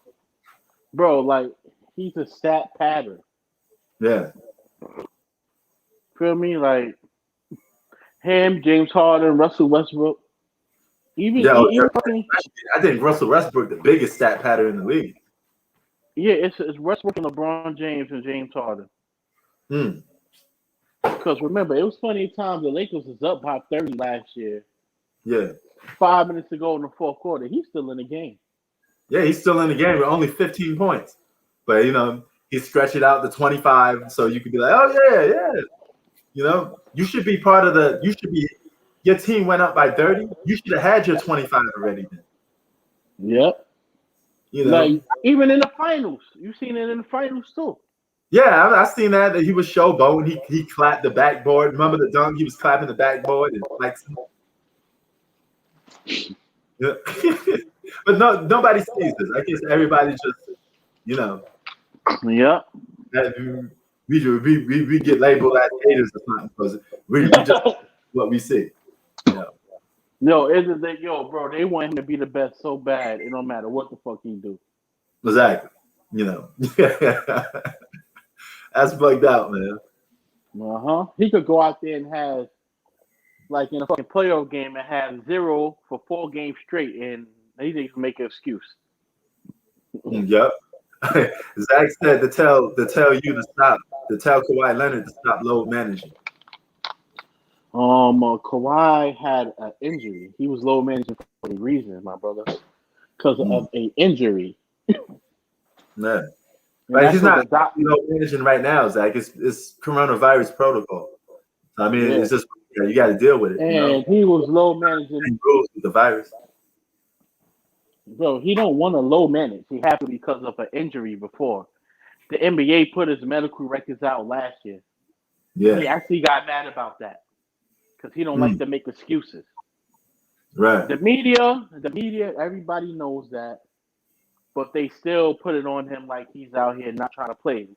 bro, like he's a stat pattern.
Yeah.
Feel me? Like him, James Harden, Russell Westbrook.
I think Russell Westbrook the biggest stat pattern in the league.
Yeah, it's Westbrook and LeBron James and James Harden. Because remember, it was plenty of times the Lakers was up by 30 last year.
Yeah.
5 minutes to go in the fourth quarter. He's still in the game.
Yeah, he's still in the game with only 15 points. But, he stretched it out to 25 so you could be like, oh, yeah. You should be part of your team went up by 30. You should have had your 25 already then.
Yep. Like, even in the finals. You've seen it in the finals, too.
Yeah, I seen that he was showboating. He clapped the backboard. Remember the dunk? He was clapping the backboard and flexing. Yeah. But nobody sees this. I guess everybody just,
Yeah.
We get labeled as haters or something because we just what we see.
Isn't that bro? They want him to be the best so bad. It don't matter what the fuck he do.
Exactly. That's bugged out, man.
He could go out there and have like in a fucking playoff game and have 0 for 4 games straight, and he didn't make an excuse.
Yep. Zach said to tell Kawhi Leonard to stop load managing.
Kawhi had an injury. He was low managing for a reason, my brother, because of an injury.
Yeah. Right, he's not low managing right now, Zach. It's coronavirus protocol. I mean, it's just you got to deal with it.
And he was low managing
rules with the virus.
Bro, he don't want to low manage. He had to because of an injury before. The NBA put his medical records out last year.
Yeah.
He actually got mad about that because he don't like to make excuses.
Right.
The media, everybody knows that, but they still put it on him like he's out here not trying to play.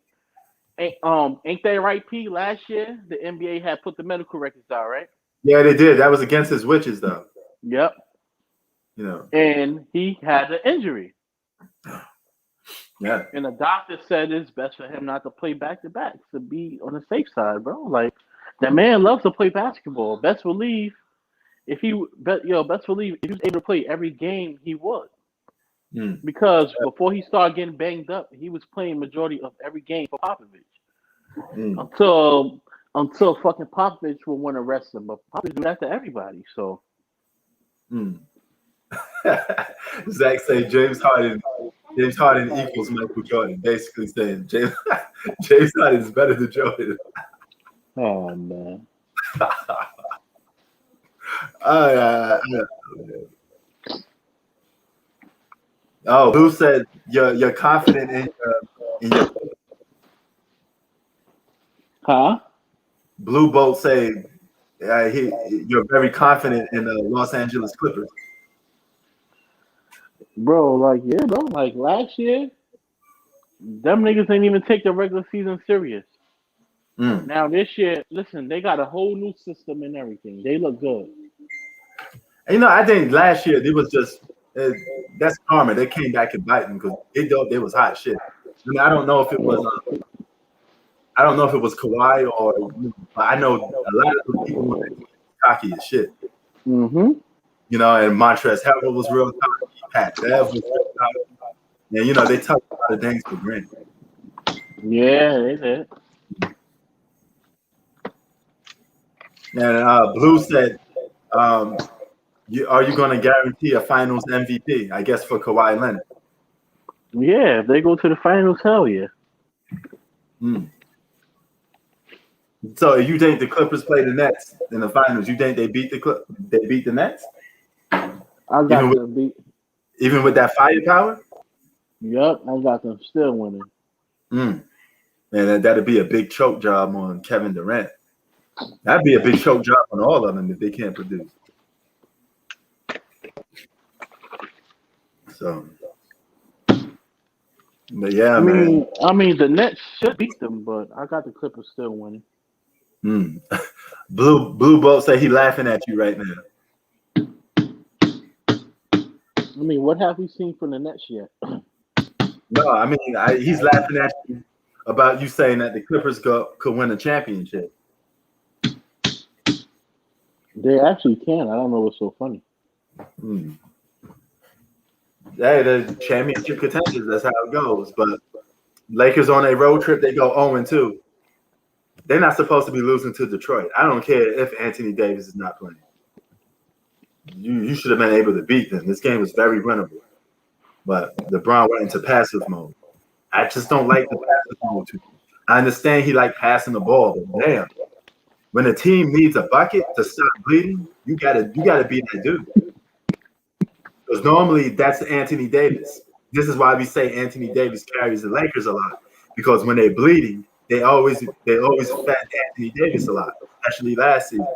Ain't that right, P? Last year, the NBA had put the medical records out, right?
Yeah, they did. That was against his wishes, though.
Yep. And he had an injury.
Yeah.
And the doctor said it's best for him not to play back-to-back to be on the safe side, bro. Like, that man loves to play basketball. Best believe if he was able to play every game, he would. Because before he started getting banged up, he was playing majority of every game for Popovich. Until fucking Popovich would want to arrest him. But Popovich do that to everybody, so.
Zach say James Harden equals Michael Jordan, basically saying James Harden is better than Jordan.
Oh man.
Blue said you're confident in your.
Huh?
Blue Bolt say you're very confident in the Los Angeles Clippers.
Bro, like last year, them niggas didn't even take the regular season serious. Now this year, listen, they got a whole new system and everything. They look good.
And, I think last year it was just that's karma. They came back and bite them because they was hot shit. I don't know if it was Kawhi or I know a lot of people were cocky as shit. And Montrezl Harrell was real cocky. Pat Bev was real cocky. And they took a lot of things for granted.
Yeah, they did.
And Blue said, are you going to guarantee a Finals MVP? I guess for Kawhi Leonard.
Yeah, if they go to the finals, hell yeah.
So if you think the Clippers play the Nets in the finals, you think they beat the Nets? Even with that firepower?
Yep, I got them still winning.
And that'd be a big choke job on Kevin Durant. That'd be a big choke job on all of them if they can't produce. So, but yeah, man.
I mean, the Nets should beat them, but I got the Clippers still winning.
Blue Boat say he laughing at you right now.
I mean, what have we seen from the Nets yet?
No, I mean he's laughing at you about you saying that the Clippers could win a championship.
They actually can. I don't know what's so funny.
Hey, the championship contenders, that's how it goes. But Lakers on a road trip, they go 0-2. They're not supposed to be losing to Detroit. I don't care if Anthony Davis is not playing. You should have been able to beat them. This game was very winnable. But LeBron went into passive mode. I just don't like the passive mode too much. I understand he liked passing the ball, but damn. When a team needs a bucket to stop bleeding, you gotta be that dude. Because normally that's Anthony Davis. This is why we say Anthony Davis carries the Lakers a lot. Because when they're bleeding, they always fat Anthony Davis a lot, especially last season.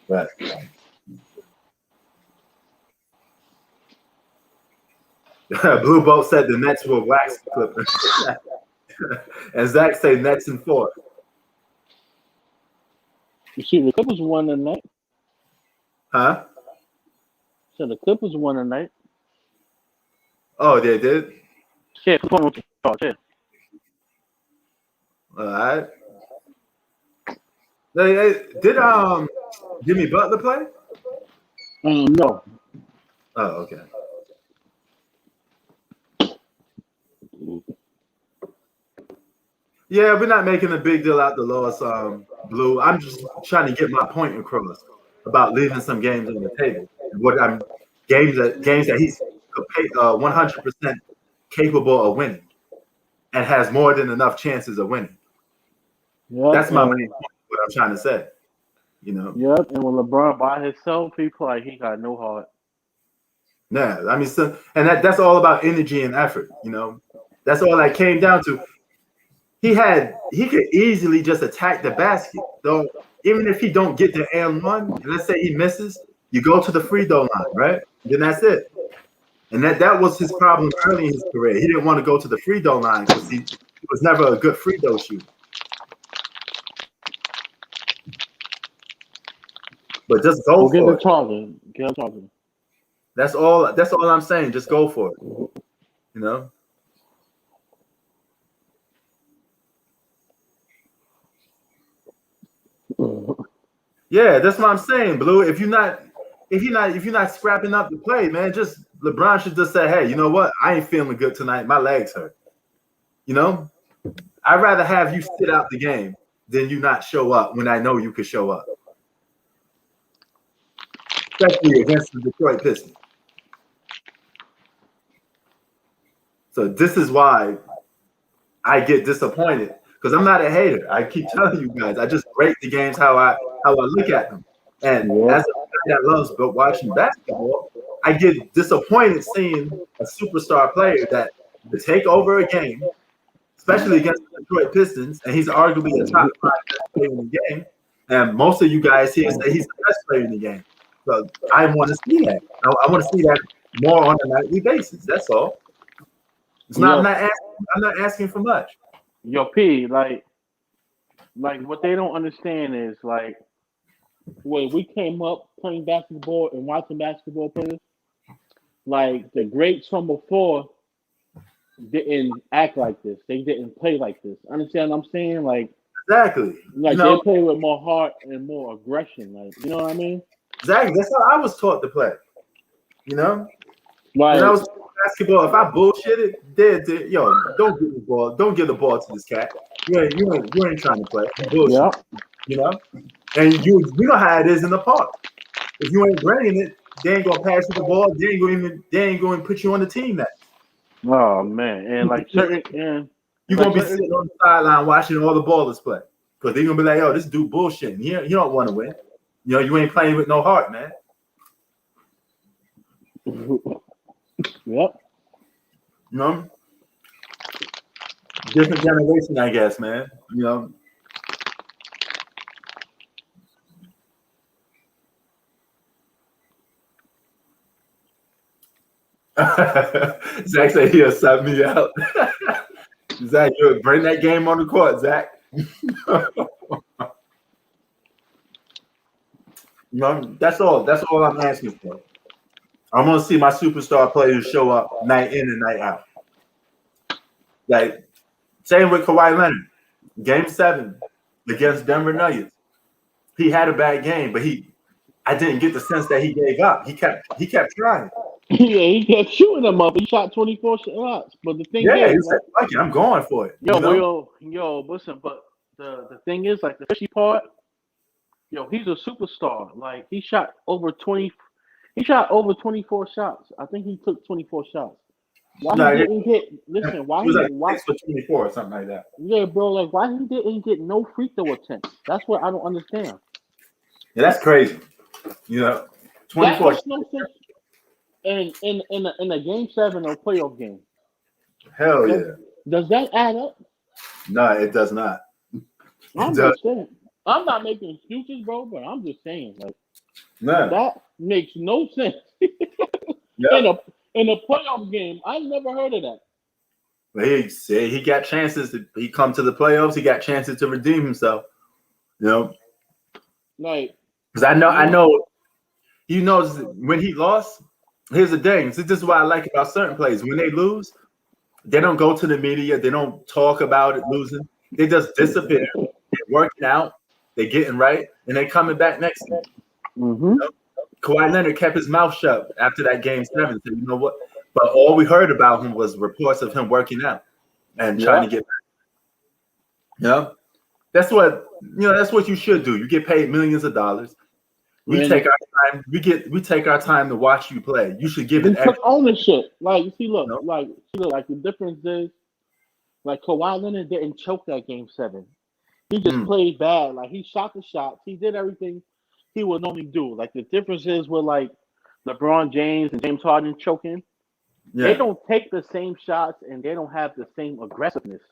But Blue Boat said the Nets will wax the Clippers. And Zach say Nets in 4.
You see, the Clippers won tonight.
Huh?
So the Clippers won tonight.
Oh, they did.
Yeah, yeah.
All right. Did Jimmy Butler play?
No.
Oh, okay. Yeah, we're not making a big deal out the loss, Blue. I'm just trying to get my point across about leaving some games on the table. What I'm games that he's 100% capable of winning and has more than enough chances of winning.
Yep,
That's my main point. What I'm trying to say. You know.
Yep, and when LeBron by himself, he play like he got no heart.
Yeah, I mean, and that's all about energy and effort. You know, that's all that came down to. He could easily just attack the basket. So even if he don't get the and one, and let's say he misses, you go to the free throw line, right? Then that's it. And that was his problem early in his career. He didn't want to go to the free throw line because he was never a good free throw shooter. But just go
Get
for
the
it.
talking. Get the talking.
That's all I'm saying. Just go for it. You know? Yeah, that's what I'm saying, Blue. If you're not scrapping up the play, man, just LeBron should just say, hey, you know what? I ain't feeling good tonight. My legs hurt. You know? I'd rather have you sit out the game than you not show up when I know you could show up. Especially against the Detroit Pistons. So this is why I get disappointed. Because I'm not a hater. I keep telling you guys, I just rate the games how I look at them. And as a guy that loves watching basketball, I get disappointed seeing a superstar player that to take over a game, especially against the Detroit Pistons, and he's arguably a top 5 best player in the game. And most of you guys here say he's the best player in the game. So I want to see that. I want to see that more on a nightly basis. That's all. It's not. I'm not asking for much.
Yo, P, like what they don't understand is like when we came up playing basketball and watching basketball players, like the greats from before didn't act like this. They didn't play like this. Understand what I'm saying? Like
exactly.
Like they play with more heart and more aggression. Like you know what I mean?
Exactly. That's how I was taught to play. You know?
Like
when I was basketball, if I bullshitted, yo, don't give the ball. Don't give the ball to this cat. You ain't trying to play. Bullshit.
Yeah.
You know? And you know how it is in the park. If you ain't bringing it, they ain't gonna pass you the ball. They ain't going to put you on the team next.
Oh man, and like certain and
you're gonna be sitting on the sideline watching all the ballers play because they're gonna be like, "Yo, this dude bullshitting. You don't want to win. You know, you ain't playing with no heart, man."
Yep.
You know, different generation, I guess, man. You know. Zach said he'll sub me out. Zach, you bring that game on the court, Zach. No, that's all I'm asking for. I'm gonna see my superstar players show up night in and night out. Like same with Kawhi Leonard. Game 7 against Denver Nuggets. He had a bad game, but I didn't get the sense that he gave up. He kept trying.
Yeah, he kept shooting them up. He shot 24 shots. But the thing is,
he said, "Fuck it, I'm going for it."
Yo, listen, but the thing is, like the fishy part, he's a superstar. Like he shot over 24 shots. I think he took 24 shots. Why he didn't get? Listen, why
he was
why
6 for 24 or something like that?
Yeah, bro. Like why he didn't get no free throw attempts? That's what I don't understand.
Yeah, that's crazy. 24.
That makes no sense. In a game 7 or playoff game.
Hell yeah.
Does that add up?
No, it does not.
I'm just saying. I'm not making excuses, bro, but I'm just saying, like, that makes no sense. In a playoff game, I never heard of that.
But he said he got chances he come to the playoffs. He got chances to redeem himself.
Like,
Because I know he knows when he lost. Here's the thing. This is what I like about certain players. When they lose, they don't go to the media. They don't talk about it losing. They just disappear. They're working out. They're getting right, and they're coming back next game.
mm-hmm.
Kawhi Leonard kept his mouth shut after that game 7. So you know what? But all we heard about him was reports of him working out and trying to get back. You know? That's what you should do. You get paid millions of dollars. We take our time. We take our time to watch you play. You should give it
took ownership. Like, look, like the difference is, like, Kawhi Leonard didn't choke that game 7. He just played bad. Like, he shot the shots. He did everything he would normally do. Like, the difference is with, like, LeBron James and James Harden choking. Yeah. They don't take the same shots and they don't have the same aggressiveness.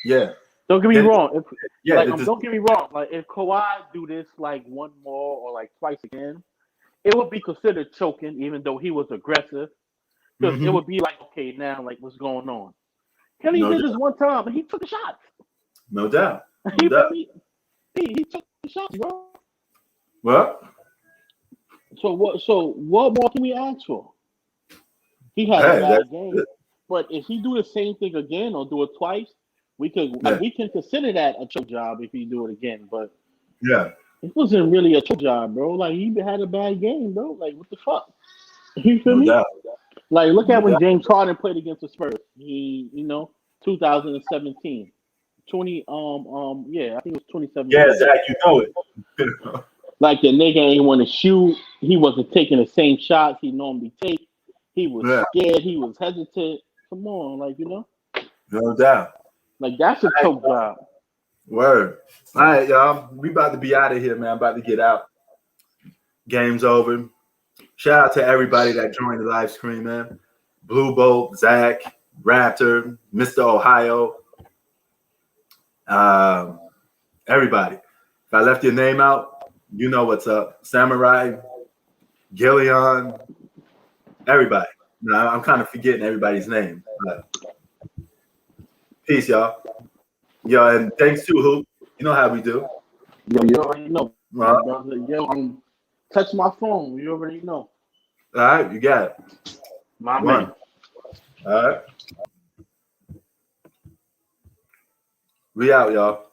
Yeah.
Don't get me wrong. Don't get me wrong. Like, if Kawhi do this like one more or like twice again, it would be considered choking, even though he was aggressive. Because it would be like, okay, now like what's going on? Kenny did this one time and he took the shots.
No doubt.
He took the shots, bro.
What?
So what more can we ask for? He had a bad game. Good. But if he do the same thing again or do it twice, we can consider that a choke job if he do it again. But it wasn't really a choke job, bro. Like, he had a bad game, bro. Like, what the fuck? You feel me?
Doubt.
Like, look at when James Harden played against the Spurs. He, 2017. 20 I think it was 2017.
Yeah, Zach, you know it.
Like, the nigga ain't want to shoot. He wasn't taking the same shots he normally take. He was scared. He was hesitant. Come on, like,
No doubt.
Like, that's a choke job.
Word. All right, y'all. We about to be out of here, man. About to get out. Game's over. Shout out to everybody that joined the live stream, man. Blue Bolt, Zach, Raptor, Mr. Ohio. Everybody. If I left your name out, you know what's up. Samurai, Gillian, everybody. No, I'm kind of forgetting everybody's name. Peace, y'all. Yo, and thanks to Hoop. You know how we do.
Yo, you already know. Yo, touch my phone. You already know.
All right, you got it.
My man.
All right. We out, y'all.